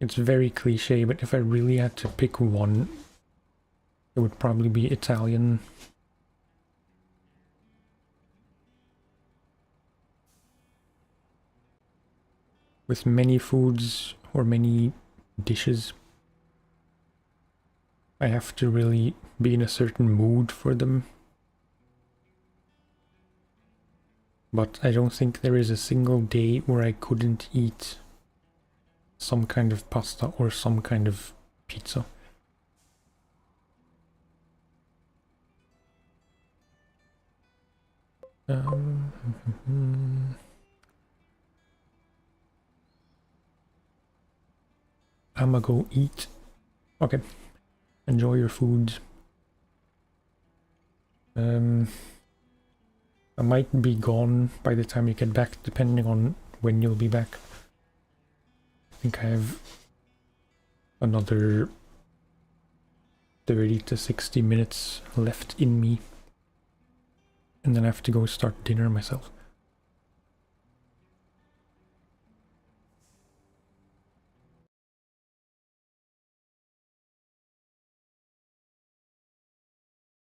It's very cliche, but if I really had to pick one, it would probably be Italian. With many foods or many dishes. I have to really be in a certain mood for them. But I don't think there is a single day where I couldn't eat some kind of pasta or some kind of pizza. I'ma go eat. Okay. Enjoy your food. I might be gone by the time you get back, depending on when you'll be back. I think I have another 30 to 60 minutes left in me. And then I have to go start dinner myself.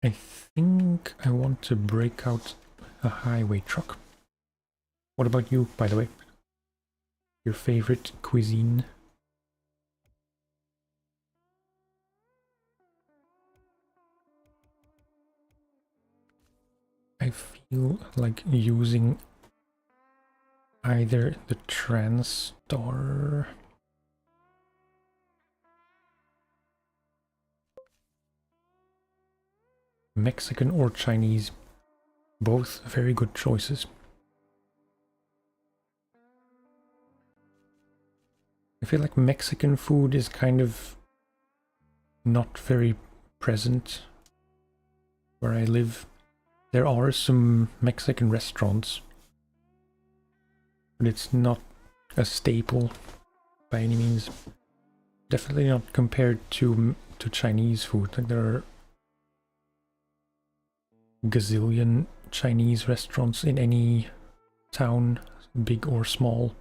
I think I want to break out a highway truck. What about you, by the way? Your favorite cuisine? I feel like using either the TransStar Mexican or Chinese. Both very good choices. I feel like Mexican food is kind of not very present where I live. There are some Mexican restaurants, but it's not a staple by any means. Definitely not compared to Chinese food. Like there are gazillion Chinese restaurants in any town, big or small.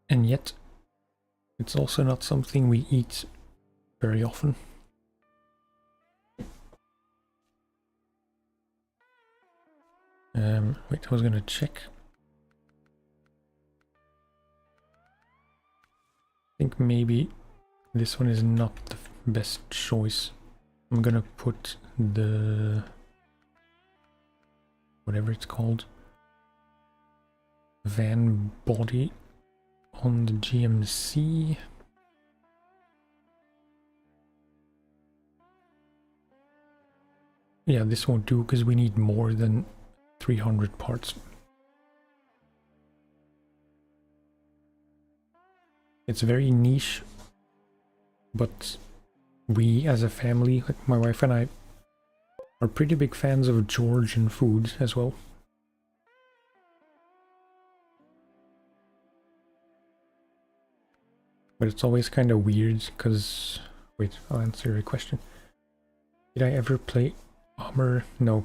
And yet, it's also not something we eat very often. Wait, I was gonna check. I think maybe this one is not the best choice. I'm gonna put the... whatever it's called. Van body on the GMC. Yeah, this won't do because we need more than 300 parts. It's very niche, but we as a family, like my wife and I, are pretty big fans of Georgian food as well. But it's always kind of weird because... wait, I'll answer your question. Did I ever play Armor? No.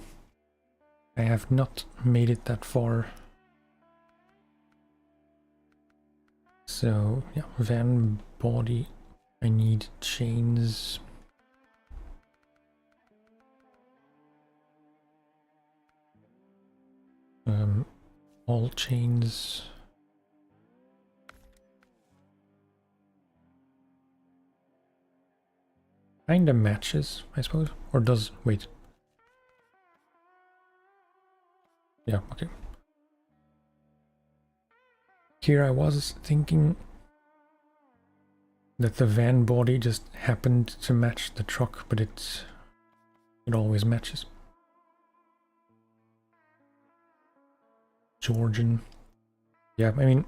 I have not made it that far. So, yeah, van body. I need chains. All chains. Kinda matches, I suppose. Or does... wait. Yeah, okay. Here I was thinking that the van body just happened to match the truck, but it always matches. Georgian. Yeah, I mean,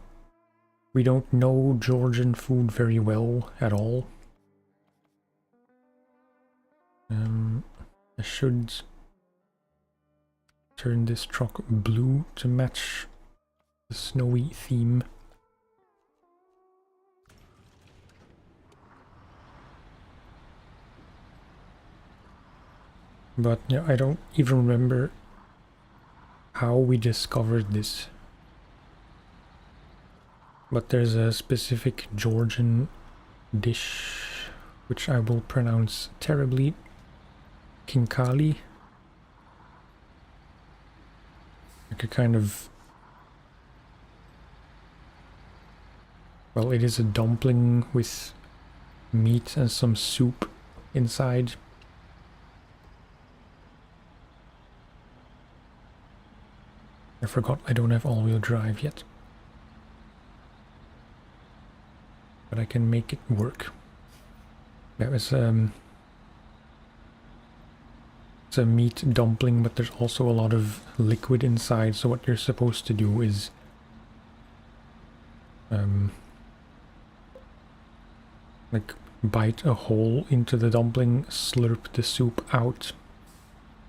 we don't know Georgian food very well at all. I should turn this truck blue to match the snowy theme. But yeah, I don't even remember how we discovered this. But there's a specific Georgian dish which I will pronounce terribly. Kinkali. Like a kind of... Well, it is a dumpling with meat and some soup inside. I forgot I don't have all-wheel drive yet. But I can make it work. That was it's a meat dumpling, but there's also a lot of liquid inside, so what you're supposed to do is like bite a hole into the dumpling, slurp the soup out,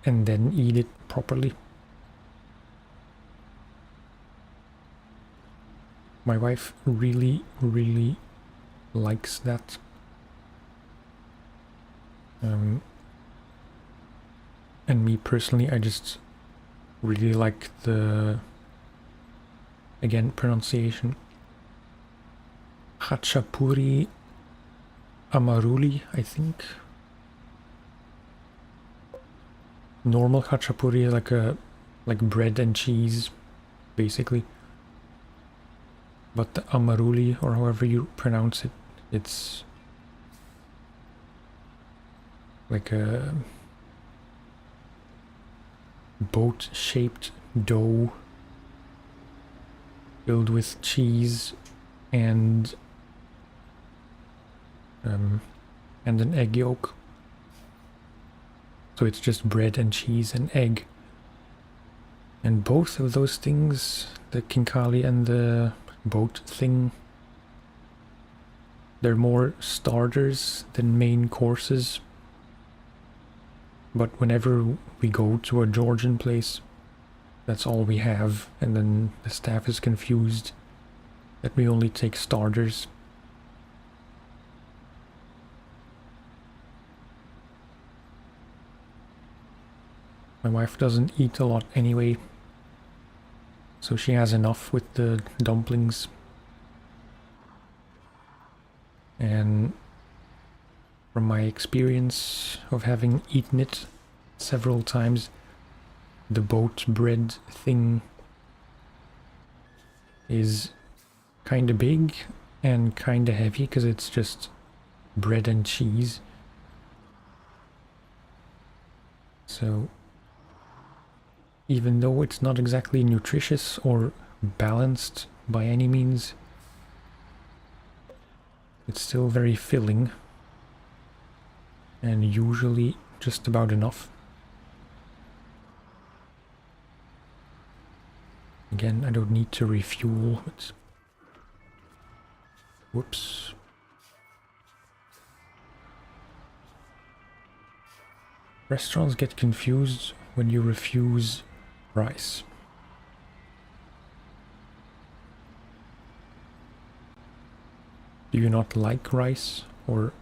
and then eat it properly. My wife really, really likes that. And me personally, I just really like the, again, pronunciation. Khachapuri amaruli, I think. Normal khachapuri is like bread and cheese, basically. But the amaruli, or however you pronounce it, it's like a boat-shaped dough filled with cheese and an egg yolk. So it's just bread and cheese and egg. And both of those things, the kinkali and the boat thing, they're more starters than main courses. But whenever we go to a Georgian place, that's all we have, and then the staff is confused that we only take starters. My wife doesn't eat a lot anyway, so she has enough with the dumplings. And from my experience of having eaten it several times, the boat bread thing is kinda big and kinda heavy because it's just bread and cheese. So even though it's not exactly nutritious or balanced by any means, it's still very filling and usually just about enough. Again, I don't need to refuel, but whoops. Restaurants get confused when you refuse rice. Do you not like rice, or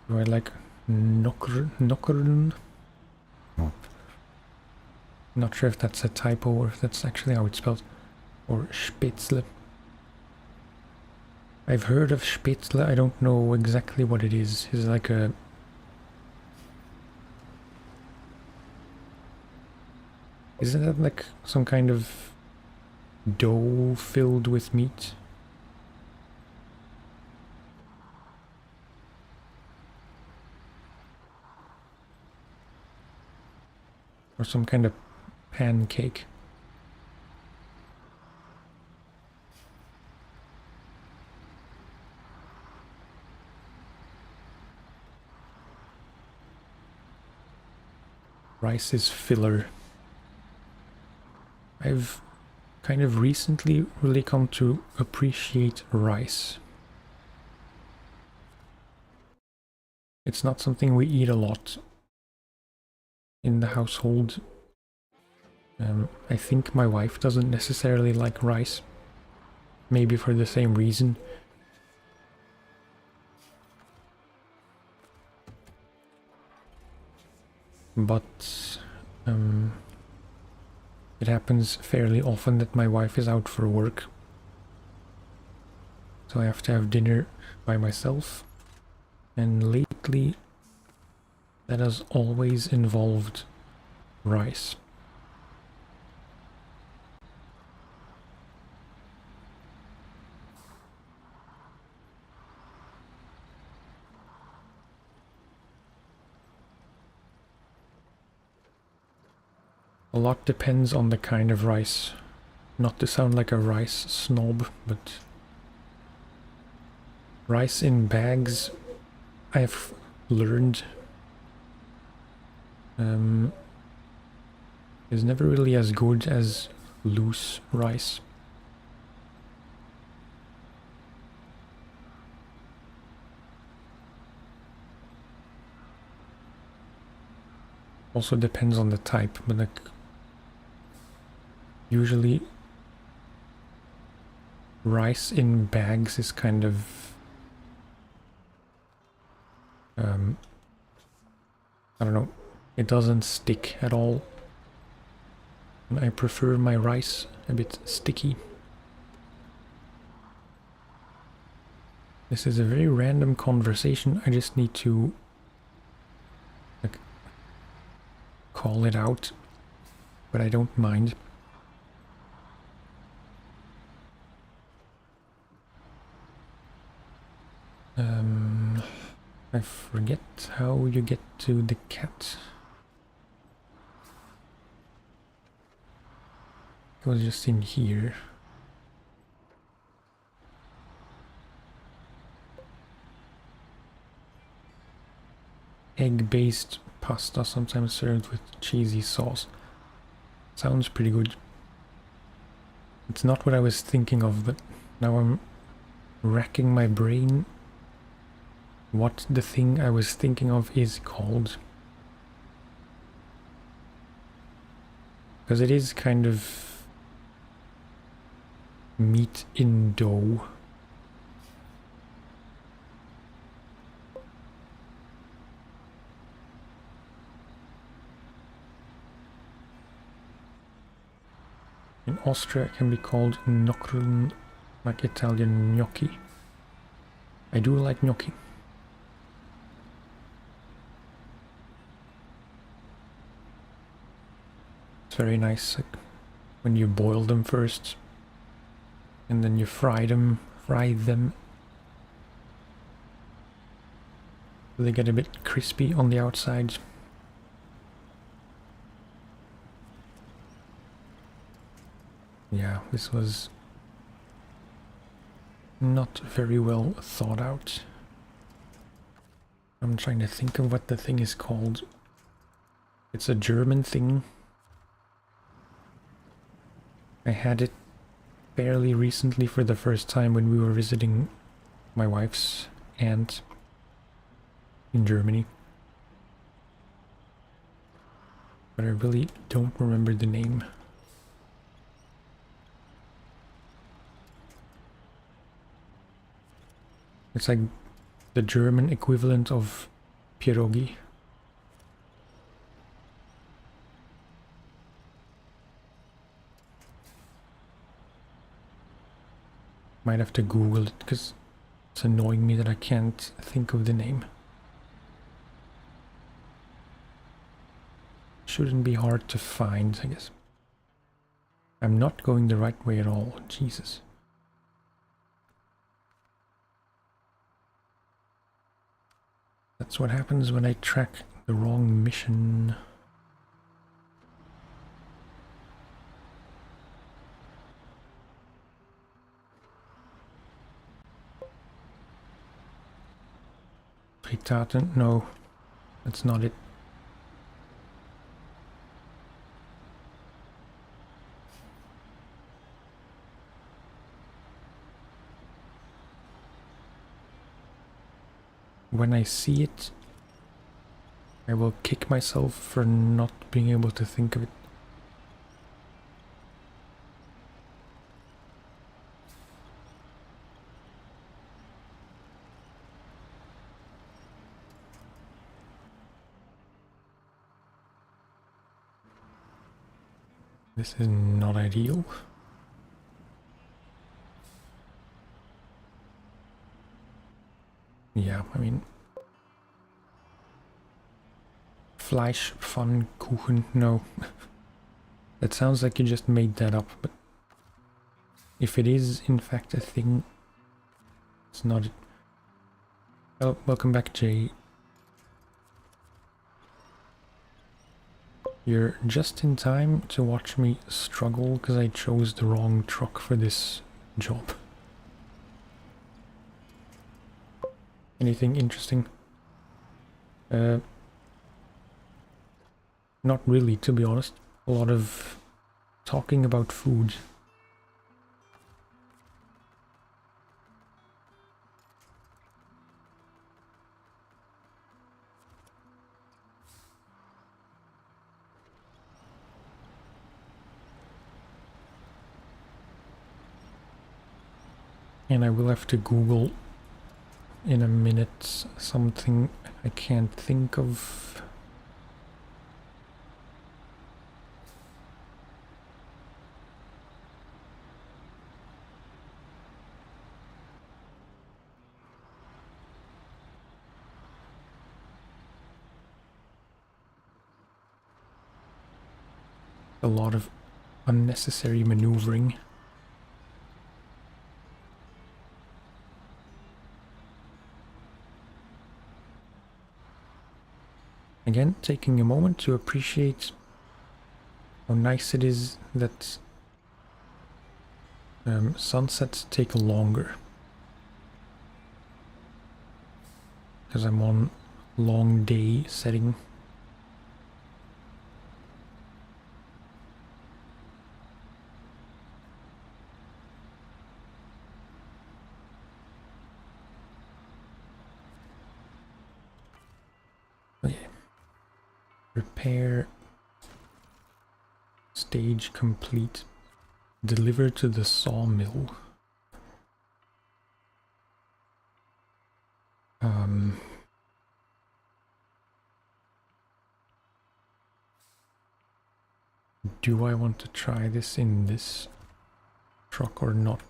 do I like nokrun? Not sure if that's a typo or if that's actually how it's spelled. Or spätzle. I've heard of spätzle, I don't know exactly what it is. Is it like a... Isn't that like some kind of dough filled with meat? Or some kind of pancake? Rice is filler. I've kind of recently really come to appreciate rice. It's not something we eat a lot in the household. I think my wife doesn't necessarily like rice, maybe for the same reason. But it happens fairly often that my wife is out for work, so I have to have dinner by myself, and lately that has always involved rice. A lot depends on the kind of rice. Not to sound like a rice snob, but rice in bags, I've learned, is never really as good as loose rice. Also depends on the type, but like usually rice in bags is kind of I don't know, it doesn't stick at all. And I prefer my rice a bit sticky. This is a very random conversation. I just need to like call it out, but I don't mind. I forget how you get to the cat. It was just in here. Egg-based pasta, sometimes served with cheesy sauce. Sounds pretty good. It's not what I was thinking of, but now I'm racking my brain what the thing I was thinking of is called. Because it is kind of meat in dough. In Austria it can be called Knockrun, like Italian gnocchi. I do like gnocchi. It's very nice, like when you boil them first and then you fry them so they get a bit crispy on the outside. Yeah, this was not very well thought out. I'm trying to think of what the thing is called. It's a German thing. I had it fairly recently for the first time when we were visiting my wife's aunt in Germany. But I really don't remember the name. It's like the German equivalent of pierogi. Might have to Google it because it's annoying me that I can't think of the name. Shouldn't be hard to find, I guess. I'm not going the right way at all. Jesus. That's what happens when I track the wrong mission. Frittaten? No, that's not it. When I see it, I will kick myself for not being able to think of it. This is not ideal. Yeah, I mean... Fleischpfannkuchen, no. That sounds like you just made that up, but... if it is, in fact, a thing... it's not... Oh, welcome back, Jay. You're just in time to watch me struggle because I chose the wrong truck for this job. Anything interesting? Not really, to be honest. A lot of talking about food. And I will have to Google in a minute something I can't think of. A lot of unnecessary maneuvering. Again, taking a moment to appreciate how nice it is that sunsets take longer. Because I'm on long day setting. Okay. Repair. Stage complete. Deliver to the sawmill. Do I want to try this in this truck or not?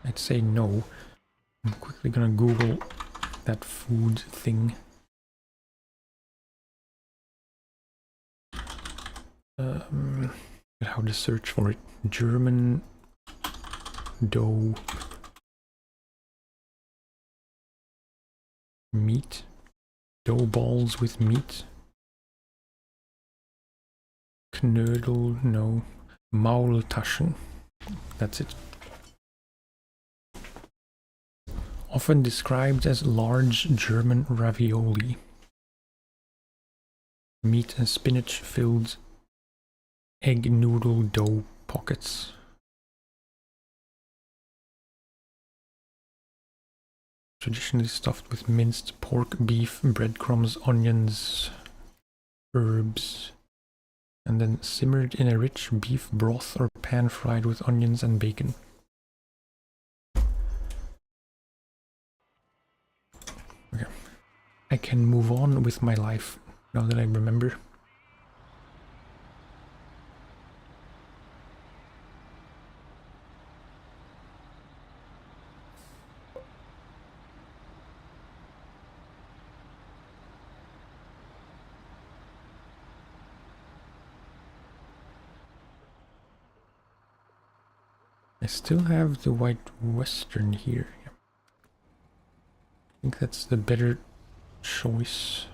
I'd say no. I'm quickly gonna Google that food thing. How to search for it. German dough meat. Dough balls with meat. Knödel, no. Maultaschen. That's it. Often described as large German ravioli. Meat and spinach filled egg noodle dough pockets. Traditionally stuffed with minced pork, beef, breadcrumbs, onions, herbs, and then simmered in a rich beef broth or pan-fried with onions and bacon. Okay. I can move on with my life now that I remember. I still have the White Western here. I think that's the better choice.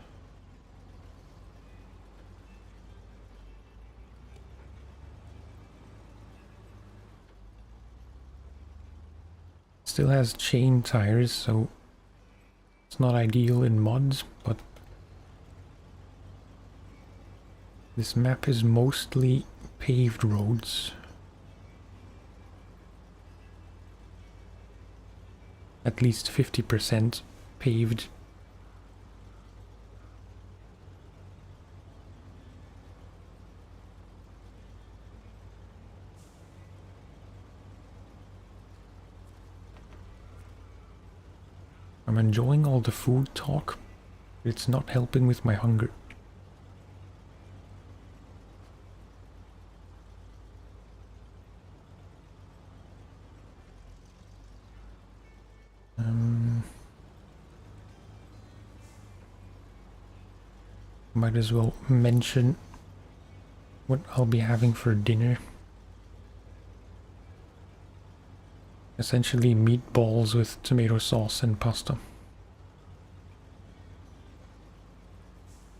Still has chain tires, so it's not ideal in mods, but this map is mostly paved roads. At least 50% paved. I'm enjoying all the food talk, but it's not helping with my hunger. Might as well mention what I'll be having for dinner. Essentially meatballs with tomato sauce and pasta.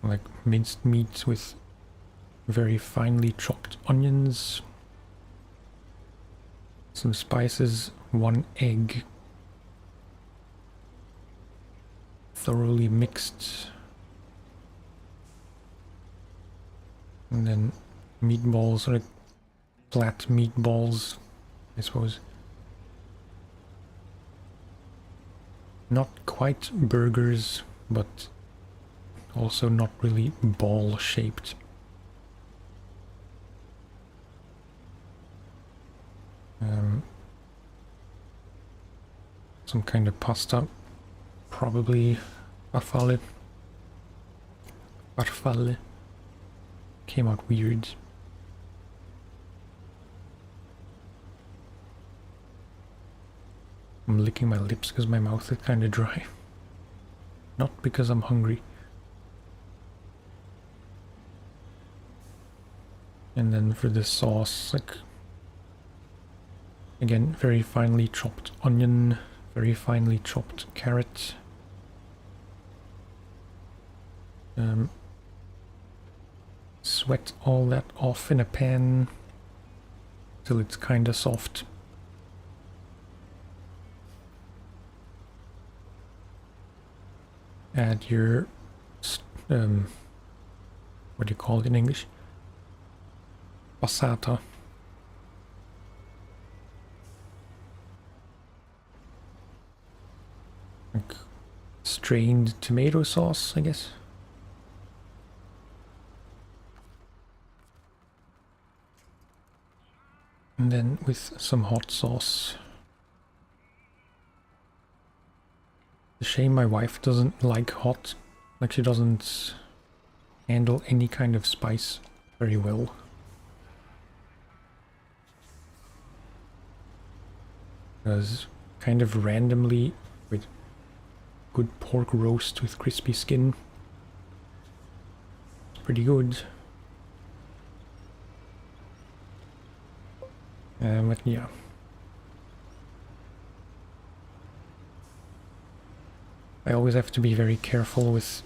like minced meat with very finely chopped onions, some spices, 1 egg, thoroughly mixed, and then meatballs, like flat meatballs, I suppose. Not quite burgers, but also not really ball-shaped. Some kind of pasta, probably farfalle. Farfalle came out weird. I'm licking my lips because my mouth is kind of dry. Not because I'm hungry. And then for the sauce, like, again, very finely chopped onion, very finely chopped carrot. Sweat all that off in a pan till it's kind of soft. Add your, what do you call it in English? Passata. Like strained tomato sauce, I guess. And then with some hot sauce. It's a shame my wife doesn't like hot. Like, she doesn't handle any kind of spice very well. Because kind of randomly, with good pork roast with crispy skin. It's pretty good. But yeah. I always have to be very careful with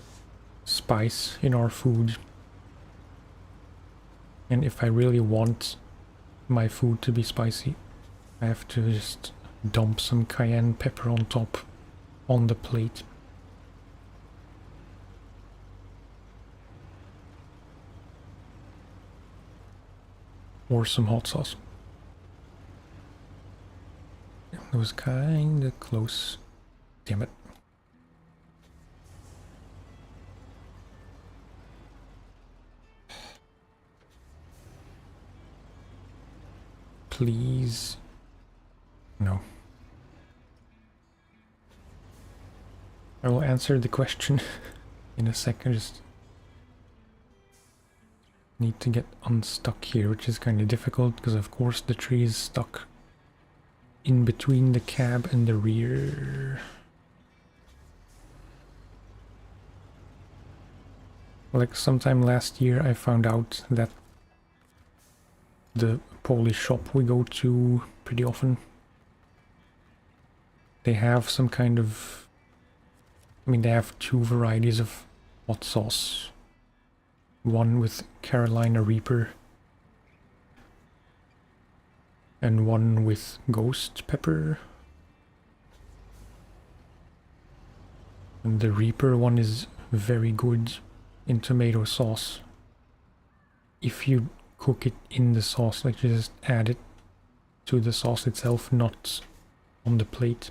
spice in our food. And if I really want my food to be spicy, I have to just dump some cayenne pepper on top on the plate. Or some hot sauce. That was kinda close. Damn it. Please. No. I will answer the question in a second. Just need to get unstuck here, which is kind of difficult because of course the tree is stuck in between the cab and the rear. Like sometime last year I found out that the Polish shop we go to pretty often, they have some kind of, I mean, they have 2 varieties of hot sauce. One with Carolina Reaper and one with ghost pepper. And the Reaper one is very good in tomato sauce. If you cook it in the sauce, like you just add it to the sauce itself, not on the plate.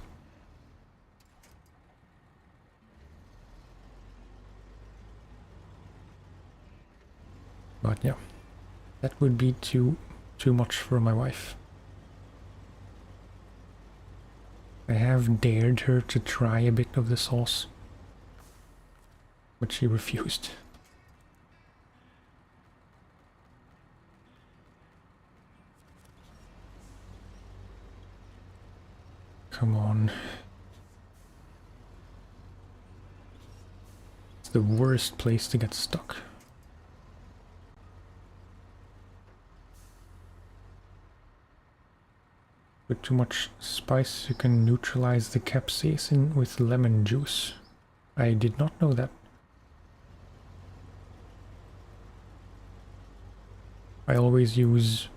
But yeah, that would be too much for my wife. I have dared her to try a bit of the sauce, but she refused. Come on. It's the worst place to get stuck. With too much spice, you can neutralize the capsaicin with lemon juice. I did not know that. I always use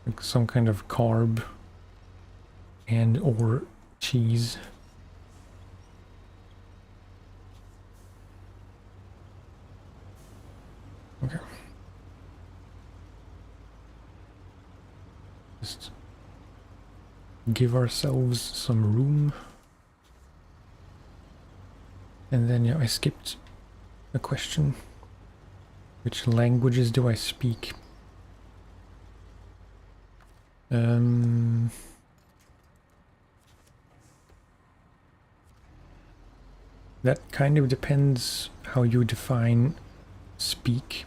like some kind of carb and or cheese. Okay. Just give ourselves some room. And then, yeah, I skipped a question. Which languages do I speak? That kind of depends how you define speak.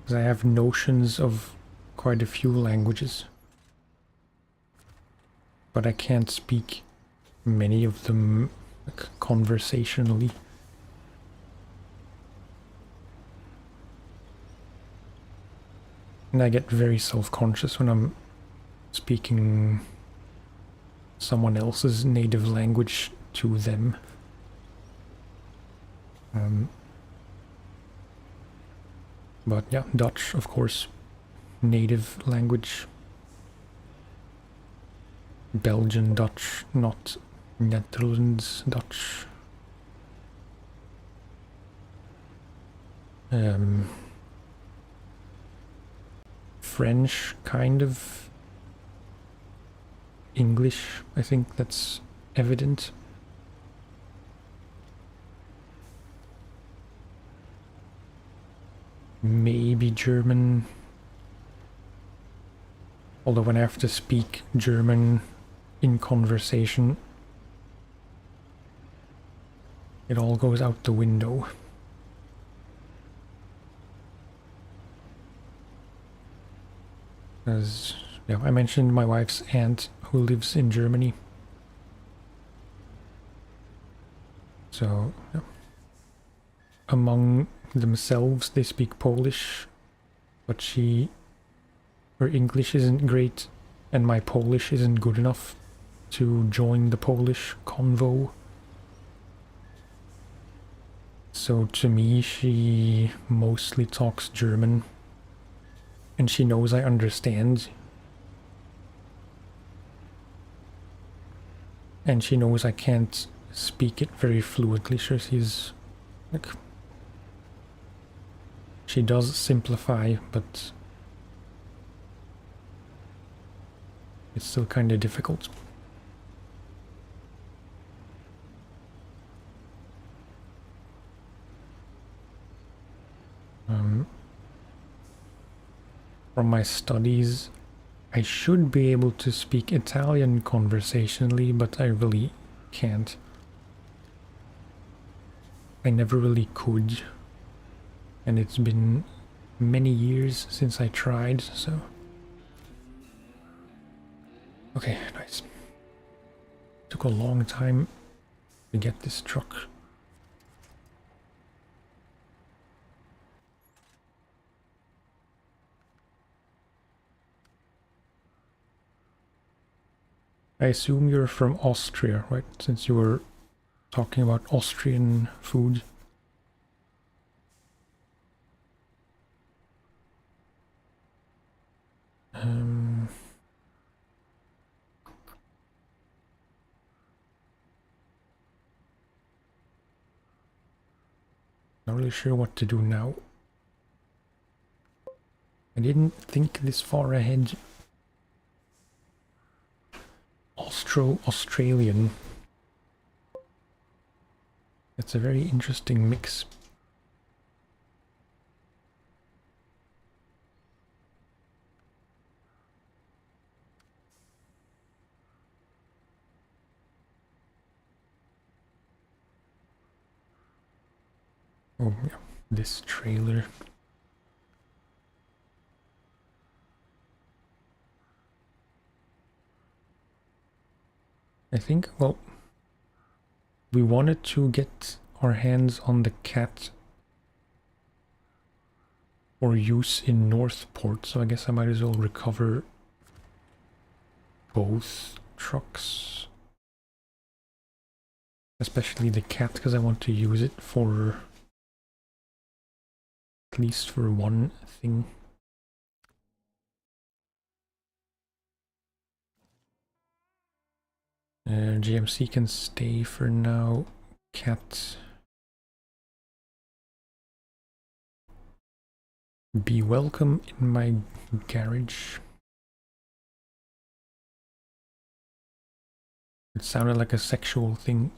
Because I have notions of quite a few languages. But I can't speak many of them like, conversationally. And I get very self-conscious when I'm speaking someone else's native language to them. But yeah, Dutch, of course, native language. Belgian Dutch, not Netherlands Dutch. French, kind of. English, I think that's evident. Maybe German. Although when I have to speak German in conversation, it all goes out the window. As yeah, I mentioned my wife's aunt who lives in Germany. So yeah. Among themselves they speak Polish, but her English isn't great and my Polish isn't good enough to join the Polish convo. So to me she mostly talks German. And she knows I understand. And she knows I can't speak it very fluently. Sure, she's like... She does simplify, but... It's still kind of difficult. From my studies, I should be able to speak Italian conversationally, but I really can't. I never really could. And it's been many years since I tried, so... Okay, nice. Took a long time to get this truck. I assume you're from Austria, right? Since you were talking about Austrian food. Not really sure what to do now. I didn't think this far ahead. Austro-Australian. That's a very interesting mix. Oh yeah, this trailer. I think, well, we wanted to get our hands on the cat for use in Northport, so I guess I might as well recover both trucks. Especially the cat, because I want to use it for at least for one thing. GMC can stay for now. Cat, be welcome in my garage. It sounded like a sexual thing.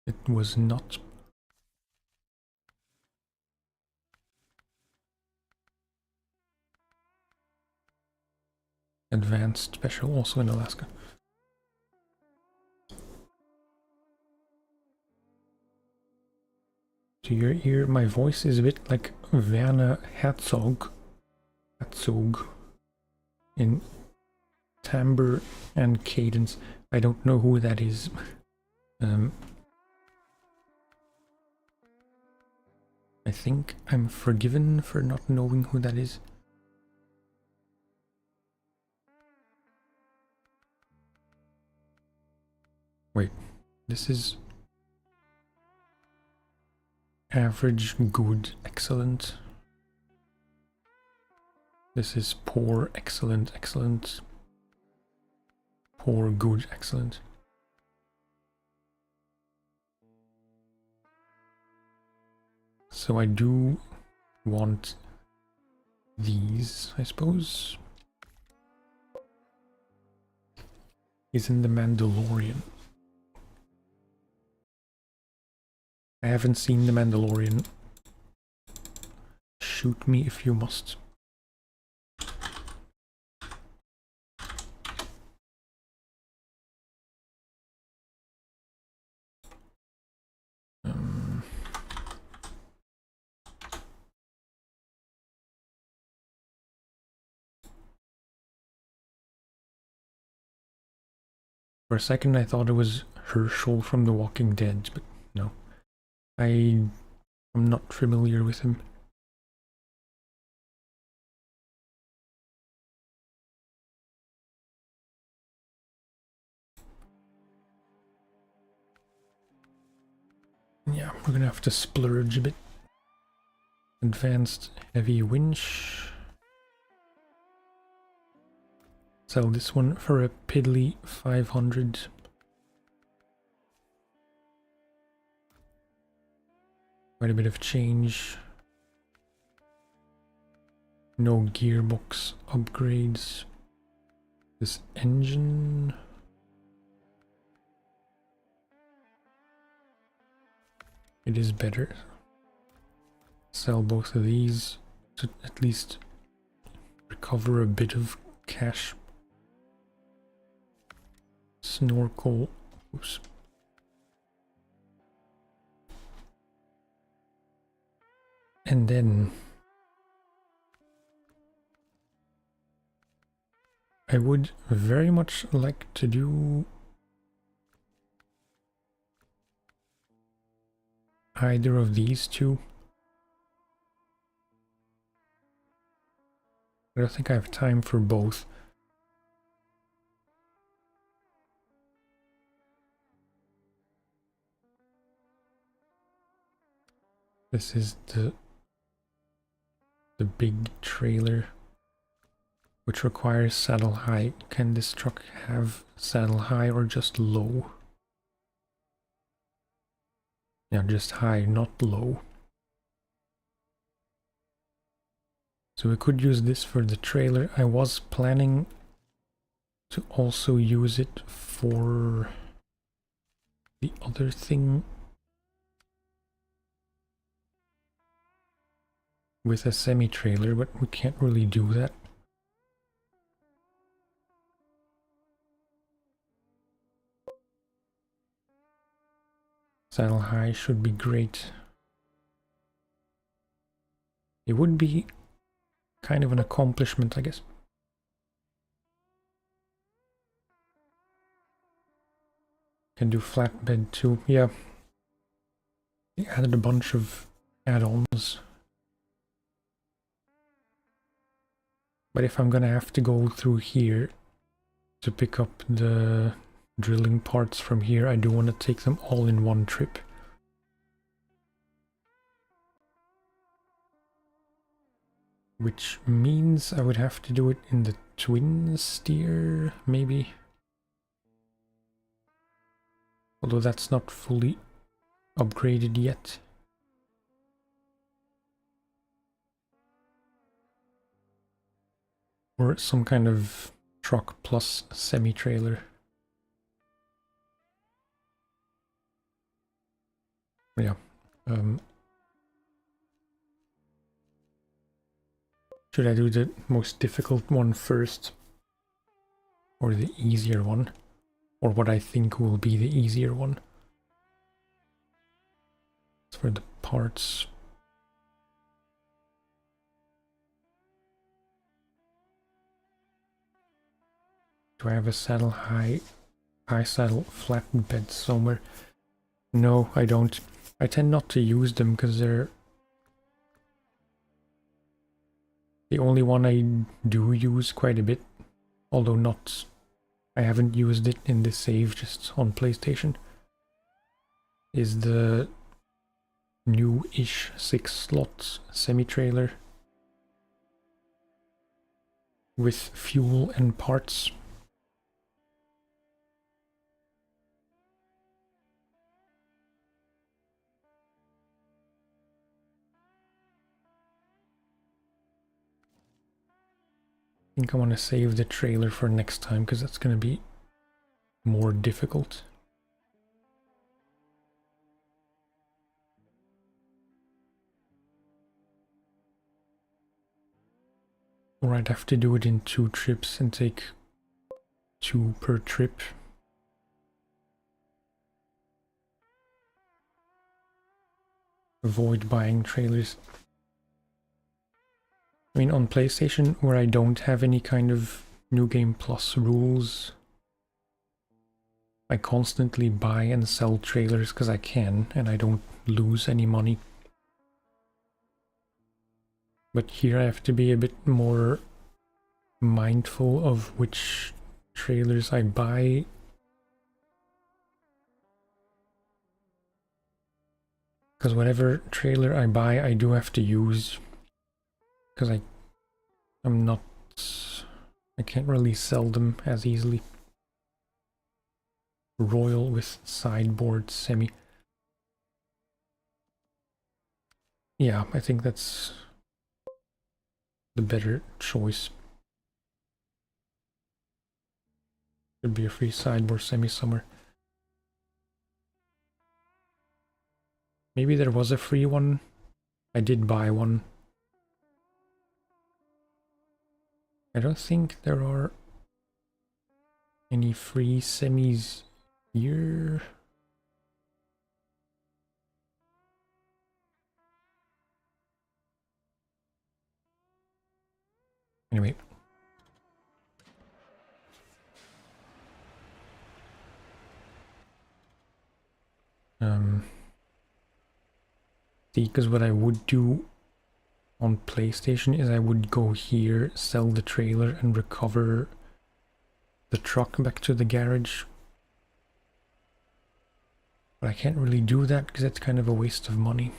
It was not. Advanced special, also in Alaska. To your ear, my voice is a bit like Werner Herzog in timbre and cadence. I don't know who that is. I think I'm forgiven for not knowing who that is. Wait, this is average, good, excellent. This is poor, excellent, excellent. Poor, good, excellent. So I do want these, I suppose. He's in The Mandalorian. I haven't seen The Mandalorian. Shoot me if you must. For a second I thought it was Herschel from The Walking Dead, but no. I'm not familiar with him. Yeah, we're gonna have to splurge a bit. Advanced heavy winch. Sell this one for a piddly 500. Quite a bit of change. No gearbox upgrades. This engine. It is better. Sell both of these to at least recover a bit of cash. Snorkel. Oops. And then I would very much like to do either of these two. I don't think I have time for both. This is the big trailer, which requires saddle high. Can this truck have saddle high or just low? Yeah, just high, not low. So we could use this for the trailer. I was planning to also use it for the other thing with a semi-trailer, but we can't really do that. Saddle high should be great. It would be kind of an accomplishment, I guess. Can do flatbed too. Yeah. They added a bunch of add-ons. But if I'm gonna have to go through here to pick up the drilling parts from here, I do want to take them all in one trip. which means I would have to do it in the twin steer, maybe. Although that's not fully upgraded yet. Or some kind of truck plus semi-trailer. Yeah. Should I do the most difficult one first? Or the easier one? Or what I think will be the easier one? As for the parts. Do I have a saddle high saddle flattened bed somewhere? No, I don't. I tend not to use them because they're the only one I do use quite a bit. Although not, I haven't used it in the save, just on PlayStation. Is the new-ish 6-slot semi-trailer with fuel and parts. I think I want to save the trailer for next time because that's going to be more difficult. Or I'd have to do it in 2 trips and take 2 per trip. Avoid buying trailers. I mean, on PlayStation, where I don't have any kind of New Game Plus rules, I constantly buy and sell trailers because I can, and I don't lose any money. But here I have to be a bit more mindful of which trailers I buy. Because whatever trailer I buy, I do have to use. Because I can't really sell them as easily. Royal with sideboard semi. Yeah, I think that's the better choice. Should be a free sideboard semi somewhere. Maybe there was a free one. I did buy one. I don't think there are any free semis here. Anyway. See, because what I would do on PlayStation is I would go here, sell the trailer and recover the truck back to the garage. But I can't really do that because it's kind of a waste of money.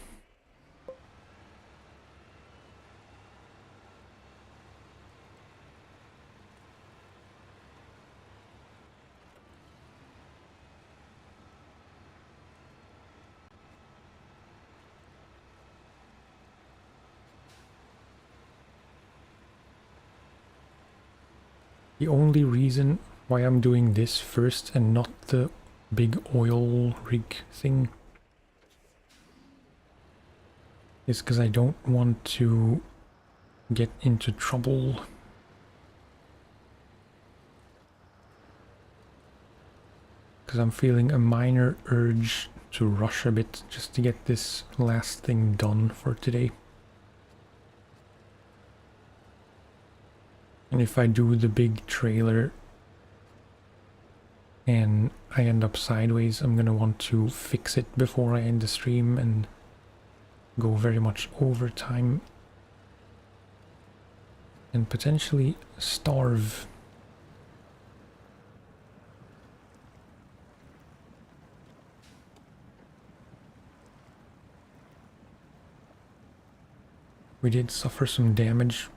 The only reason why I'm doing this first and not the big oil rig thing is because I don't want to get into trouble. Because I'm feeling a minor urge to rush a bit just to get this last thing done for today. And if I do the big trailer and I end up sideways, I'm gonna want to fix it before I end the stream and go very much overtime and potentially starve. We did suffer some damage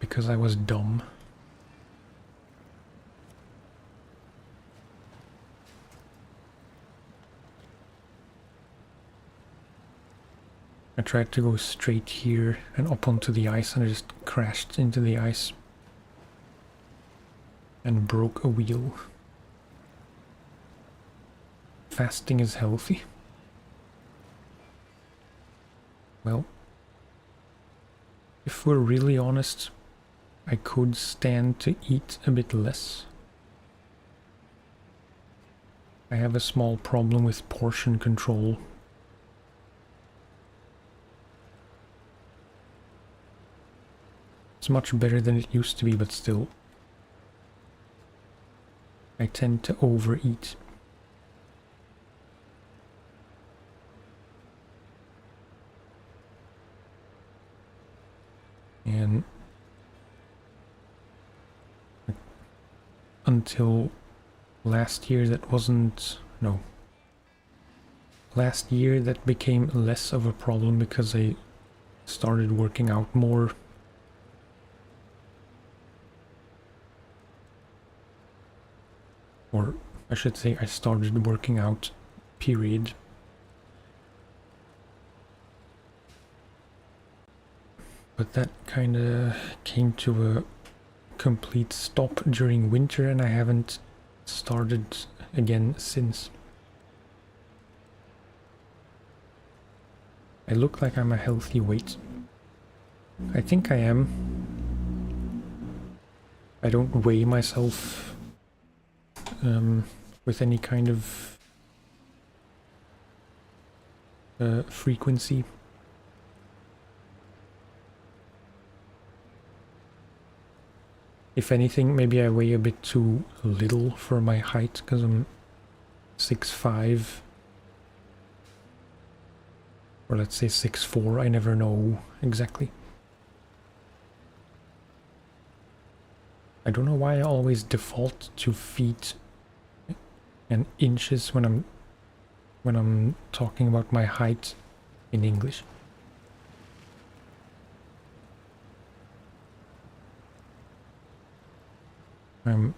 because I was dumb. I tried to go straight here and up onto the ice and I just crashed into the ice and broke a wheel. Fasting is healthy. Well, if we're really honest, I could stand to eat a bit less. I have a small problem with portion control. It's much better than it used to be, but still. I tend to overeat. And until last year that wasn't... no. Last year that became less of a problem because I started working out more. Or I should say I started working out, period. But that kinda came to a complete stop during winter and I haven't started again since. I look like I'm a healthy weight. I think I am. I don't weigh myself with any kind of frequency. If anything, maybe I weigh a bit too little for my height because I'm 6'5". Or let's say 6'4", I never know exactly. I don't know why I always default to feet and inches when I'm talking about my height in English. I'm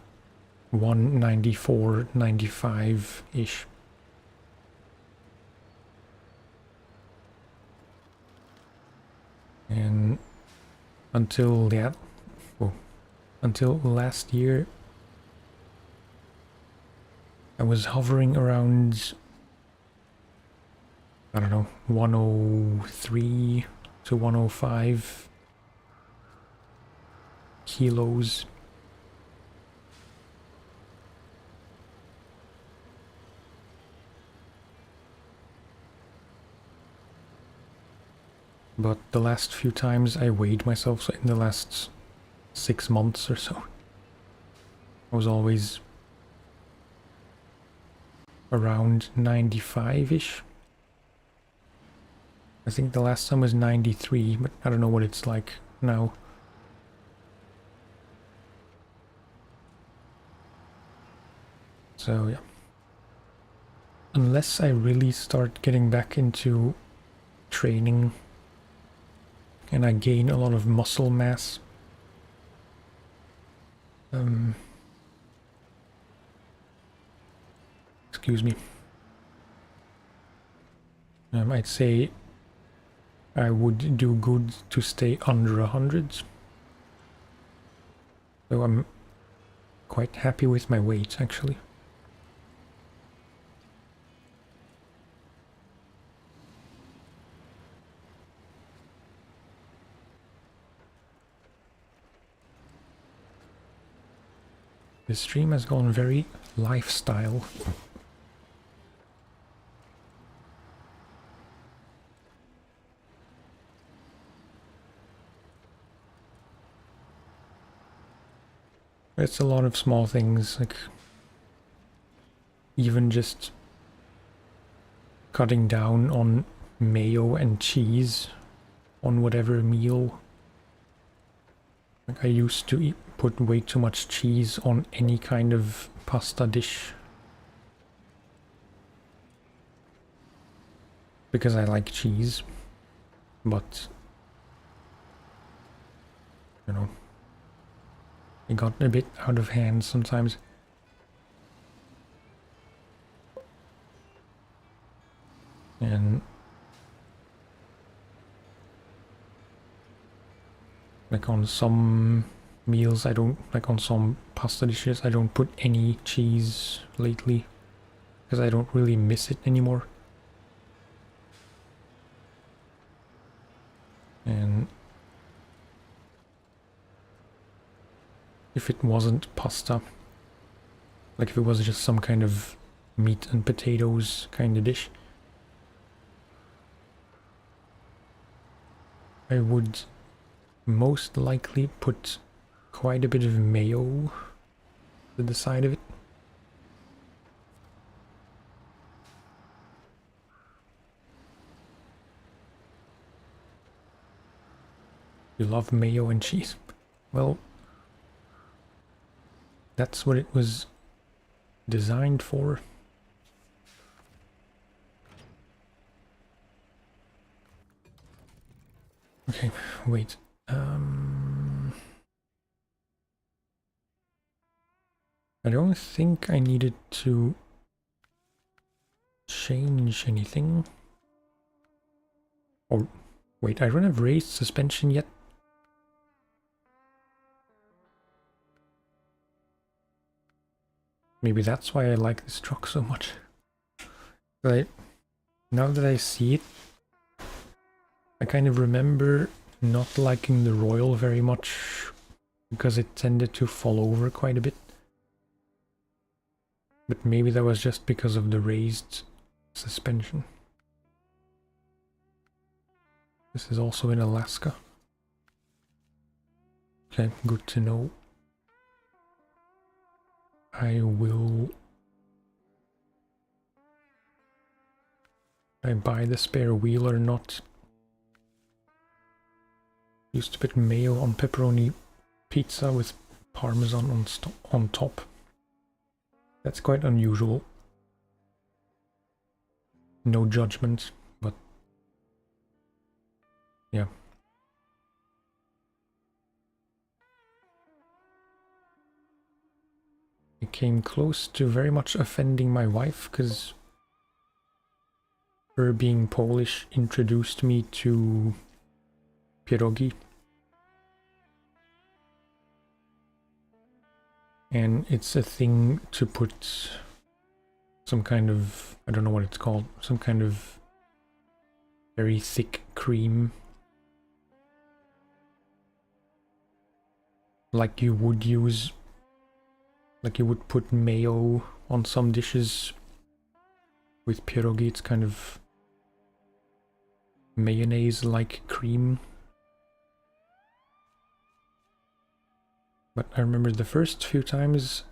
194, 95-ish. And until that, well, until last year, I was hovering around, I don't know, 103 to 105 kilos. But the last few times I weighed myself, so in the last 6 months or so, I was always around 95-ish. I think the last time was 93, but I don't know what it's like now. So yeah. Unless I really start getting back into training and I gain a lot of muscle mass, excuse me, I'd say I would do good to stay under 100. So I'm quite happy with my weight, actually. The stream has gone very lifestyle. It's a lot of small things, like even just cutting down on mayo and cheese on whatever meal. Like I used to put way too much cheese on any kind of pasta dish because I like cheese, but It got a bit out of hand sometimes. And like on some meals I don't, like on some pasta dishes I don't put any cheese lately because I don't really miss it anymore. And if it wasn't pasta, like if it was just some kind of meat and potatoes kind of dish, I would most likely put quite a bit of mayo to the side of it. You love mayo and cheese? Well, that's what it was designed for. Okay, wait. I don't think I needed to change anything. Or wait, I don't have raised suspension yet. Maybe that's why I like this truck so much. But now that I see it, I kind of remember not liking the Royal very much because it tended to fall over quite a bit. But maybe that was just because of the raised suspension. This is also in Alaska. Okay, good to know. I buy the spare wheel or not? Used to put mayo on pepperoni pizza with parmesan on top. That's quite unusual. No judgment, but yeah. It came close to very much offending my wife because her being Polish introduced me to pierogi. And it's a thing to put some kind of, I don't know what it's called, some kind of very thick cream. Like you would use, like you would put mayo on some dishes. With pierogi, it's kind of mayonnaise-like cream. But I remember the first few times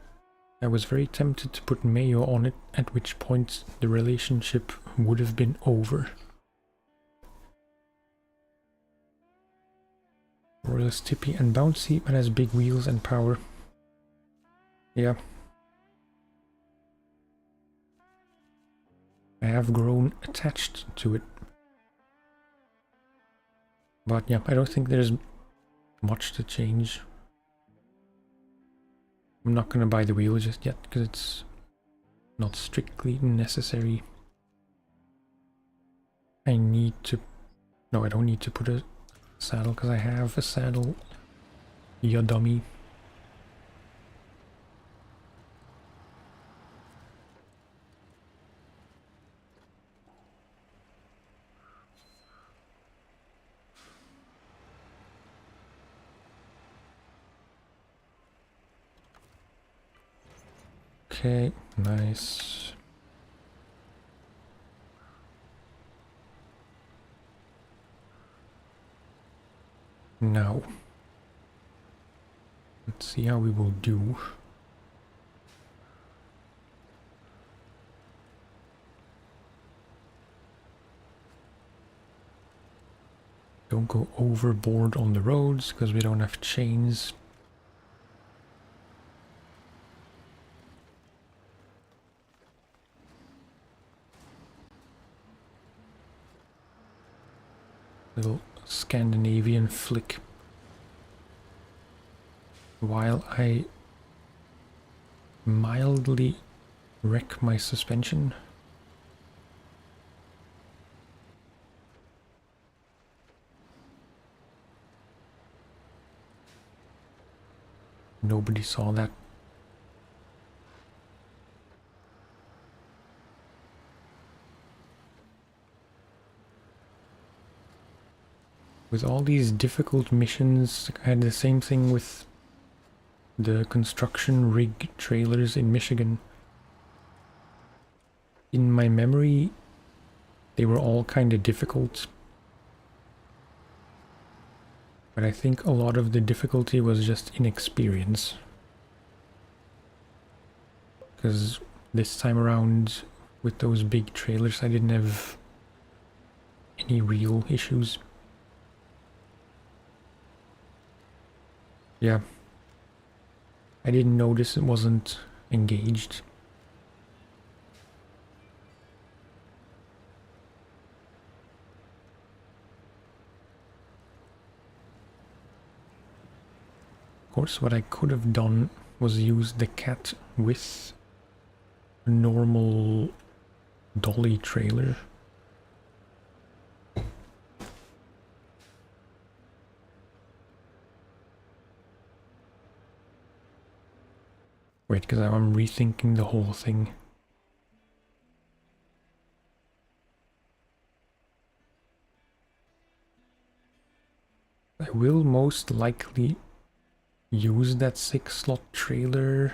I was very tempted to put mayo on it, at which point the relationship would have been over. Royal is tippy and bouncy, but has big wheels and power. Yeah. I have grown attached to it. But yeah, I don't think there's much to change. I'm not gonna buy the wheel just yet, because it's not strictly necessary. I need to... No, I don't need to put a saddle, because I have a saddle. Ya dummy. Okay, nice. Now, let's see how we will do. Don't go overboard on the roads, because we don't have chains. Little Scandinavian flick. while I mildly wreck my suspension. Nobody saw that. With all these difficult missions, I had the same thing with the construction rig trailers in Michigan. In my memory, they were all kind of difficult. But I think a lot of the difficulty was just inexperience. Because this time around, with those big trailers, I didn't have any real issues. Yeah. I didn't notice it wasn't engaged. Of course, what I could have done was use the cat with a normal dolly trailer. Wait, because I'm rethinking the whole thing. I will most likely use that 6-slot trailer.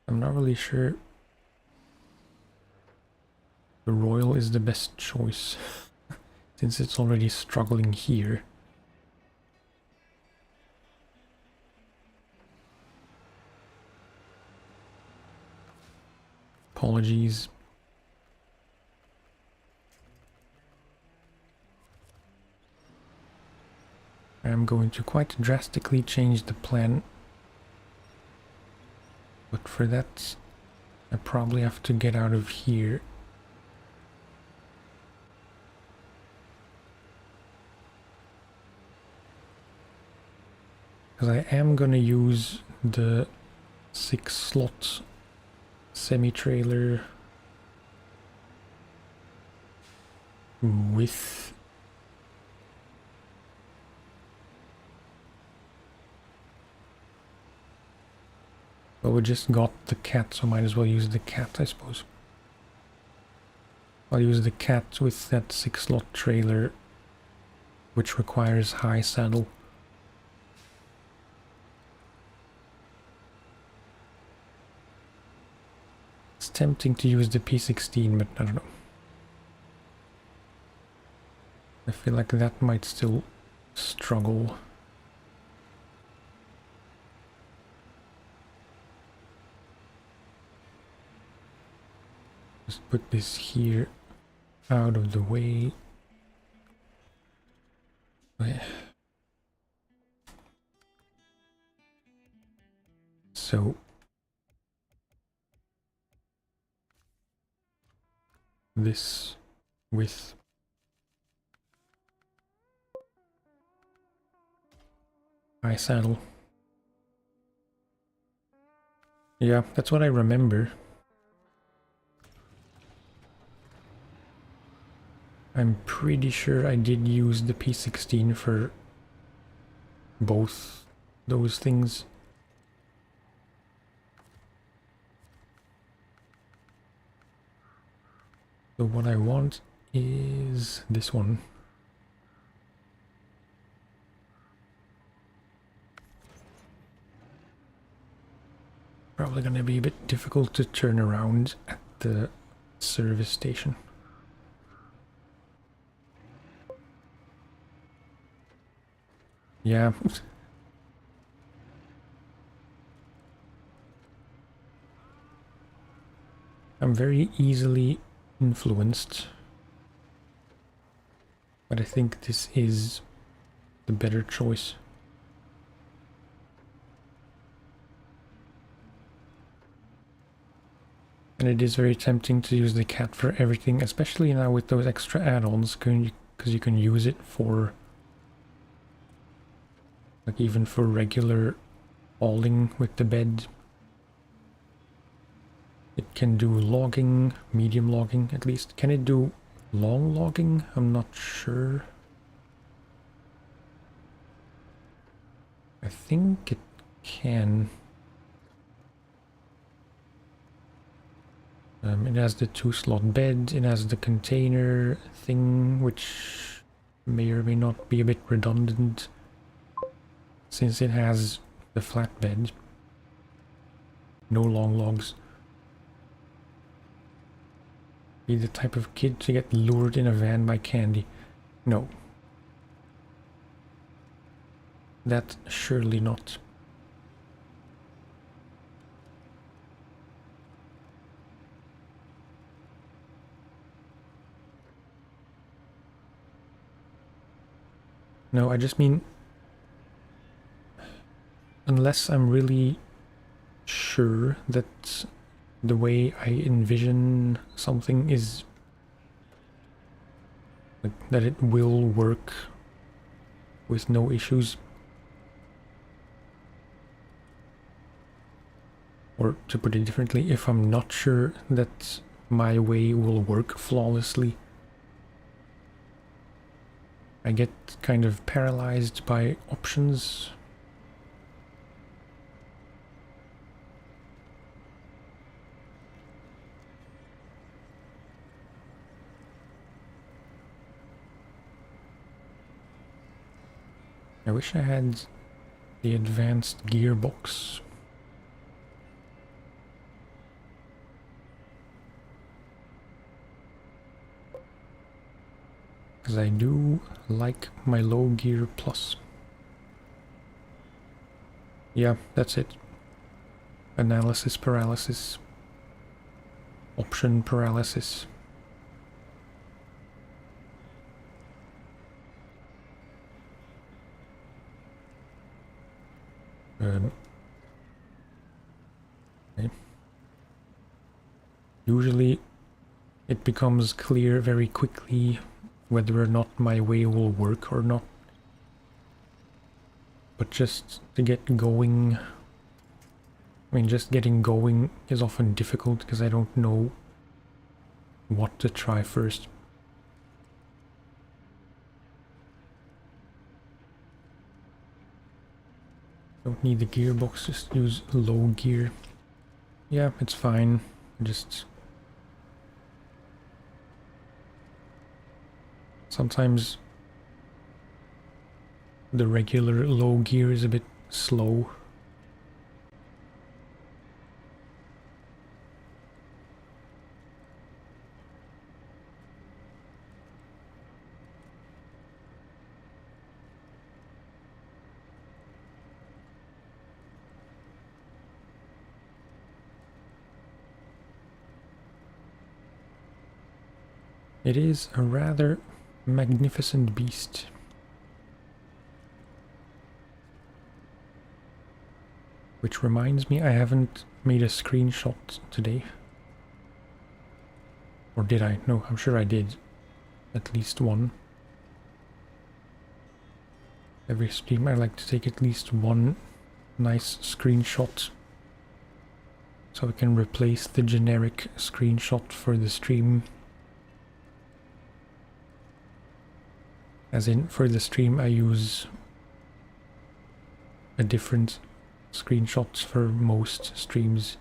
I'm not really sure the Royal is the best choice, since it's already struggling here. Apologies. I'm going to quite drastically change the plan. But for that, I probably have to get out of here. Because I am gonna use the 6-slot semi-trailer with but we just got the cat, so might as well use the cat, I suppose. I'll use the cat with that 6-slot trailer, which requires high saddle. It's tempting to use the P16, but I don't know. I feel like that might still struggle. Just put this here out of the way. So this with high saddle. Yeah, that's what I remember. I'm pretty sure I did use the P16 for both those things. So what I want is this one. Probably gonna be a bit difficult to turn around at the service station. Yeah. I'm very easily influenced. But I think this is the better choice. And it is very tempting to use the cat for everything, especially now with those extra add-ons, because you can use it for, like, even for regular hauling with the bed. It can do logging, medium logging at least. Can it do long logging? I'm not sure. I think it can. It has the 2-slot bed, it has the container thing, which may or may not be a bit redundant, since it has the flatbed. No long logs. Be the type of kid to get lured in a van by candy. No. That surely not. No, I just mean, unless I'm really sure that the way I envision something is like, that it will work with no issues. Or to put it differently, if I'm not sure that my way will work flawlessly, I get kind of paralyzed by options. I wish I had the advanced gearbox. Because I do like my low gear plus. Yeah, that's it. Analysis paralysis. Option paralysis. Okay. Usually it becomes clear very quickly whether or not my way will work or not. But just to get going, I mean, just getting going is often difficult because I don't know what to try first. Don't need the gearbox, just use low gear. Yeah, it's fine. Just sometimes the regular low gear is a bit slow. It is a rather magnificent beast. Which reminds me, I haven't made a screenshot today. Or did I? No, I'm sure I did. At least one. Every stream I like to take at least one nice screenshot, so I can replace the generic screenshot for the stream. As in, for the stream I use a different screenshot for most streams,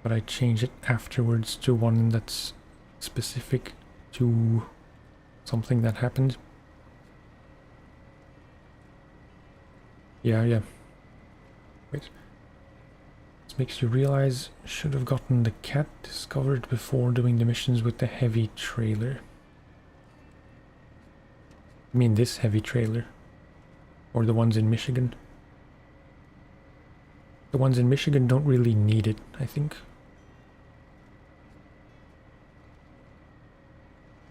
but I change it afterwards to one that's specific to something that happened. Yeah. Wait. This makes you realize, should have gotten the cat discovered before doing the missions with the heavy trailer. I mean this heavy trailer. Or the ones in Michigan. The ones in Michigan don't really need it, I think.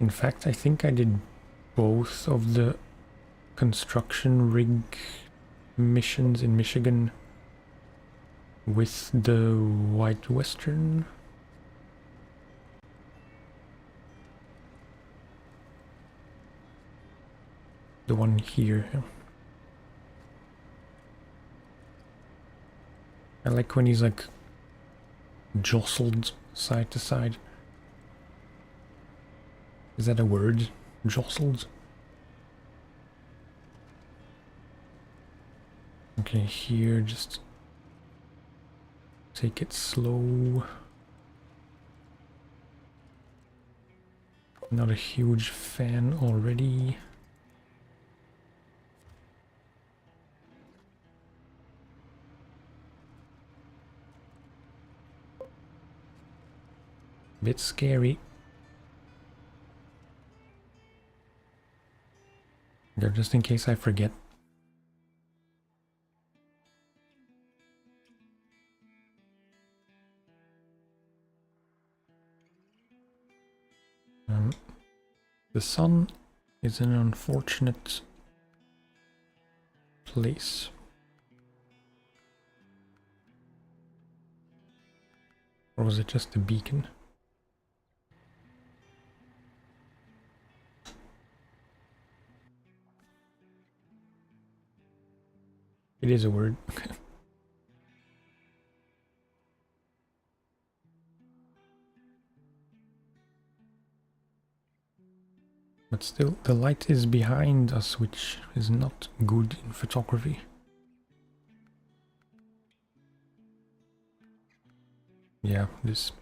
In fact, I think I did both of the construction rig missions in Michigan with the White Western. The one here. I like when he's like jostled side to side. Is that a word? Jostled? Okay, here just take it slow. Not a huge fan already. Bit scary. There, just in case I forget. The sun is in an unfortunate place. Or was it just a beacon? It is a word. But still, the light is behind us, which is not good in photography. Yeah, this.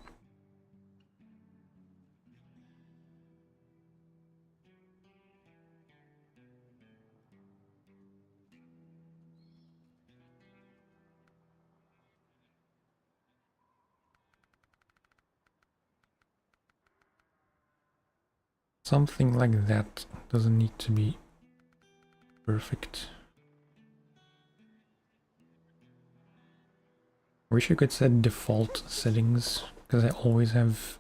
Something like that doesn't need to be perfect. I wish you could set default settings, because I always have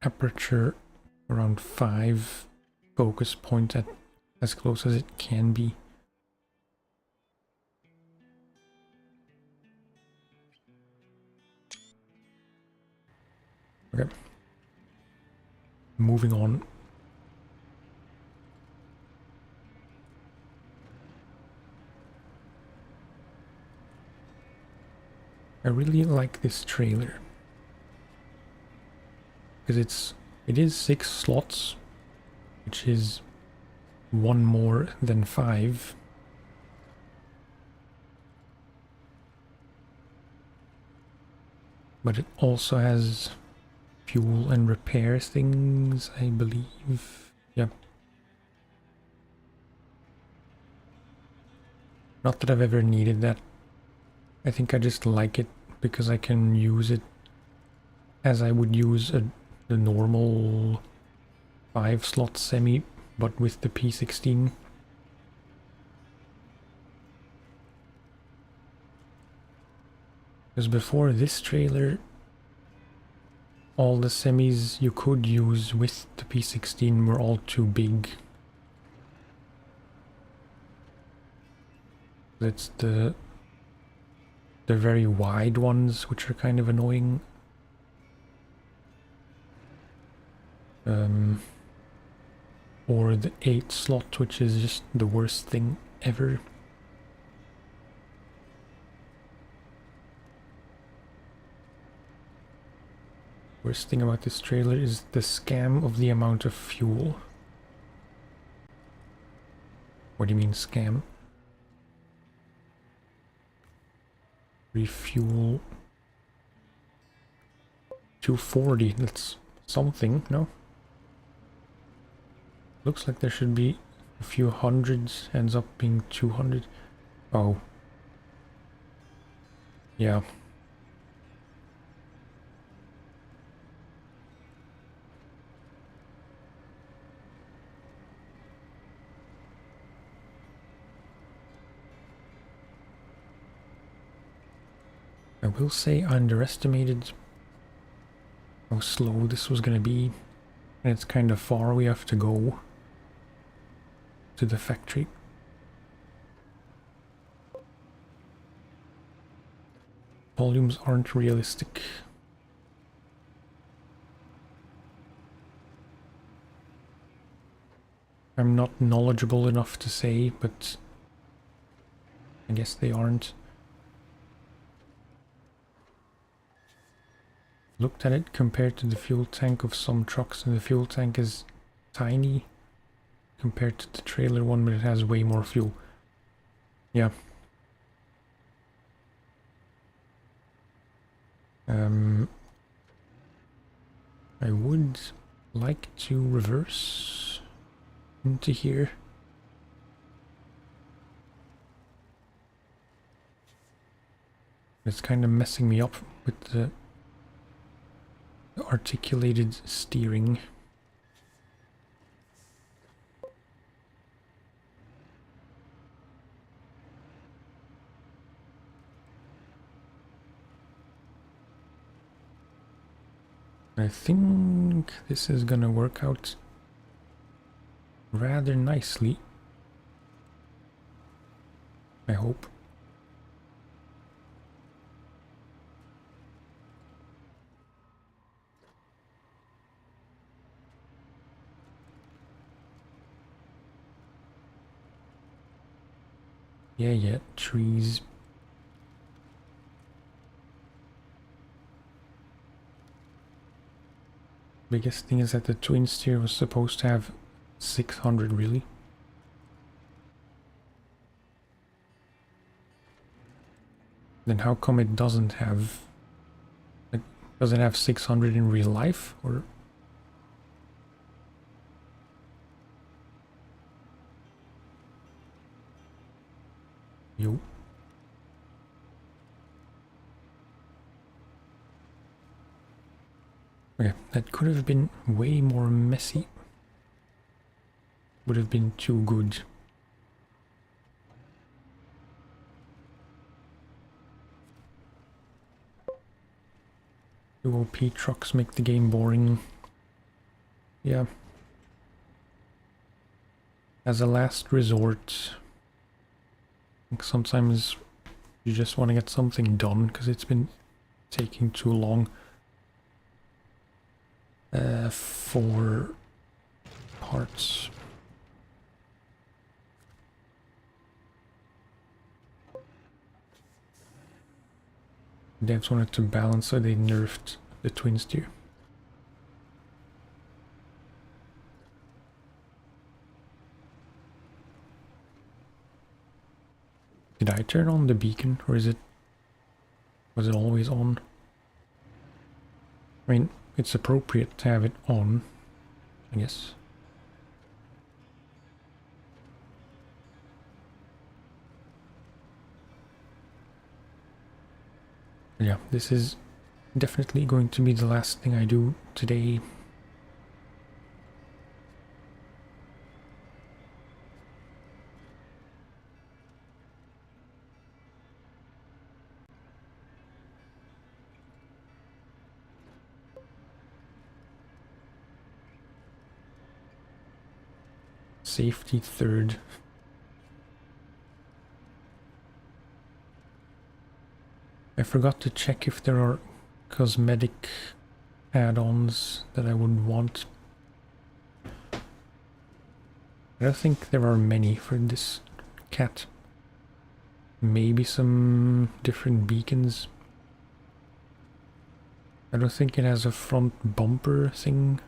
aperture around 5, focus point at as close as it can be. Okay. Moving on. I really like this trailer. Because it is 6 slots, which is 1 more than 5. But it also has fuel and repair things, I believe. Yeah. Not that I've ever needed that. I think I just like it because I can use it as I would use the normal 5-slot semi, but with the P16. Because before this trailer, all the semis you could use with the P16 were all too big. It's the very wide ones which are kind of annoying. Or the 8-slot, which is just the worst thing ever. Worst thing about this trailer is the scam of the amount of fuel. What do you mean scam? Refuel 240, that's something, no? Looks like there should be a few hundreds, ends up being 200. Oh. Yeah. I will say I underestimated how slow this was gonna be, and it's kind of far we have to go. to the factory. Volumes aren't realistic. I'm not knowledgeable enough to say, but I guess they aren't. Looked at it compared to the fuel tank of some trucks, and the fuel tank is tiny compared to the trailer one, but it has way more fuel. Yeah. I would like to reverse into here. It's kind of messing me up with the articulated steering. I think this is gonna work out rather nicely. I hope. Yeah, trees. Biggest thing is that the twin steer was supposed to have 600 really. Then how come it doesn't have... Like, does it have 600 in real life, or... Yo. Okay, that could have been way more messy. Would have been too good. The OP trucks make the game boring. Yeah. As a last resort, sometimes you just want to get something done because it's been taking too long for parts. Devs wanted to balance, so they nerfed the twin steer. Did I turn on the beacon, or was it always on? I mean, it's appropriate to have it on, I guess. Yeah, this is definitely going to be the last thing I do today. Safety third. I forgot to check if there are cosmetic add-ons that I would want. I don't think there are many for this cat. Maybe some different beacons. I don't think it has a front bumper thing,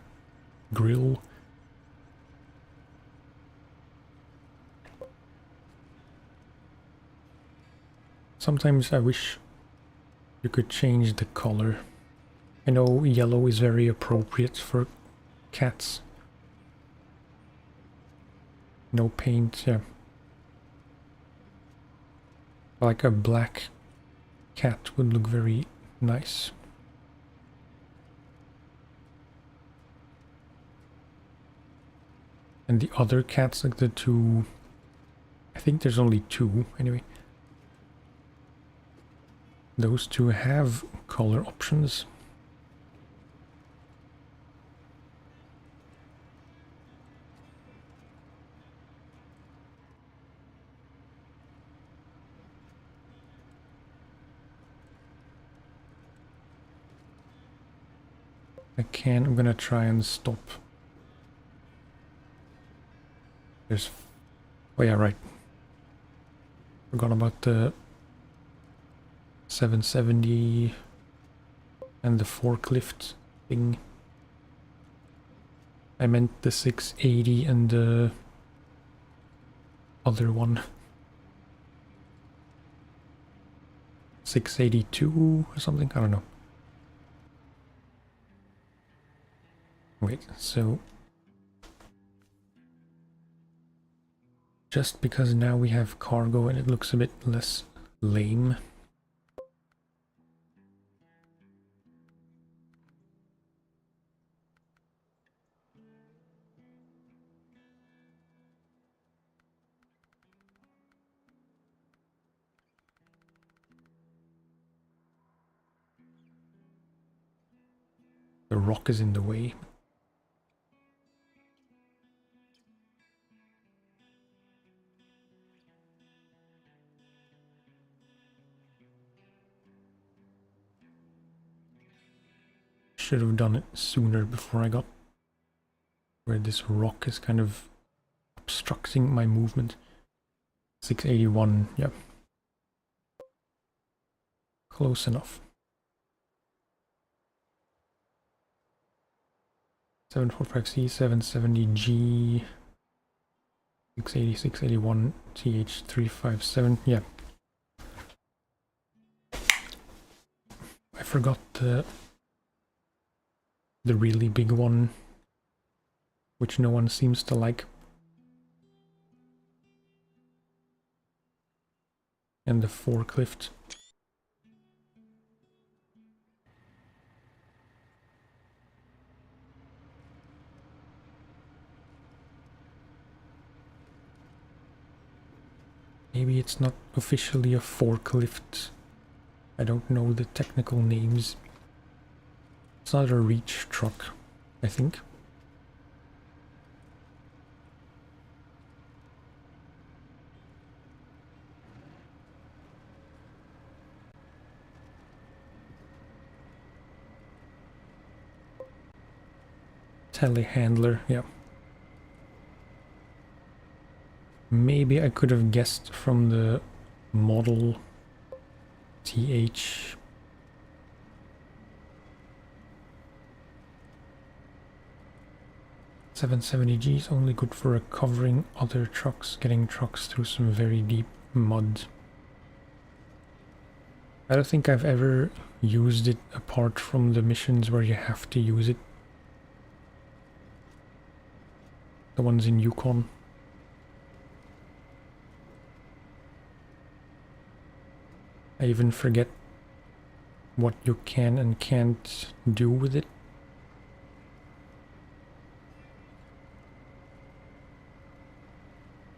grill. Sometimes I wish you could change the color. I know yellow is very appropriate for cats. No paint, yeah. Like a black cat would look very nice. And the other cats, like the two... I think there's only two, anyway. Those two have color options. I'm gonna try and stop. There's... Oh yeah, right. Forgot about the 770 and the forklift thing. I meant the 680 and the other one. 682 or something? I don't know. Wait, so... Just because now we have cargo and it looks a bit less lame. The rock is in the way. Should have done it sooner before I got where this rock is kind of obstructing my movement. 681, yeah. Close enough. 745C, 770G, 680, 681, TH357, yeah. I forgot the really big one, which no one seems to like. And the forklift. Maybe it's not officially a forklift. I don't know the technical names. It's not a reach truck, I think. Telehandler, yeah. Maybe I could have guessed from the model TH. $770G is only good for recovering other trucks, getting trucks through some very deep mud. I don't think I've ever used it apart from the missions where you have to use it. The ones in Yukon. I even forget what you can and can't do with it.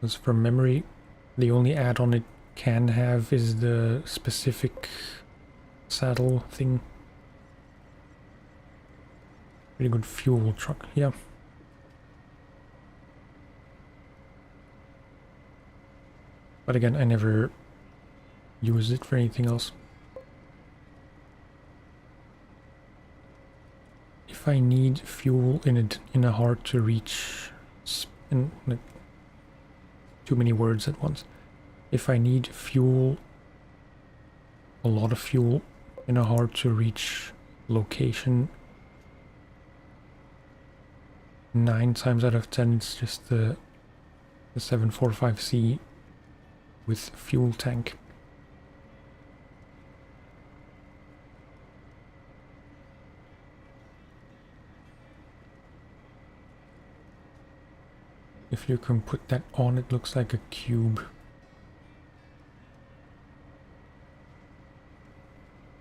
Because from memory, the only add-on it can have is the specific saddle thing. Pretty good fuel truck, yeah. But again, I never used it for anything else. If I need fuel in a hard to reach, in like too many words at once. If I need fuel, a lot of fuel in a hard to reach location, 9 times out of 10 it's just the 745C with fuel tank. If you can put that on, it looks like a cube.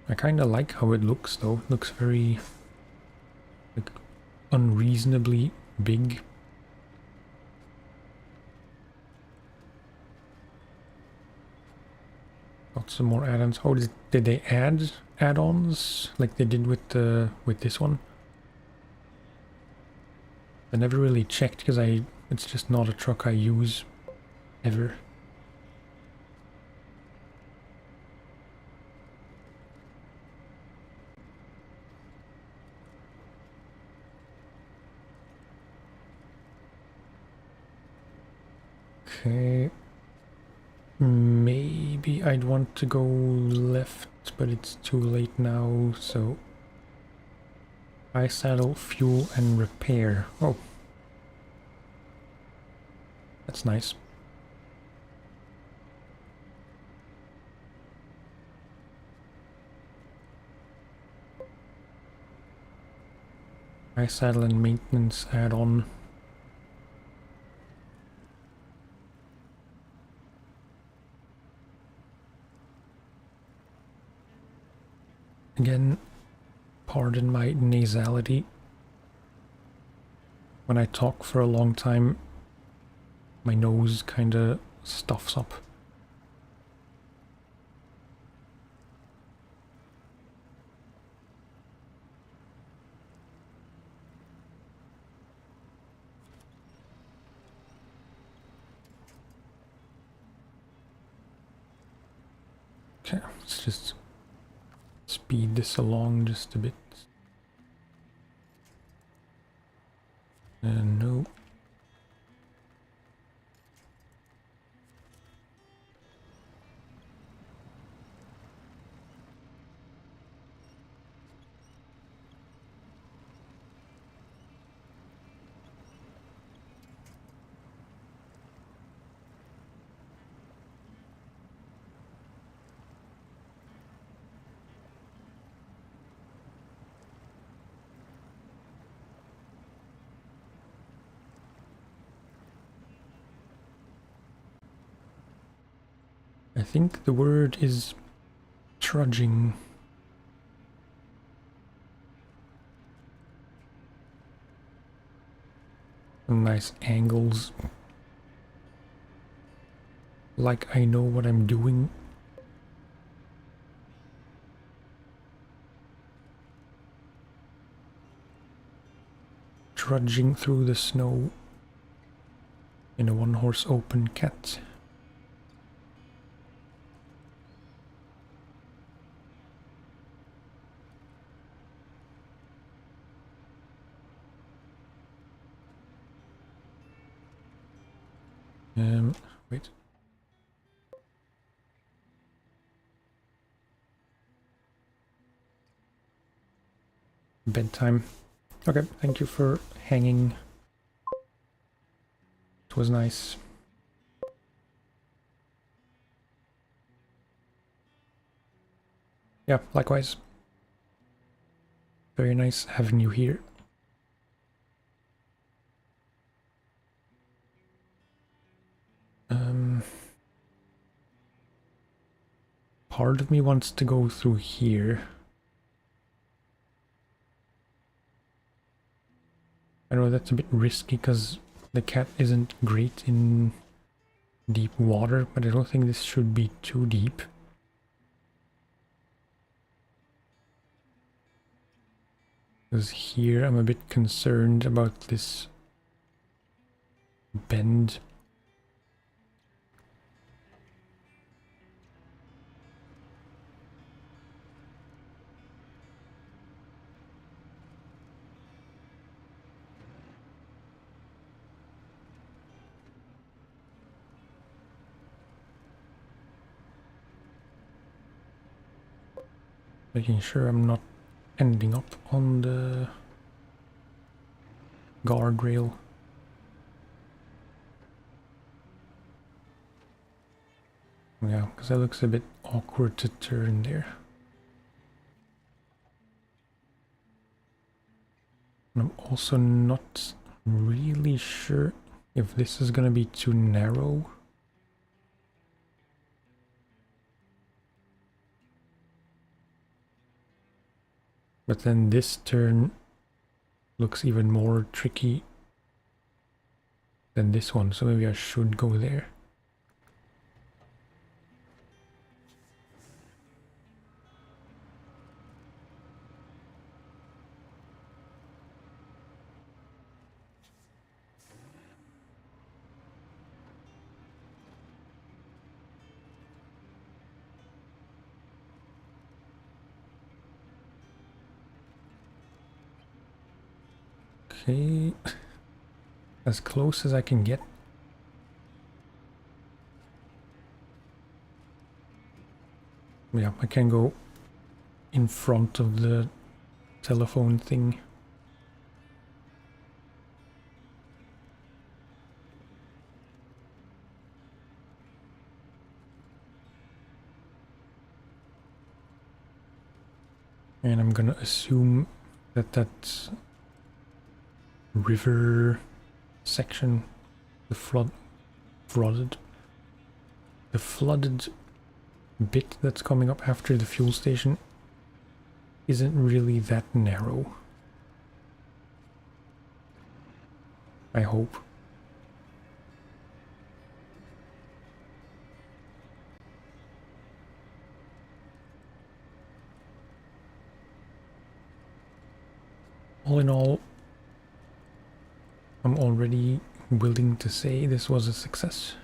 I kind of like how it looks though. It looks very like unreasonably big. Got some more add-ons. Oh, did they add add-ons like they did with this one? I never really checked because it's just not a truck I use ever. Okay. Maybe I'd want to go left, but it's too late now, so I saddle, fuel, and repair. Oh. That's nice. I saddle and maintenance add-on. Again, pardon my nasality. When I talk for a long time, my nose kinda stuffs up. Okay, let's just speed this along just a bit. No. I think the word is trudging. Some nice angles. Like I know what I'm doing. Trudging through the snow in a one-horse open cat. Wait. Bedtime. Okay, thank you for hanging. It was nice. Yeah, likewise. Very nice having you here. Part of me wants to go through here. I know that's a bit risky because the cat isn't great in deep water, but I don't think this should be too deep. Because here I'm a bit concerned about this bend. Making sure I'm not ending up on the guardrail. Yeah, because that looks a bit awkward to turn there. And I'm also not really sure if this is gonna be too narrow. But then this turn looks even more tricky than this one, so maybe I should go there. Okay, as close as I can get. Yeah, I can go in front of the telephone thing. And I'm gonna assume that that river section, the flooded bit that's coming up after the fuel station isn't really that narrow. I hope. All in all, I'm already willing to say this was a success.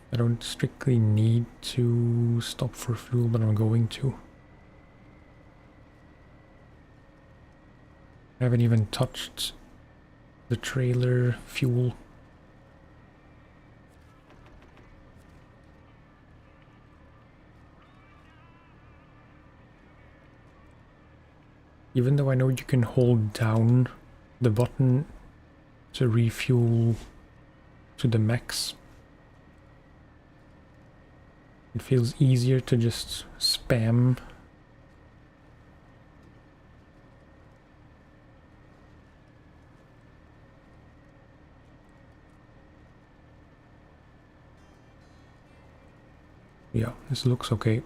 I don't strictly need to stop for fuel, but I'm going to. I haven't even touched the trailer fuel. Even though I know you can hold down the button to refuel to the max, it feels easier to just spam. Yeah, this looks okay.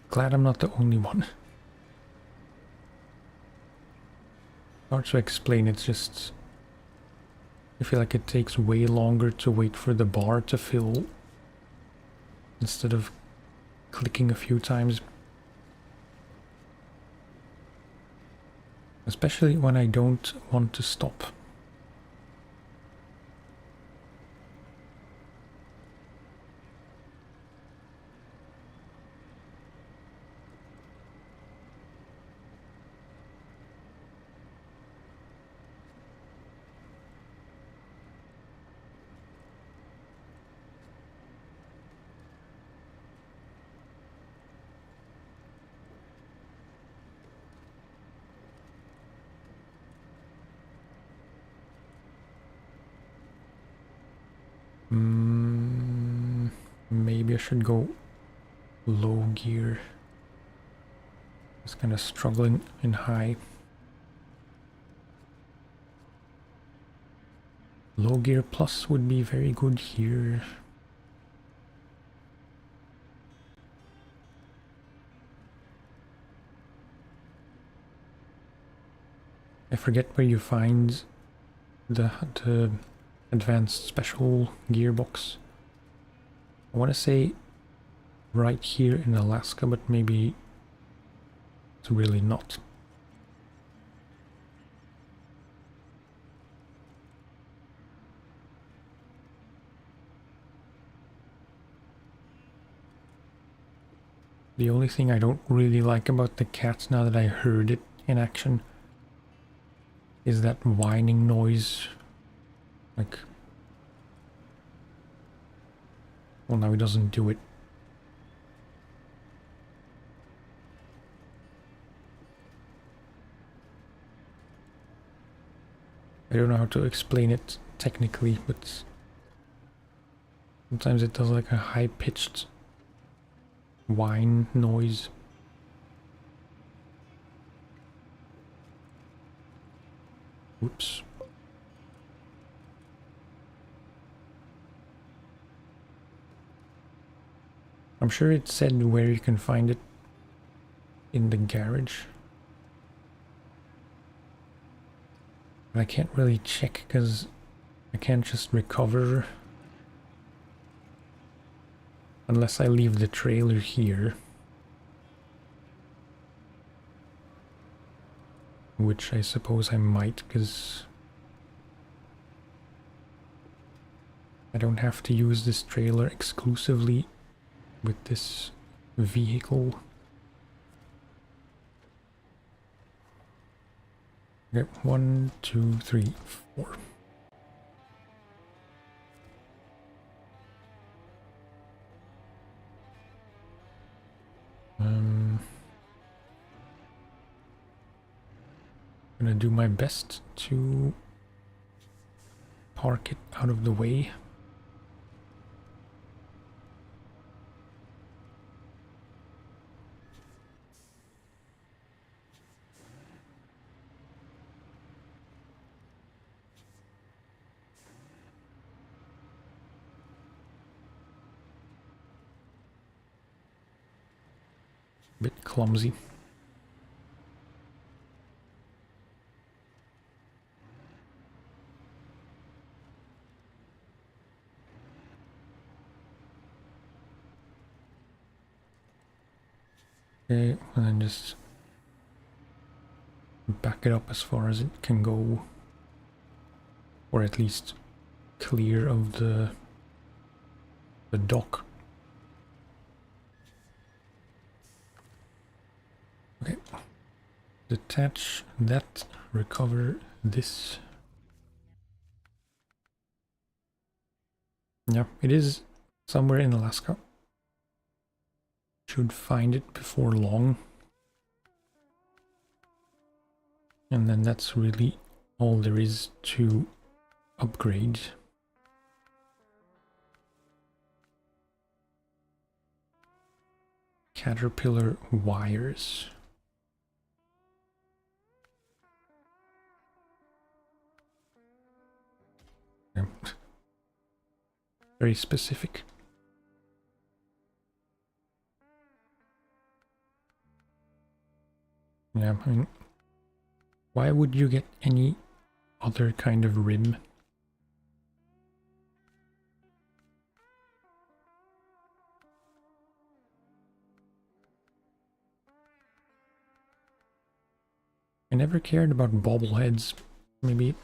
Glad I'm not the only one. Hard to explain, it's just... I feel like it takes way longer to wait for the bar to fill instead of clicking a few times. Especially when I don't want to stop. Maybe I should go low gear. It's kind of struggling in high. Low gear plus would be very good here. I forget where you find the advanced special gearbox. I want to say right here in Alaska, but maybe it's really not. The only thing I don't really like about the cat now that I heard it in action is that whining noise. Like, well, now he doesn't do it. I don't know how to explain it technically, but sometimes it does like a high-pitched whine noise. Oops. I'm sure it said where you can find it in the garage. But I can't really check because I can't just recover unless I leave the trailer here. Which I suppose I might, because I don't have to use this trailer exclusively with this vehicle. Okay, 1, 2, 3, 4. Gonna do my best to park it out of the way. Bit clumsy. Okay, and then just back it up as far as it can go, or at least clear of the dock. Okay, detach that, recover this. Yeah, it is somewhere in Alaska. Should find it before long. And then that's really all there is to upgrade. Caterpillar wires. Yeah. Very specific. Yeah, I mean, why would you get any other kind of rim? I never cared about bobbleheads. Maybe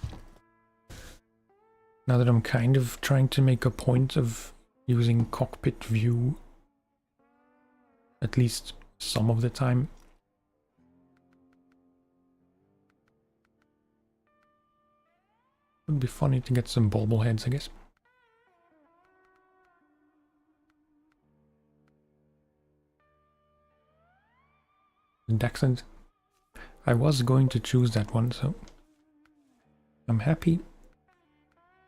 now that I'm kind of trying to make a point of using cockpit view at least some of the time. Would be funny to get some bobbleheads, I guess. Dachshund. I was going to choose that one, so I'm happy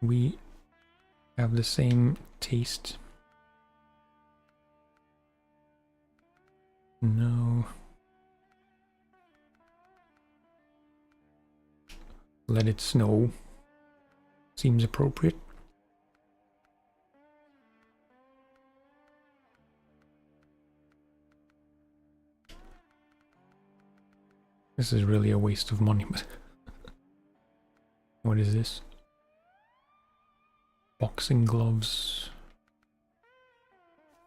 we have the same taste. No. Let it snow. Seems appropriate. This is really a waste of money, but what is this? Boxing gloves.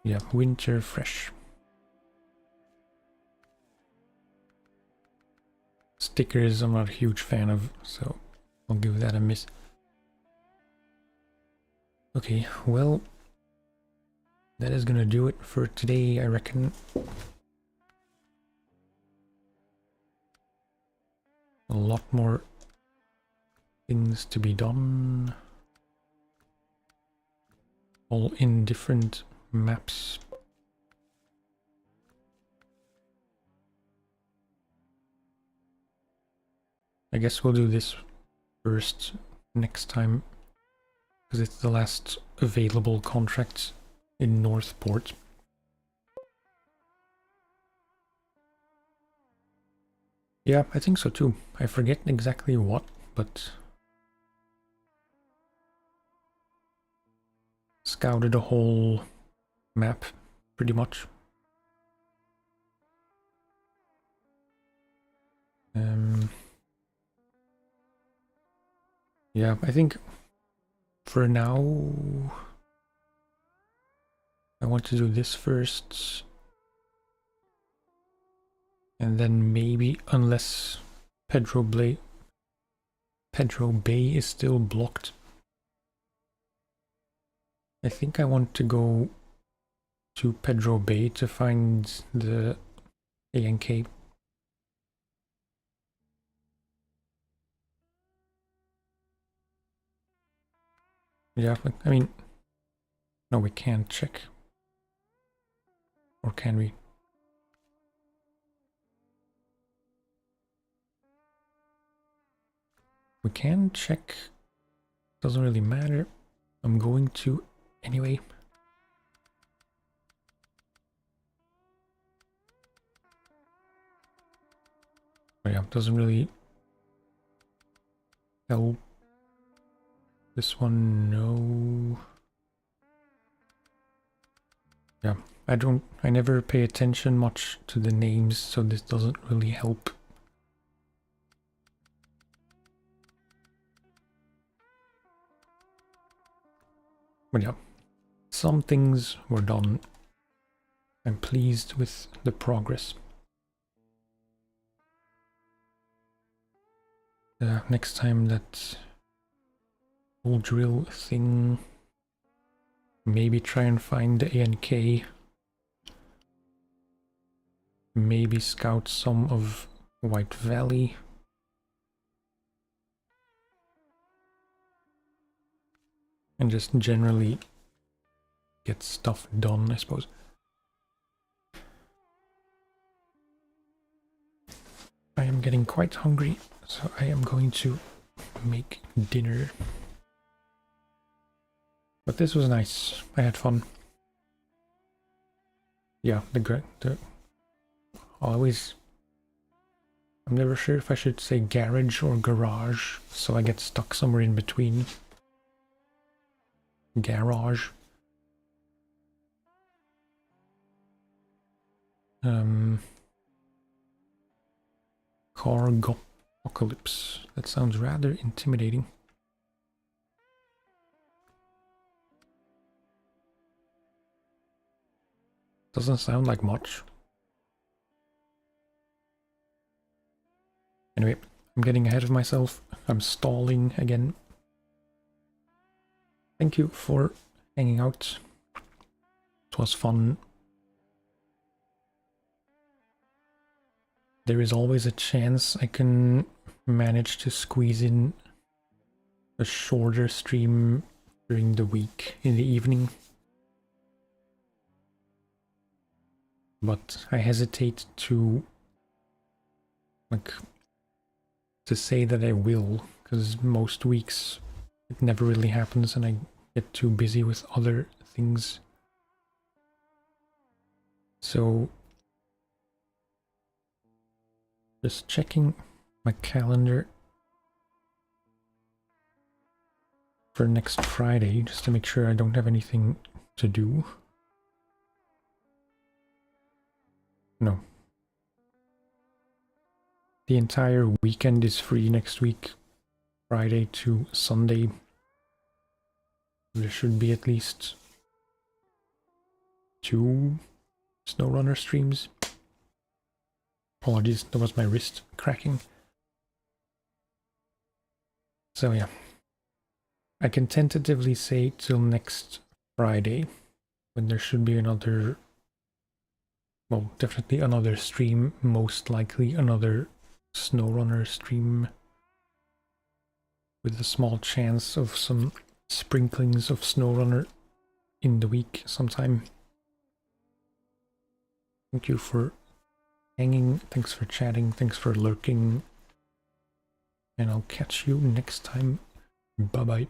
Yeah, winter fresh. Stickers I'm not a huge fan of, so I'll give that a miss. Okay, well, that is gonna do it for today, I reckon. A lot more things to be done. All in different maps. I guess we'll do this first next time, because it's the last available contract in Northport. Yeah, I think so too. I forget exactly what, but scouted a whole map, pretty much. Yeah, I think for now I want to do this first, and then maybe, unless Pedro Bay is still blocked, I think I want to go to Pedro Bay to find the ANK. Yeah, like, I mean, no, we can't check. Or can we? We can check. Doesn't really matter. I'm going to anyway. But yeah, doesn't really help. This one, no. Yeah, I never pay attention much to the names, so this doesn't really help. But yeah, some things were done. I'm pleased with the progress. Next time that whole drill thing, maybe try and find the ANK. Maybe scout some of White Valley. And just generally get stuff done, I suppose. I am getting quite hungry, so I am going to make dinner. But this was nice. I had fun. Yeah, the always. I'm never sure if I should say garage or garage, so I get stuck somewhere in between. Garage. Cargopocalypse. That sounds rather intimidating. Doesn't sound like much. Anyway, I'm getting ahead of myself. I'm stalling again. Thank you for hanging out. It was fun. There is always a chance I can manage to squeeze in a shorter stream during the week in the evening. But I hesitate to say that I will, because most weeks it never really happens and I get too busy with other things. So just checking my calendar for next Friday just to make sure I don't have anything to do. No. The entire weekend is free next week, Friday to Sunday. There should be at least 2 SnowRunner streams. Apologies, that was my wrist cracking. So yeah, I can tentatively say till next Friday, when there should be another, well, definitely another stream, most likely another SnowRunner stream, with a small chance of some sprinklings of SnowRunner in the week sometime. Thank you for hanging, thanks for chatting, thanks for lurking, and I'll catch you next time. Bye bye.